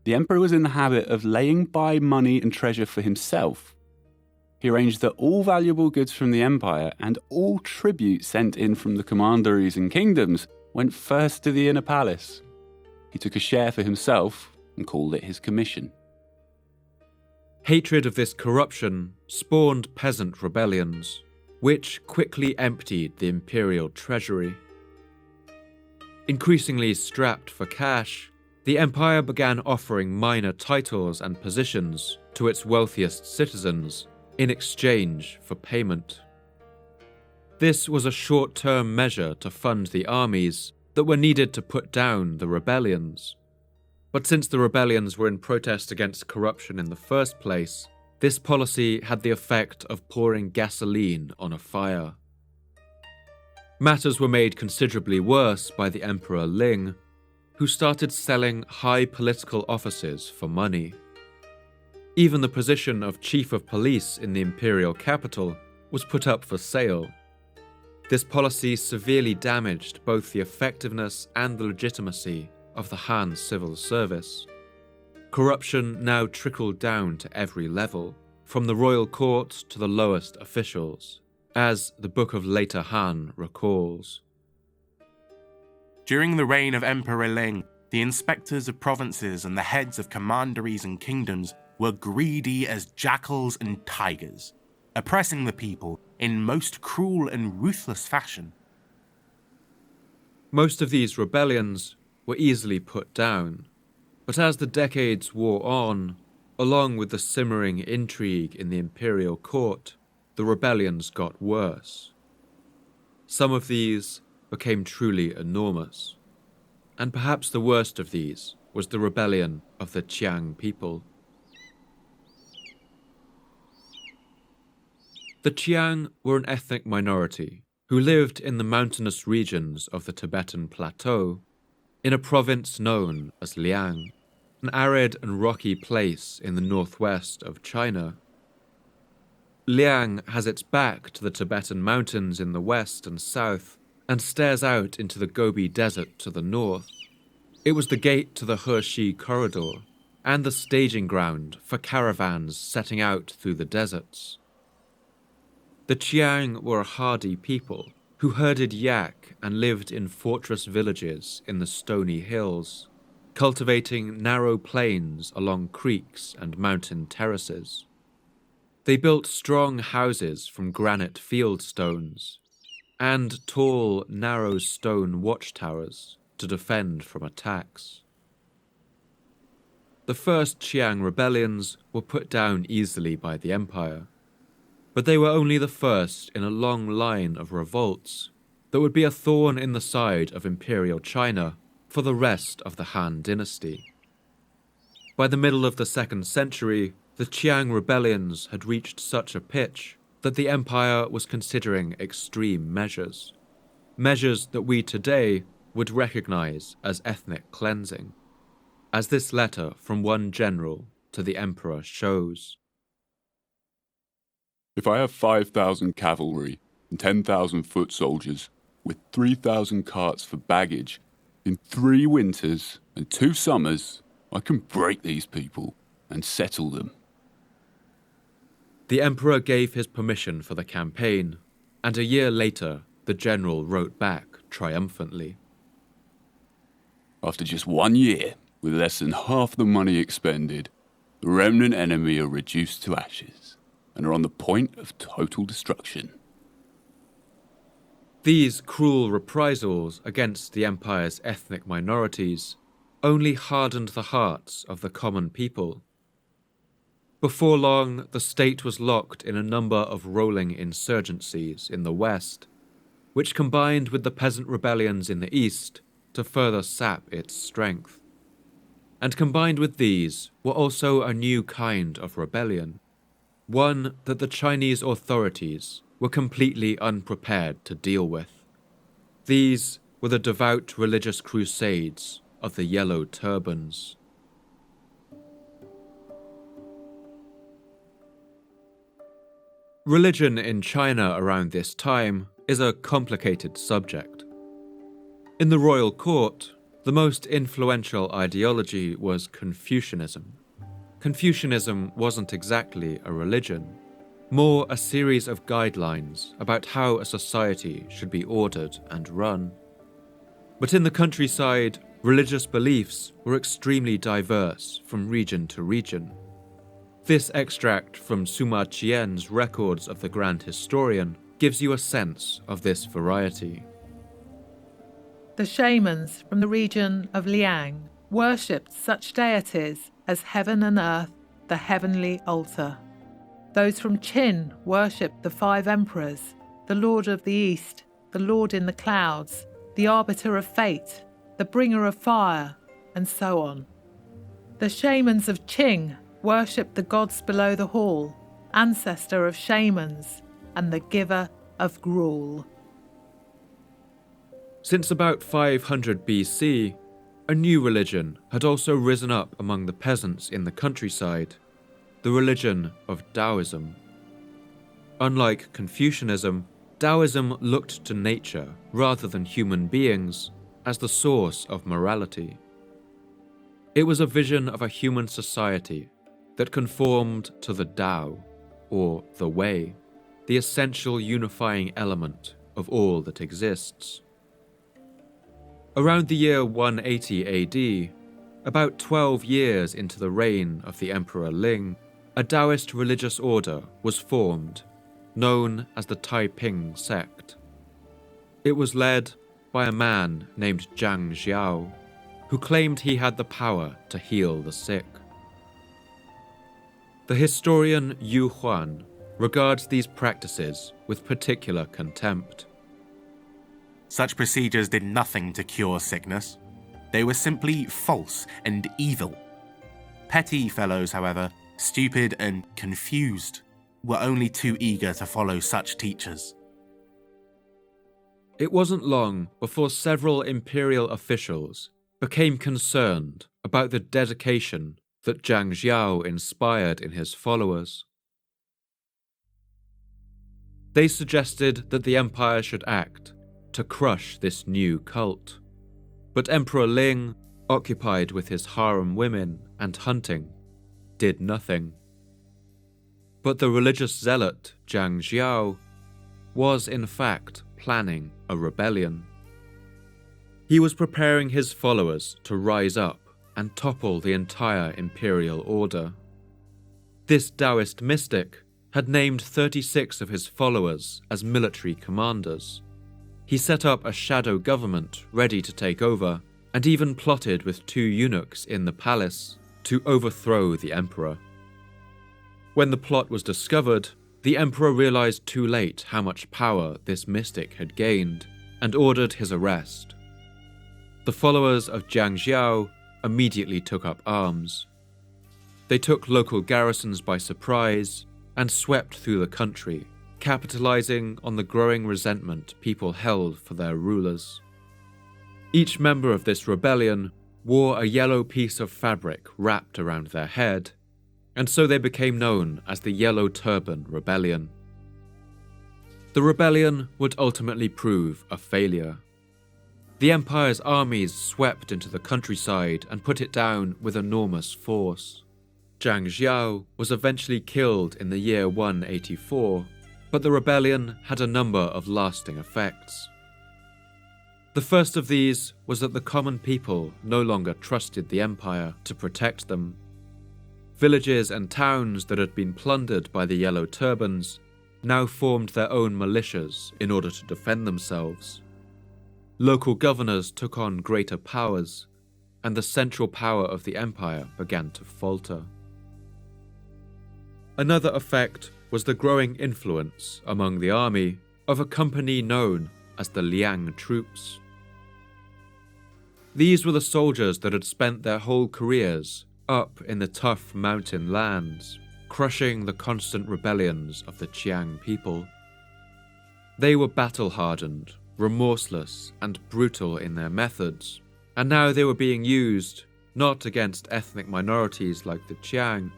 The emperor was in the habit of laying by money and treasure for himself. He arranged that all valuable goods from the empire and all tribute sent in from the commanderies and kingdoms went first to the inner palace. He took a share for himself and called it his commission. Hatred of this corruption spawned peasant rebellions, which quickly emptied the imperial treasury. Increasingly strapped for cash, the empire began offering minor titles and positions to its wealthiest citizens in exchange for payment. This was a short-term measure to fund the armies that were needed to put down the rebellions. But since the rebellions were in protest against corruption in the first place, this policy had the effect of pouring gasoline on a fire. Matters were made considerably worse by the Emperor Ling, who started selling high political offices for money. Even the position of chief of police in the imperial capital was put up for sale. This policy severely damaged both the effectiveness and the legitimacy of the Han civil service. Corruption now trickled down to every level, from the royal court to the lowest officials, as the Book of Later Han recalls. During the reign of Emperor Ling, the inspectors of provinces and the heads of commanderies and kingdoms were greedy as jackals and tigers, oppressing the people in most cruel and ruthless fashion. Most of these rebellions were easily put down, but as the decades wore on, along with the simmering intrigue in the imperial court, the rebellions got worse. Some of these became truly enormous, and perhaps the worst of these was the rebellion of the Qian people. The Qian were an ethnic minority who lived in the mountainous regions of the Tibetan Plateau, in a province known as Liang, an arid and rocky place in the northwest of China. Liang has its back to the Tibetan mountains in the west and south, and stares out into the Gobi Desert to the north. It was the gate to the Hexi corridor, and the staging ground for caravans setting out through the deserts. The Qian were a hardy people who herded yak and lived in fortress villages in the stony hills, cultivating narrow plains along creeks and mountain terraces. They built strong houses from granite field stones and tall, narrow stone watchtowers to defend from attacks. The first Qian rebellions were put down easily by the empire, but they were only the first in a long line of revolts that would be a thorn in the side of Imperial China for the rest of the Han Dynasty. By the middle of the 2nd century, the Qian rebellions had reached such a pitch that the empire was considering extreme measures that we today would recognize as ethnic cleansing, as this letter from one general to the emperor shows. If I have 5,000 cavalry and 10,000 foot soldiers with 3,000 carts for baggage, in 3 winters and 2 summers, I can break these people and settle them. The emperor gave his permission for the campaign, and a year later, the general wrote back triumphantly. After just 1 year, with less than half the money expended, the remnant enemy are reduced to ashes and are on the point of total destruction. These cruel reprisals against the empire's ethnic minorities only hardened the hearts of the common people. Before long, the state was locked in a number of rolling insurgencies in the west, which combined with the peasant rebellions in the east to further sap its strength. And combined with these were also a new kind of rebellion, one that the Chinese authorities were completely unprepared to deal with. These were the devout religious crusades of the Yellow Turbans. Religion in China around this time is a complicated subject. In the royal court, the most influential ideology was Confucianism. Confucianism wasn't exactly a religion, more a series of guidelines about how a society should be ordered and run. But in the countryside, religious beliefs were extremely diverse from region to region. This extract from Sima Qian's records of the Grand Historian gives you a sense of this variety. The shamans from the region of Liang worshipped such deities as heaven and earth, the heavenly altar. Those from Qin worshipped the 5 emperors, the Lord of the East, the Lord in the clouds, the arbiter of fate, the bringer of fire, and so on. The shamans of Cheng worshipped the gods below the hall, ancestor of shamans, and the giver of gruel. Since about 500 BC, a new religion had also risen up among the peasants in the countryside, the religion of Taoism. Unlike Confucianism, Taoism looked to nature rather than human beings as the source of morality. It was a vision of a human society that conformed to the Tao, or the Way, the essential unifying element of all that exists. Around the year 180 AD, about 12 years into the reign of the Emperor Ling, a Taoist religious order was formed, known as the Taiping sect. It was led by a man named Zhang Xiao, who claimed he had the power to heal the sick. The historian Yu Huan regards these practices with particular contempt. Such procedures did nothing to cure sickness. They were simply false and evil. Petty fellows, however, stupid and confused, were only too eager to follow such teachers. It wasn't long before several imperial officials became concerned about the dedication that Zhang Xiao inspired in his followers. They suggested that the empire should act to crush this new cult. But Emperor Ling, occupied with his harem women and hunting, did nothing. But the religious zealot Zhang Xiao was in fact planning a rebellion. He was preparing his followers to rise up and topple the entire imperial order. This Taoist mystic had named 36 of his followers as military commanders. He set up a shadow government ready to take over, and even plotted with 2 eunuchs in the palace to overthrow the emperor. When the plot was discovered, the emperor realized too late how much power this mystic had gained, and ordered his arrest. The followers of Zhang Xiao immediately took up arms. They took local garrisons by surprise and swept through the country, capitalizing on the growing resentment people held for their rulers. Each member of this rebellion wore a yellow piece of fabric wrapped around their head, and so they became known as the Yellow Turban Rebellion. The rebellion would ultimately prove a failure. The empire's armies swept into the countryside and put it down with enormous force. Zhang Xiao was eventually killed in the year 184, but the rebellion had a number of lasting effects. The first of these was that the common people no longer trusted the empire to protect them. Villages and towns that had been plundered by the Yellow Turbans now formed their own militias in order to defend themselves. Local governors took on greater powers, and the central power of the empire began to falter. Another effect was the growing influence among the army of a company known as the Liang troops. These were the soldiers that had spent their whole careers up in the tough mountain lands, crushing the constant rebellions of the Qian people. They were battle-hardened, remorseless, and brutal in their methods, and now they were being used not against ethnic minorities like the Qian,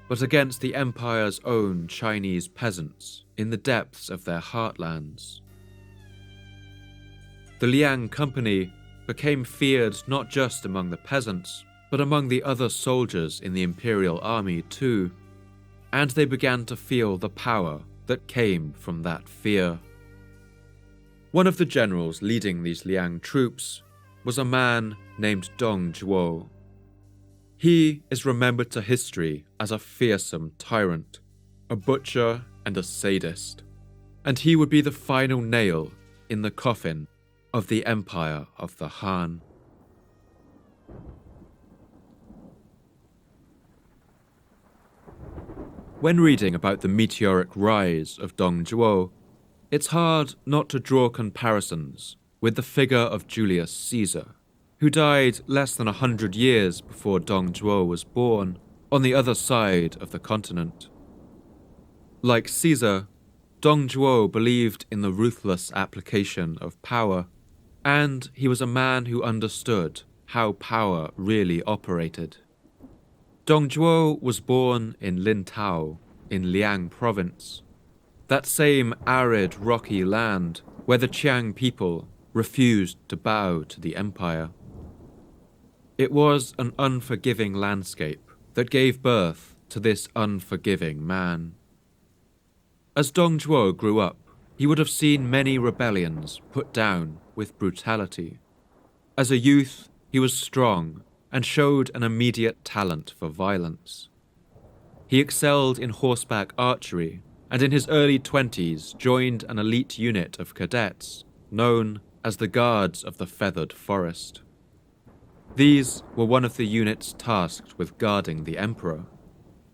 but against the empire's own Chinese peasants in the depths of their heartlands. The Liang Company became feared not just among the peasants, but among the other soldiers in the imperial army too, and they began to feel the power that came from that fear. One of the generals leading these Liang troops was a man named Dong Zhuo. He is remembered to history as a fearsome tyrant, a butcher and a sadist, and he would be the final nail in the coffin of the empire of the Han. When reading about the meteoric rise of Dong Zhuo, it's hard not to draw comparisons with the figure of Julius Caesar, who died less than 100 years before Dong Zhuo was born, on the other side of the continent. Like Caesar, Dong Zhuo believed in the ruthless application of power, and he was a man who understood how power really operated. Dong Zhuo was born in Lintao, in Liang province, that same arid, rocky land where the Qian people refused to bow to the empire. It was an unforgiving landscape that gave birth to this unforgiving man. As Dong Zhuo grew up, he would have seen many rebellions put down with brutality. As a youth, he was strong and showed an immediate talent for violence. He excelled in horseback archery, and in his early 20s joined an elite unit of cadets known as the Guards of the Feathered Forest. These were one of the units tasked with guarding the emperor.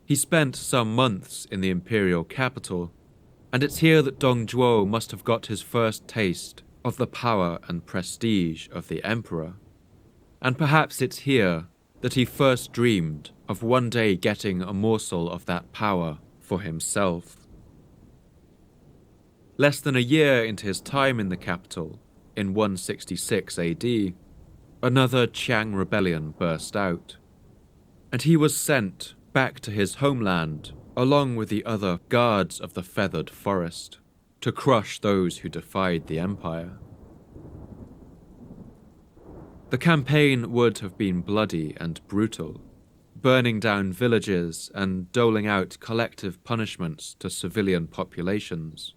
He spent some months in the imperial capital, and it's here that Dong Zhuo must have got his first taste of the power and prestige of the emperor. And perhaps it's here that he first dreamed of one day getting a morsel of that power for himself. Less than a year into his time in the capital, in 166 AD, another Qian rebellion burst out, and he was sent back to his homeland along with the other Guards of the Feathered Forest to crush those who defied the empire. The campaign would have been bloody and brutal, burning down villages and doling out collective punishments to civilian populations.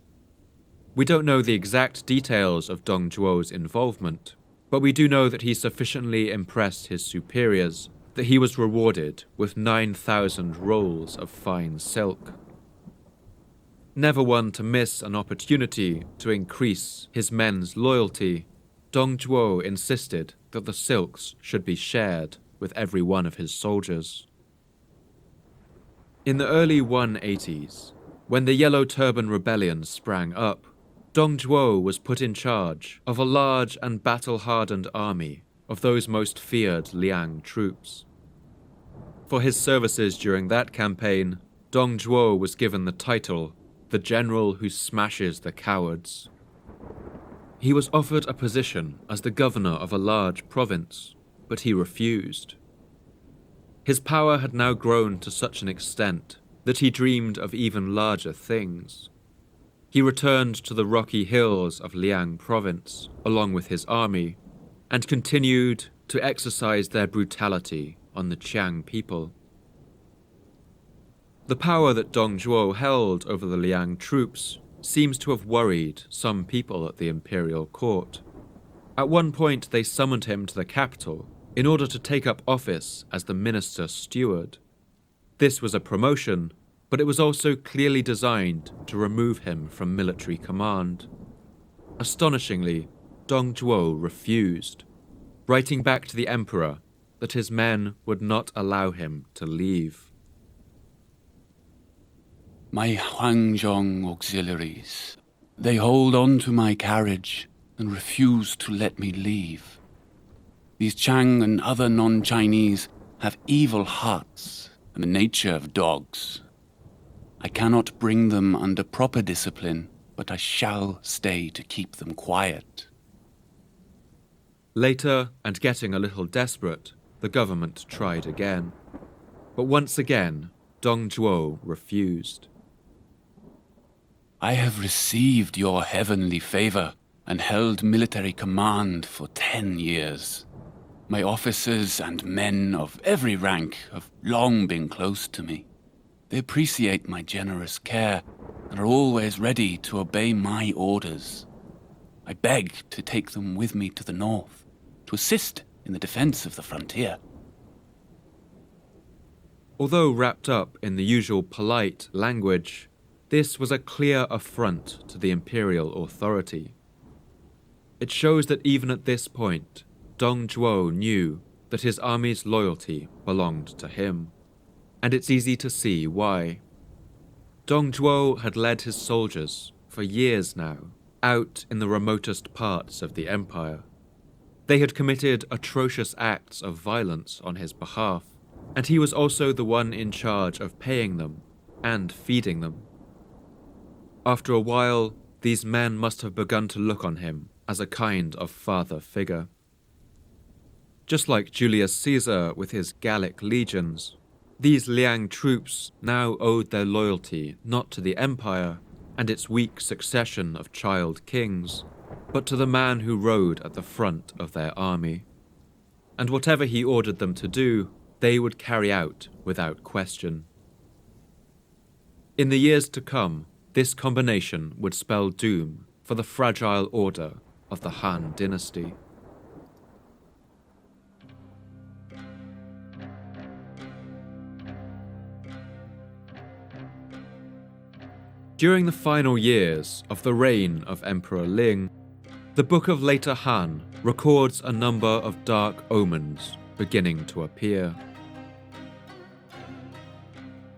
We don't know the exact details of Dong Zhuo's involvement, but we do know that he sufficiently impressed his superiors that he was rewarded with 9,000 rolls of fine silk. Never one to miss an opportunity to increase his men's loyalty, Dong Zhuo insisted that the silks should be shared with every one of his soldiers. In the early 180s, when the Yellow Turban Rebellion sprang up, Dong Zhuo was put in charge of a large and battle-hardened army of those most feared Liang troops. For his services during that campaign, Dong Zhuo was given the title, the General Who Smashes the Cowards. He was offered a position as the governor of a large province, but he refused. His power had now grown to such an extent that he dreamed of even larger things. He returned to the rocky hills of Liang province, along with his army, and continued to exercise their brutality on the Qian people. The power that Dong Zhuo held over the Liang troops seems to have worried some people at the imperial court. At one point they summoned him to the capital in order to take up office as the minister steward. This was a promotion, but it was also clearly designed to remove him from military command. Astonishingly, Dong Zhuo refused, writing back to the emperor that his men would not allow him to leave. My Huangzhong auxiliaries. They hold on to my carriage and refuse to let me leave. These Chang and other non-Chinese have evil hearts and the nature of dogs. I cannot bring them under proper discipline, but I shall stay to keep them quiet. Later, and getting a little desperate, the government tried again. But once again, Dong Zhuo refused. I have received your heavenly favor and held military command for 10 years. My officers and men of every rank have long been close to me. They appreciate my generous care and are always ready to obey my orders. I beg to take them with me to the north, to assist in the defense of the frontier. Although wrapped up in the usual polite language, this was a clear affront to the imperial authority. It shows that even at this point, Dong Zhuo knew that his army's loyalty belonged to him, and it's easy to see why. Dong Zhuo had led his soldiers, for years now, out in the remotest parts of the empire. They had committed atrocious acts of violence on his behalf, and he was also the one in charge of paying them and feeding them. After a while, these men must have begun to look on him as a kind of father figure. Just like Julius Caesar with his Gallic legions, these Liang troops now owed their loyalty not to the empire and its weak succession of child kings, but to the man who rode at the front of their army. And whatever he ordered them to do, they would carry out without question. In the years to come, this combination would spell doom for the fragile order of the Han Dynasty. During the final years of the reign of Emperor Ling, the Book of Later Han records a number of dark omens beginning to appear.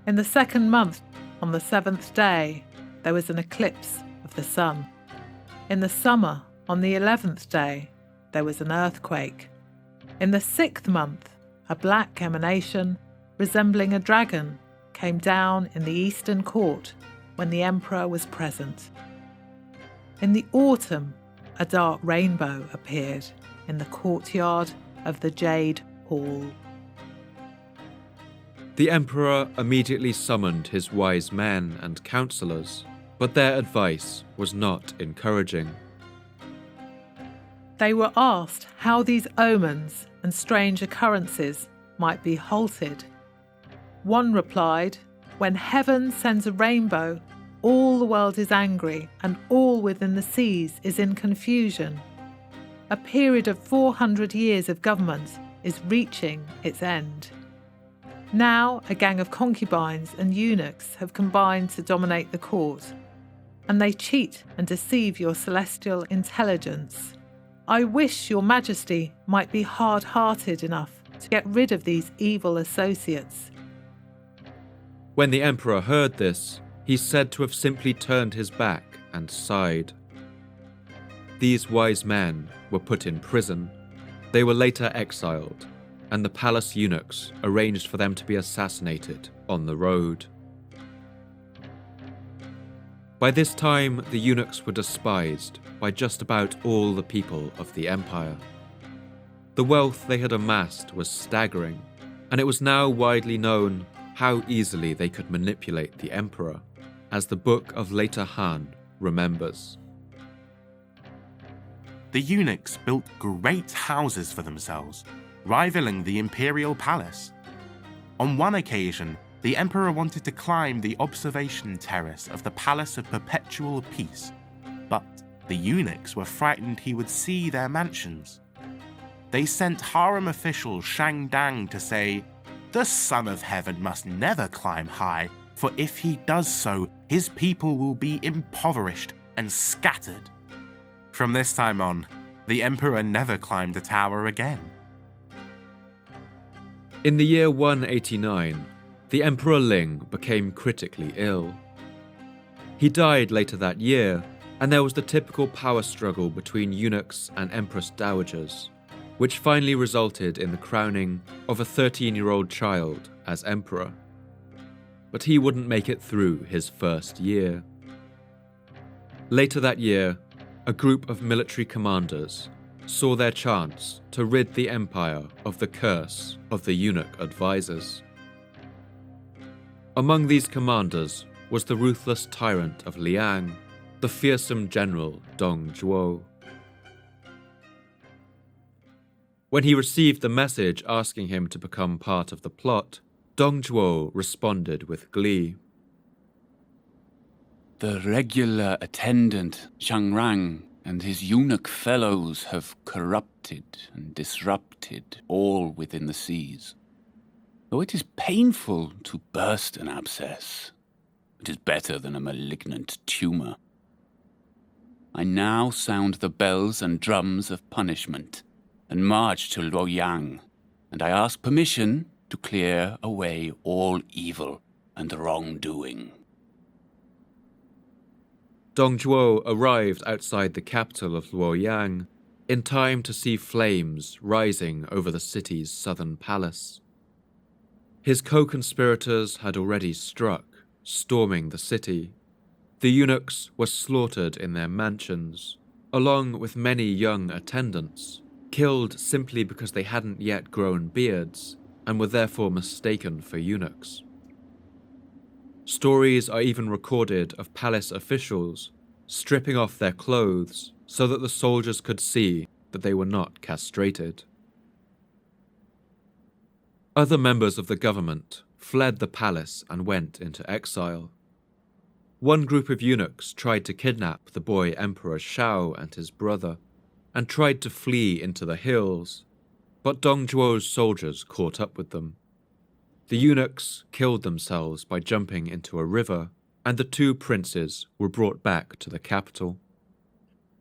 In the second month, on the 7th day, there was an eclipse of the sun. In the summer, on the 11th day, there was an earthquake. In the 6th month, a black emanation, resembling a dragon, came down in the eastern court when the emperor was present. In the autumn, a dark rainbow appeared in the courtyard of the Jade Hall. The emperor immediately summoned his wise men and counselors, but their advice was not encouraging. They were asked how these omens and strange occurrences might be halted. One replied, "When heaven sends a rainbow, all the world is angry and all within the seas is in confusion. A period of 400 years of government is reaching its end. Now a gang of concubines and eunuchs have combined to dominate the court, and they cheat and deceive your celestial intelligence. I wish your majesty might be hard-hearted enough to get rid of these evil associates." When the emperor heard this, he's said to have simply turned his back and sighed. These wise men were put in prison. They were later exiled, and the palace eunuchs arranged for them to be assassinated on the road. By this time, the eunuchs were despised by just about all the people of the empire. The wealth they had amassed was staggering, and it was now widely known how easily they could manipulate the emperor, as the Book of Later Han remembers. The eunuchs built great houses for themselves, rivaling the imperial palace. On one occasion, the emperor wanted to climb the observation terrace of the Palace of Perpetual Peace, but the eunuchs were frightened he would see their mansions. They sent harem official Shang Dang to say, "The Son of Heaven must never climb high, for if he does so, his people will be impoverished and scattered." From this time on, the emperor never climbed the tower again. In the year 189, the Emperor Ling became critically ill. He died later that year, and there was the typical power struggle between eunuchs and Empress Dowagers, which finally resulted in the crowning of a 13-year-old child as emperor. But he wouldn't make it through his first year. Later that year, a group of military commanders saw their chance to rid the empire of the curse of the eunuch advisors. Among these commanders was the ruthless tyrant of Liang, the fearsome general Dong Zhuo. When he received the message asking him to become part of the plot, Dong Zhuo responded with glee. The regular attendant, Xiangrang, and his eunuch fellows have corrupted and disrupted all within the seas. Though it is painful to burst an abscess, it is better than a malignant tumour. I now sound the bells and drums of punishment and march to Luoyang, and I ask permission to clear away all evil and wrongdoing. Dong Zhuo arrived outside the capital of Luoyang in time to see flames rising over the city's southern palace. His co-conspirators had already struck, storming the city. The eunuchs were slaughtered in their mansions, along with many young attendants, killed simply because they hadn't yet grown beards and were therefore mistaken for eunuchs. Stories are even recorded of palace officials stripping off their clothes so that the soldiers could see that they were not castrated. Other members of the government fled the palace and went into exile. One group of eunuchs tried to kidnap the boy Emperor Shao and his brother, and tried to flee into the hills, but Dong Zhuo's soldiers caught up with them. The eunuchs killed themselves by jumping into a river, and the two princes were brought back to the capital.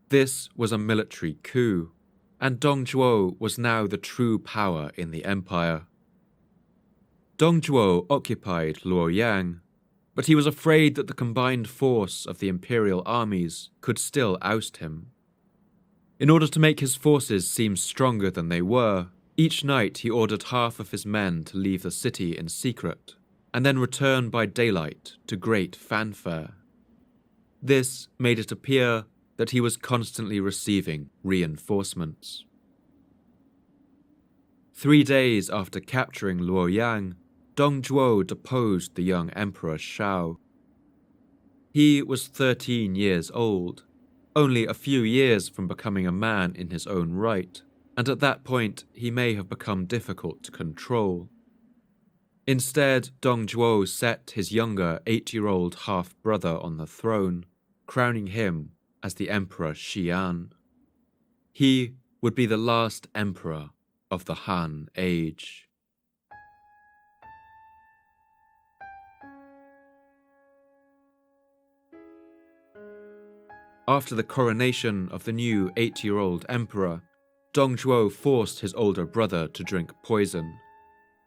This was a military coup, and Dong Zhuo was now the true power in the empire. Dong Zhuo occupied Luoyang, but he was afraid that the combined force of the imperial armies could still oust him. In order to make his forces seem stronger than they were, each night he ordered half of his men to leave the city in secret, and then return by daylight to great fanfare. This made it appear that he was constantly receiving reinforcements. 3 days after capturing Luoyang, Dong Zhuo deposed the young Emperor Shao. He was 13 years old, only a few years from becoming a man in his own right, and at that point he may have become difficult to control. Instead, Dong Zhuo set his younger 8-year-old half-brother on the throne, crowning him as the Emperor Qian. He would be the last emperor of the Han Age. After the coronation of the new 8-year-old emperor, Dong Zhuo forced his older brother to drink poison,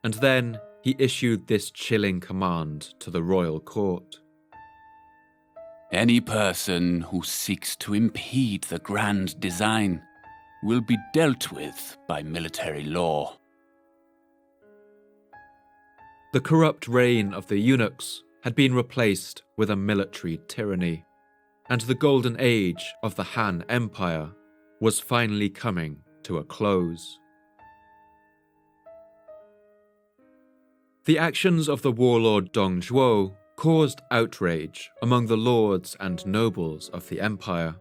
and then he issued this chilling command to the royal court. Any person who seeks to impede the grand design will be dealt with by military law. The corrupt reign of the eunuchs had been replaced with a military tyranny, and the golden age of the Han Empire was finally coming to a close. The actions of the warlord Dong Zhuo caused outrage among the lords and nobles of the empire.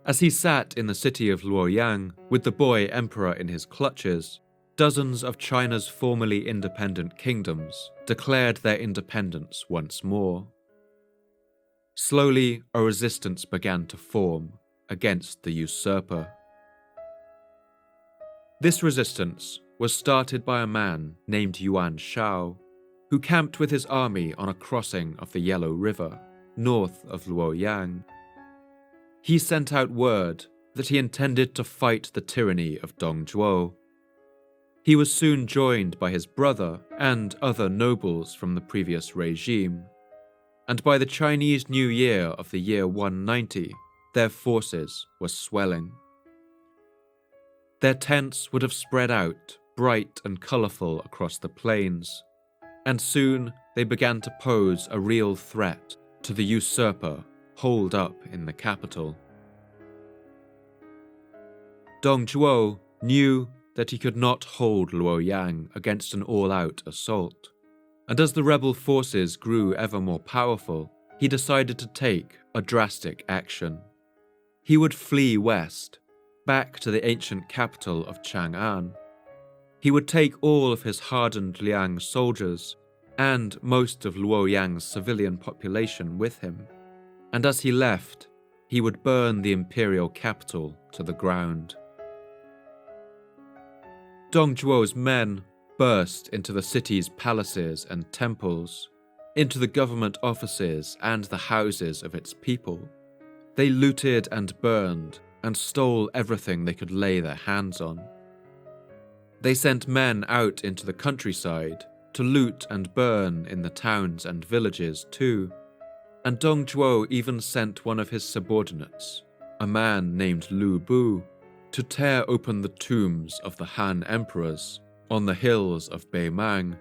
As he sat in the city of Luoyang with the boy emperor in his clutches, dozens of China's formerly independent kingdoms declared their independence once more. Slowly, a resistance began to form against the usurper. This resistance was started by a man named Yuan Shao, who camped with his army on a crossing of the Yellow River, north of Luoyang. He sent out word that he intended to fight the tyranny of Dong Zhuo. He was soon joined by his brother and other nobles from the previous regime. and by the Chinese New Year of the year 190, their forces were swelling. Their tents would have spread out, bright and colourful across the plains, and soon they began to pose a real threat to the usurper holed up in the capital. Dong Zhuo knew that he could not hold Luoyang against an all-out assault, and as the rebel forces grew ever more powerful, he decided to take a drastic action. He would flee west, back to the ancient capital of Chang'an. He would take all of his hardened Liang soldiers and most of Luoyang's civilian population with him, and as he left, he would burn the imperial capital to the ground. Dong Zhuo's men burst into the city's palaces and temples, into the government offices and the houses of its people. They looted and burned and stole everything they could lay their hands on. They sent men out into the countryside to loot and burn in the towns and villages too, and Dong Zhuo even sent one of his subordinates, a man named Lu Bu, to tear open the tombs of the Han emperors on the hills of Mang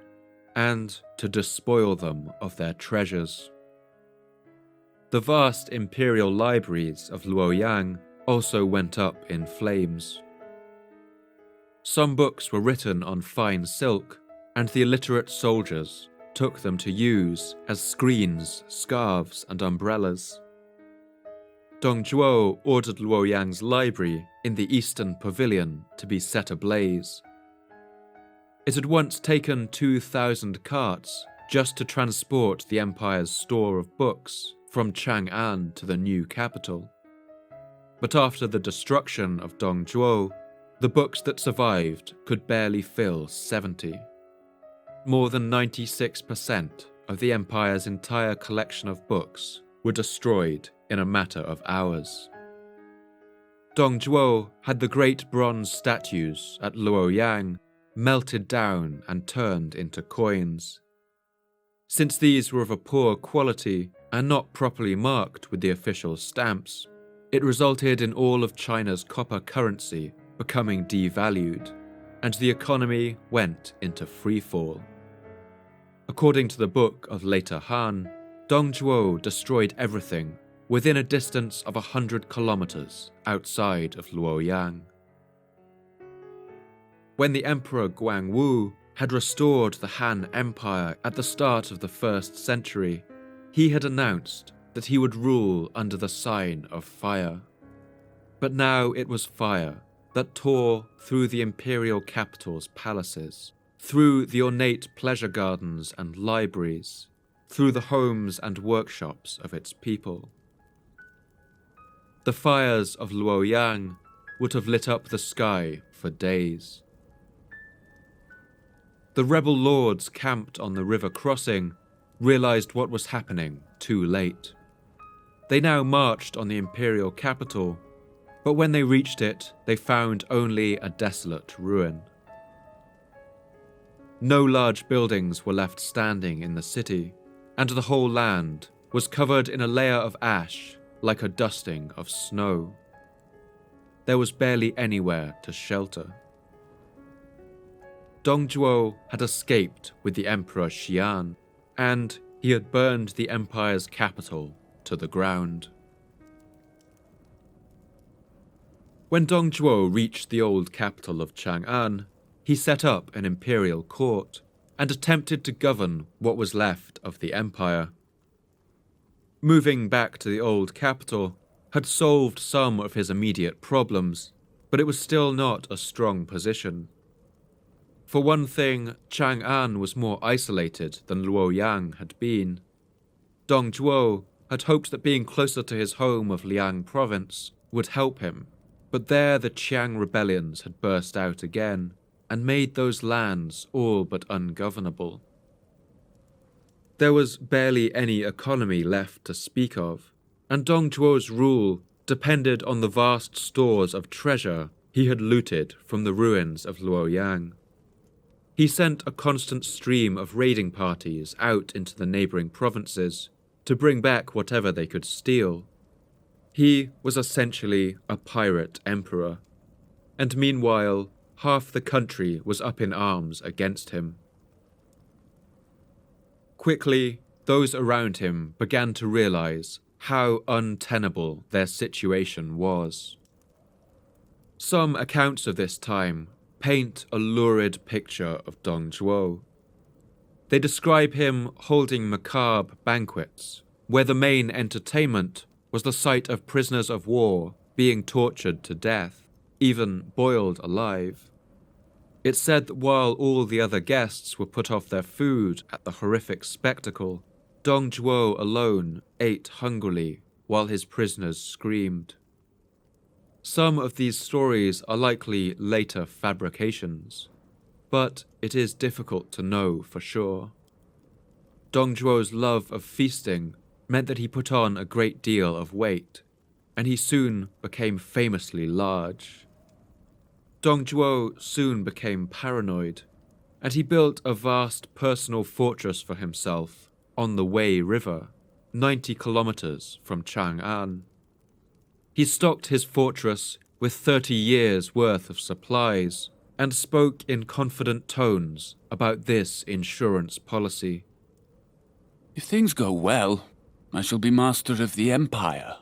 and to despoil them of their treasures. The vast imperial libraries of Luoyang also went up in flames. Some books were written on fine silk, and the illiterate soldiers took them to use as screens, scarves, and umbrellas. Dong Zhuo ordered Luoyang's library in the eastern pavilion to be set ablaze. It had once taken 2,000 carts just to transport the empire's store of books from Chang'an to the new capital. But after the destruction of Dong Zhuo, the books that survived could barely fill 70. More than 96% of the empire's entire collection of books were destroyed in a matter of hours. Dong Zhuo had the great bronze statues at Luoyang melted down and turned into coins. Since these were of a poor quality and not properly marked with the official stamps, it resulted in all of China's copper currency becoming devalued, and the economy went into freefall. According to the Book of Later Han, Dong Zhuo destroyed everything within a distance of 100 kilometers outside of Luoyang. When the Emperor Guangwu had restored the Han Empire at the start of the 1st century, he had announced that he would rule under the sign of fire. But now it was fire that tore through the imperial capital's palaces, through the ornate pleasure gardens and libraries, through the homes and workshops of its people. The fires of Luoyang would have lit up the sky for days. The rebel lords camped on the river crossing realized what was happening too late. They now marched on the imperial capital, but when they reached it, they found only a desolate ruin. No large buildings were left standing in the city, and the whole land was covered in a layer of ash like a dusting of snow. There was barely anywhere to shelter. Dong Zhuo had escaped with the Emperor Qian, and he had burned the empire's capital to the ground. When Dong Zhuo reached the old capital of Chang'an, he set up an imperial court and attempted to govern what was left of the empire. Moving back to the old capital had solved some of his immediate problems, but it was still not a strong position. For one thing, Chang'an was more isolated than Luoyang had been. Dong Zhuo had hoped that being closer to his home of Liang province would help him, but there the Qian rebellions had burst out again and made those lands all but ungovernable. There was barely any economy left to speak of, and Dong Zhuo's rule depended on the vast stores of treasure he had looted from the ruins of Luoyang. He sent a constant stream of raiding parties out into the neighbouring provinces, to bring back whatever they could steal. He was essentially a pirate emperor, and meanwhile, half the country was up in arms against him. Quickly, those around him began to realize how untenable their situation was. Some accounts of this time paint a lurid picture of Dong Zhuo. They describe him holding macabre banquets, where the main entertainment was the sight of prisoners of war being tortured to death, even boiled alive. It's said that while all the other guests were put off their food at the horrific spectacle, Dong Zhuo alone ate hungrily while his prisoners screamed. Some of these stories are likely later fabrications, but it is difficult to know for sure. Dong Zhuo's love of feasting meant that he put on a great deal of weight, and he soon became famously large. Dong Zhuo soon became paranoid, and he built a vast personal fortress for himself on the Wei River, 90 kilometers from Chang'an. He stocked his fortress with 30 years' worth of supplies and spoke in confident tones about this insurance policy. If things go well, I shall be master of the empire.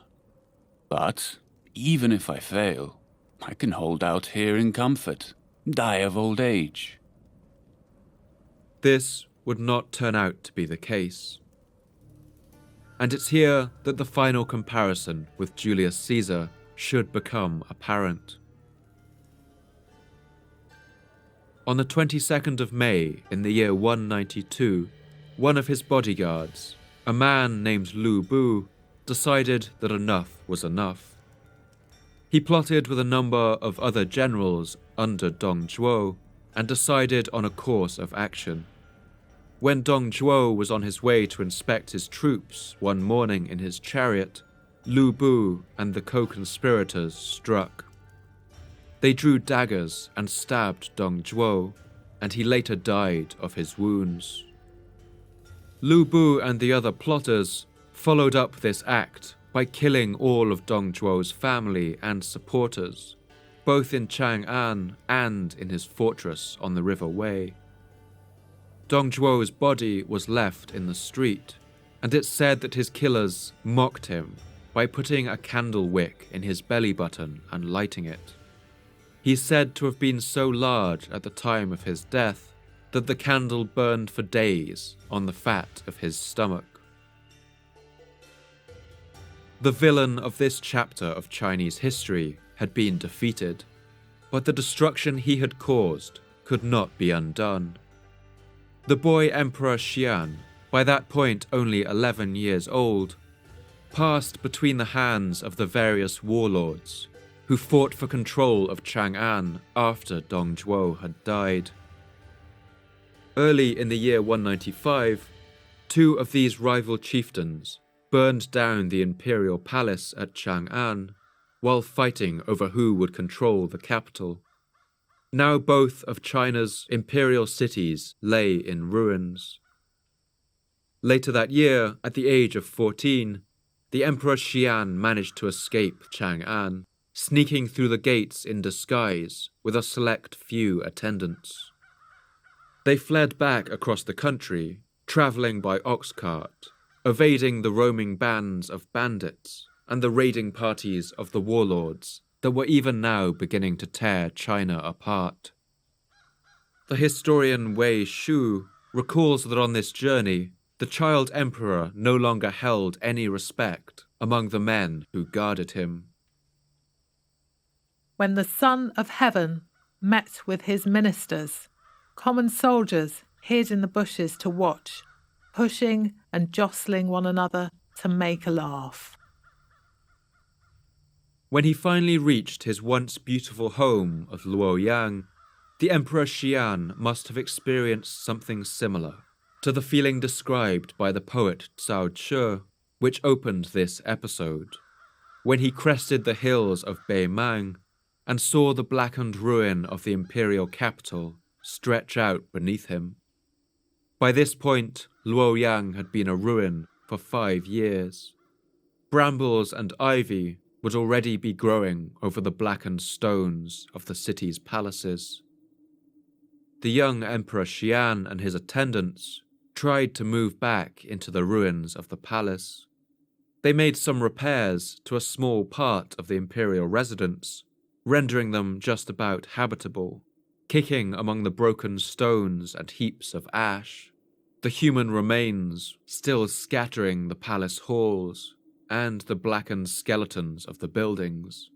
But even if I fail, I can hold out here in comfort, die of old age. This would not turn out to be the case. And it's here that the final comparison with Julius Caesar should become apparent. On the 22nd of May in the year 192, one of his bodyguards, a man named Lu Bu, decided that enough was enough. He plotted with a number of other generals under Dong Zhuo and decided on a course of action. When Dong Zhuo was on his way to inspect his troops one morning in his chariot, Lu Bu and the co-conspirators struck. They drew daggers and stabbed Dong Zhuo, and he later died of his wounds. Lu Bu and the other plotters followed up this act by killing all of Dong Zhuo's family and supporters, both in Chang'an and in his fortress on the River Wei. Dong Zhuo's body was left in the street, and it's said that his killers mocked him by putting a candle wick in his belly button and lighting it. He's said to have been so large at the time of his death that the candle burned for days on the fat of his stomach. The villain of this chapter of Chinese history had been defeated, but the destruction he had caused could not be undone. The boy Emperor Qian, by that point only 11 years old, passed between the hands of the various warlords who fought for control of Chang'an after Dong Zhuo had died. Early in the year 195, two of these rival chieftains burned down the imperial palace at Chang'an while fighting over who would control the capital. Now both of China's imperial cities lay in ruins. Later that year, at the age of 14, the Emperor Qian managed to escape Chang'an, sneaking through the gates in disguise with a select few attendants. They fled back across the country, travelling by ox cart, evading the roaming bands of bandits and the raiding parties of the warlords that were even now beginning to tear China apart. The historian Wei Shu recalls that on this journey, the child emperor no longer held any respect among the men who guarded him. When the Son of Heaven met with his ministers, common soldiers hid in the bushes to watch, pushing and jostling one another to make a laugh. When he finally reached his once beautiful home of Luoyang, the Emperor Qian must have experienced something similar to the feeling described by the poet Cao Zhi, which opened this episode, when he crested the hills of Mang and saw the blackened ruin of the imperial capital stretch out beneath him. By this point, Luoyang had been a ruin for 5 years. Brambles and ivy would already be growing over the blackened stones of the city's palaces. The young Emperor Qian and his attendants tried to move back into the ruins of the palace. They made some repairs to a small part of the imperial residence, rendering them just about habitable, kicking among the broken stones and heaps of ash, the human remains still scattering the palace halls and the blackened skeletons of the buildings.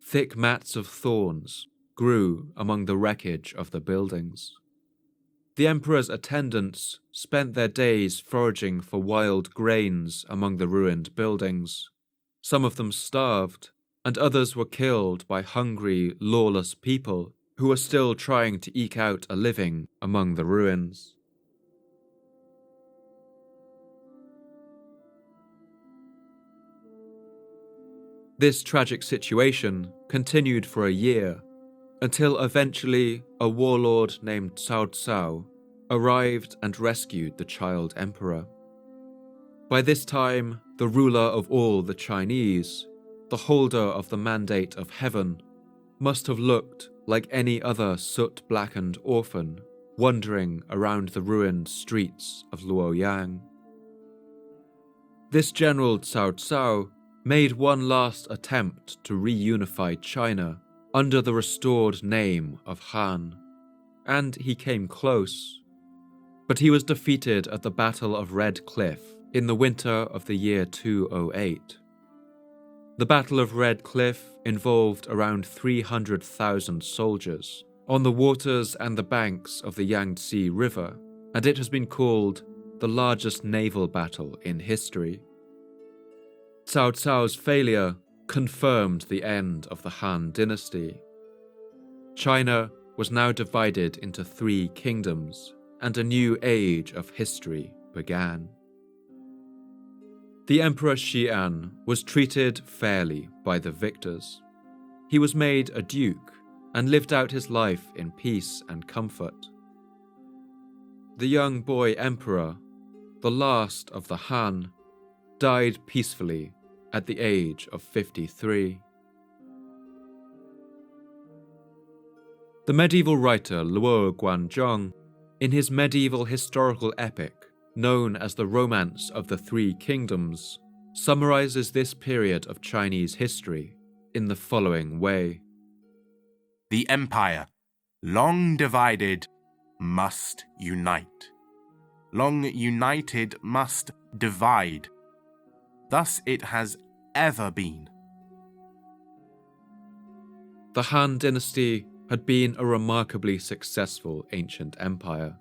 Thick mats of thorns grew among the wreckage of the buildings. The emperor's attendants spent their days foraging for wild grains among the ruined buildings. Some of them starved, and others were killed by hungry, lawless people who were still trying to eke out a living among the ruins. This tragic situation continued for a year, until eventually a warlord named Cao Cao arrived and rescued the child emperor. By this time, the ruler of all the Chinese, the holder of the mandate of heaven, must have looked like any other soot-blackened orphan wandering around the ruined streets of Luoyang. This general Cao Cao made one last attempt to reunify China under the restored name of Han, and he came close. But he was defeated at the Battle of Red Cliff in the winter of the year 208. The Battle of Red Cliff involved around 300,000 soldiers on the waters and the banks of the Yangtze River, and it has been called the largest naval battle in history. Cao Cao's failure confirmed the end of the Han Dynasty. China was now divided into 3 kingdoms, and a new age of history began. The Emperor Qian was treated fairly by the victors. He was made a duke and lived out his life in peace and comfort. The young boy emperor, the last of the Han, died peacefully at the age of 53. The medieval writer Luo Guanzhong, in his medieval historical epic known as the Romance of the 3 Kingdoms, summarizes this period of Chinese history in the following way. The empire, long divided, must unite. Long united must divide. Thus it has ever been. The Han Dynasty had been a remarkably successful ancient empire,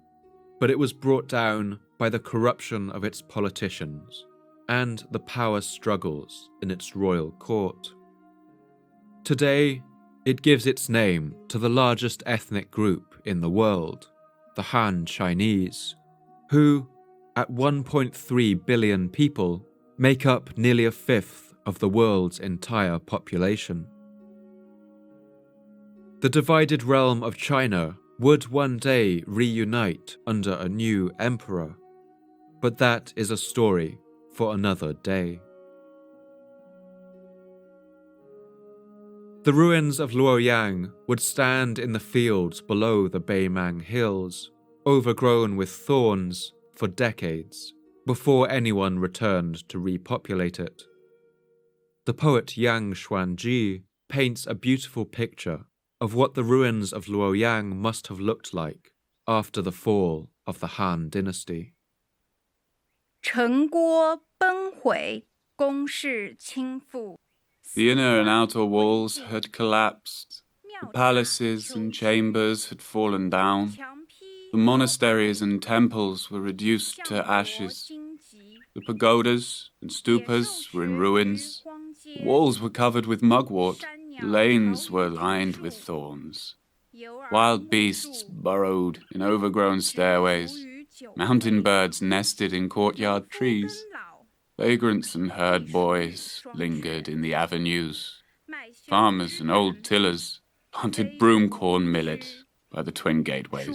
but it was brought down by the corruption of its politicians and the power struggles in its royal court. Today, it gives its name to the largest ethnic group in the world, the Han Chinese, who, at 1.3 billion people, make up nearly a fifth of the world's entire population. The divided realm of China would one day reunite under a new emperor, but that is a story for another day. The ruins of Luoyang would stand in the fields below the Beimang Hills, overgrown with thorns for decades, before anyone returned to repopulate it. The poet Yang Xuanji paints a beautiful picture of what the ruins of Luoyang must have looked like after the fall of the Han Dynasty. 城郭崩毁，宫室倾覆。 The inner and outer walls had collapsed. The palaces and chambers had fallen down. The monasteries and temples were reduced to ashes. The pagodas and stupas were in ruins. The walls were covered with mugwort. Lanes were lined with thorns. Wild beasts burrowed in overgrown stairways. Mountain birds nested in courtyard trees. Vagrants and herd boys lingered in the avenues. Farmers and old tillers planted broomcorn millet by the twin gateways.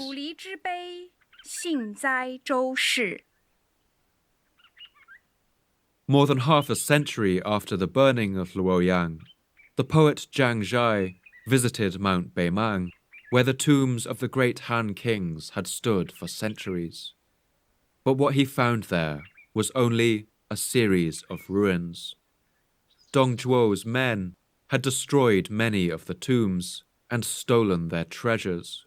More than half a century after the burning of Luoyang, the poet Zhang Zhai visited Mount Beimang, where the tombs of the great Han kings had stood for centuries. But what he found there was only a series of ruins. Dong Zhuo's men had destroyed many of the tombs and stolen their treasures,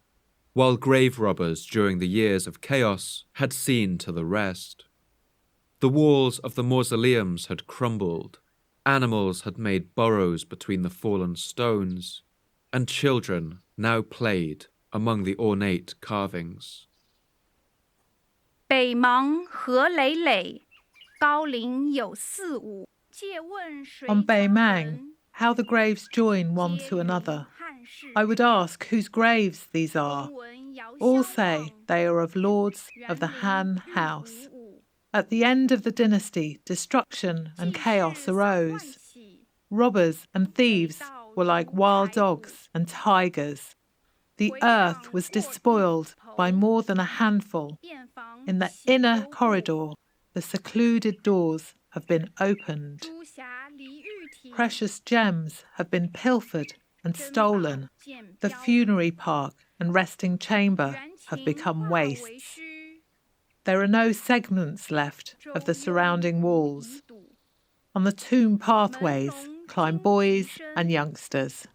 while grave robbers during the years of chaos had seen to the rest. The walls of the mausoleums had crumbled, animals had made burrows between the fallen stones, and children now played among the ornate carvings. 北邙河累累，高陵有四五。 On Beimang, how the graves join one to another. I would ask whose graves these are. All say they are of lords of the Han house. At the end of the dynasty, destruction and chaos arose. Robbers and thieves were like wild dogs and tigers. The earth was despoiled by more than a handful. In the inner corridor, the secluded doors have been opened. Precious gems have been pilfered and stolen. The funerary park and resting chamber have become wastes. There are no segments left of the surrounding walls. On the tomb pathways climb boys and youngsters.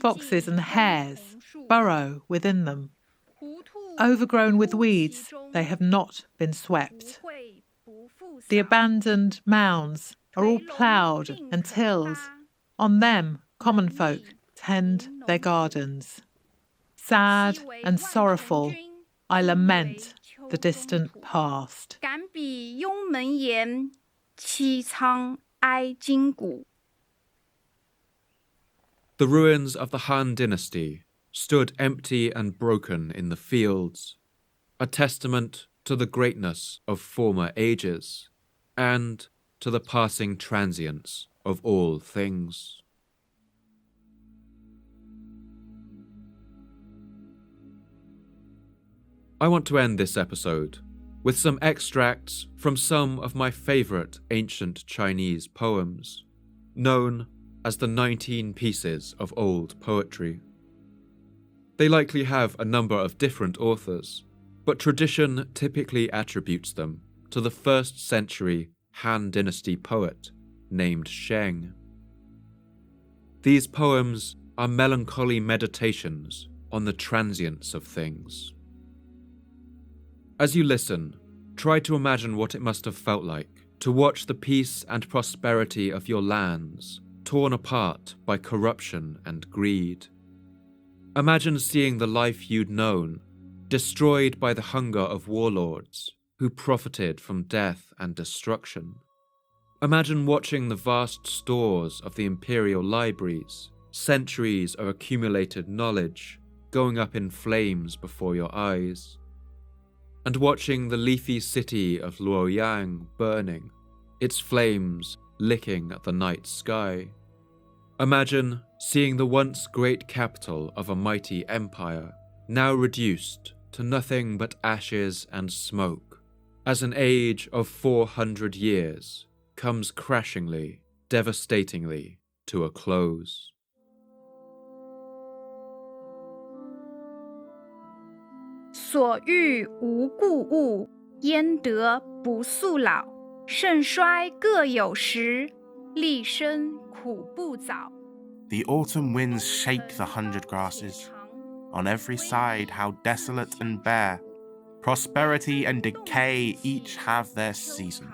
Foxes and hares burrow within them. Overgrown with weeds, they have not been swept. The abandoned mounds are all ploughed and tilled. On them, common folk tend their gardens. Sad and sorrowful, I lament the distant past. 敢比雍门岩，凄苍哀今古。 The ruins of the Han Dynasty stood empty and broken in the fields, a testament to the greatness of former ages and to the passing transience of all things. I want to end this episode with some extracts from some of my favourite ancient Chinese poems, known as the 19 Pieces of Old Poetry. They likely have a number of different authors, but tradition typically attributes them to the 1st century Han Dynasty poet named Cheng. These poems are melancholy meditations on the transience of things. As you listen, try to imagine what it must have felt like to watch the peace and prosperity of your lands torn apart by corruption and greed. Imagine seeing the life you'd known destroyed by the hunger of warlords who profited from death and destruction. Imagine watching the vast stores of the imperial libraries, centuries of accumulated knowledge, going up in flames before your eyes. And watching the leafy city of Luoyang burning, its flames licking at the night sky. Imagine seeing the once great capital of a mighty empire, now reduced to nothing but ashes and smoke, as an age of 400 years comes crashingly, devastatingly to a close. 所遇无故物，焉得不速老？盛衰各有时，立身苦不早。 The autumn winds shake the 100 grasses. On every side, how desolate and bare. Prosperity and decay each have their season.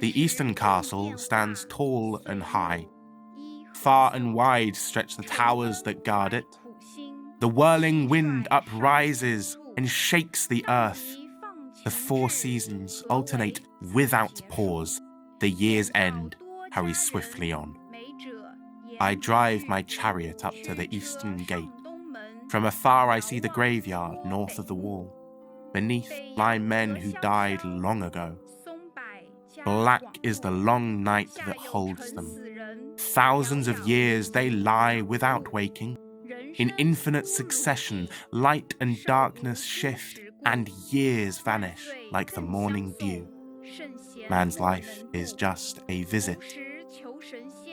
The eastern castle stands tall and high. Far and wide stretch the towers that guard it. The whirling wind uprises and shakes the earth. The 4 seasons alternate without pause. The year's end hurries swiftly on. I drive my chariot up to the eastern gate. From afar I see the graveyard north of the wall. Beneath lie men who died long ago. Black is the long night that holds them. Thousands of years they lie without waking. In infinite succession, light and darkness shift, and years vanish like the morning dew. Man's life is just a visit.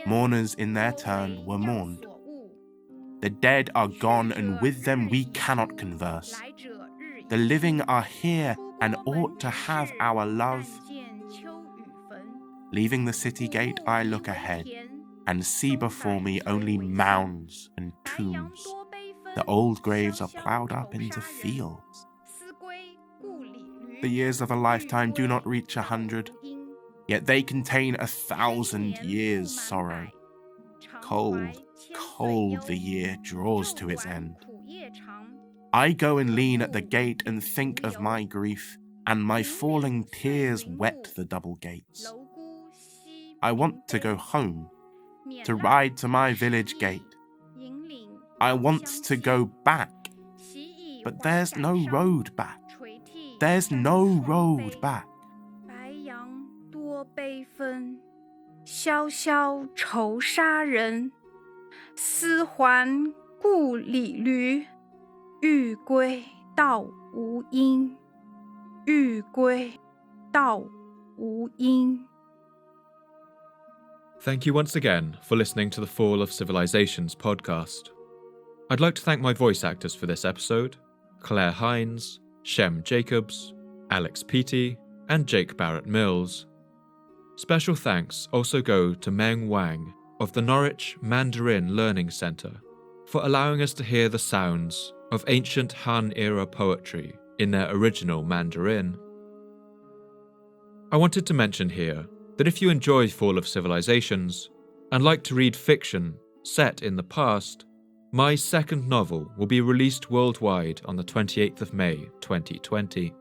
Mourners in their turn were mourned. The dead are gone, and with them we cannot converse. The living are here and ought to have our love. Leaving the city gate, I look ahead and see before me only mounds and tombs. The old graves are ploughed up into fields. The years of a lifetime do not reach 100, yet they contain 1,000 years' sorrow. Cold, cold the year draws to its end. I go and lean at the gate and think of my grief, and my falling tears wet the double gates. I want to go home, to ride to my village gate. I want to go back, but there's no road back. There's no road back. 白羊多悲愤，萧萧愁杀人。思还故里驴，欲归道无因。欲归道无因。 Thank you once again for listening to the Fall of Civilizations podcast. I'd like to thank my voice actors for this episode, Claire Hynes, Shem Jacobs, Alex Peattie, and Jake Barrett-Mills. Special thanks also go to Mang Wang of the Norwich Mandarin Learning Centre for allowing us to hear the sounds of ancient Han-era poetry in their original Mandarin. I wanted to mention here that if you enjoy Fall of Civilizations and like to read fiction set in the past, my second novel will be released worldwide on the 28th of May 2020.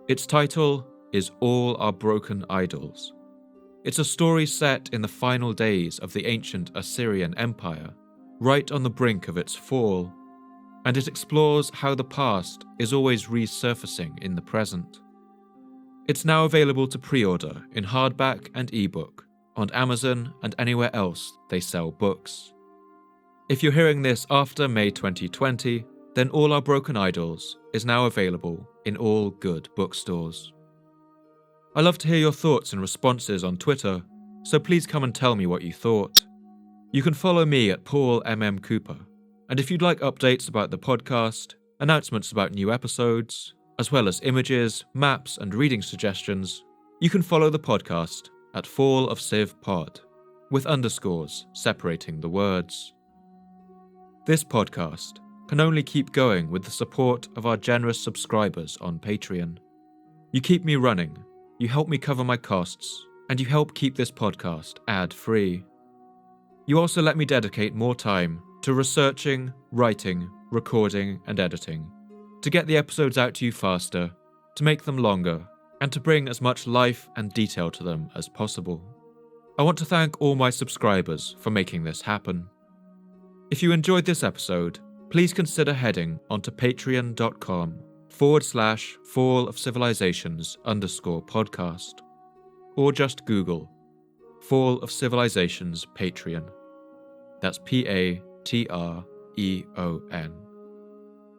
Its title is All Our Broken Idols. It's a story set in the final days of the ancient Assyrian Empire, right on the brink of its fall, and it explores how the past is always resurfacing in the present. It's now available to pre-order in hardback and ebook on Amazon and anywhere else they sell books. If you're hearing this after May 2020, then All Our Broken Idols is now available in all good bookstores. I love to hear your thoughts and responses on Twitter, so please come and tell me what you thought. You can follow me at Paul MM Cooper, and if you'd like updates about the podcast, announcements about new episodes, as well as images, maps, and reading suggestions, you can follow the podcast at Fall of Civ Pod, with underscores separating the words. This podcast can only keep going with the support of our generous subscribers on Patreon. You keep me running, you help me cover my costs, and you help keep this podcast ad-free. You also let me dedicate more time to researching, writing, recording, and editing, to get the episodes out to you faster, to make them longer, and to bring as much life and detail to them as possible. I want to thank all my subscribers for making this happen. If you enjoyed this episode, please consider heading onto patreon.com/fallofcivilizations_podcast, or just Google Fall of Civilizations Patreon. That's Patreon.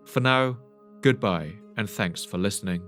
For now, goodbye and thanks for listening.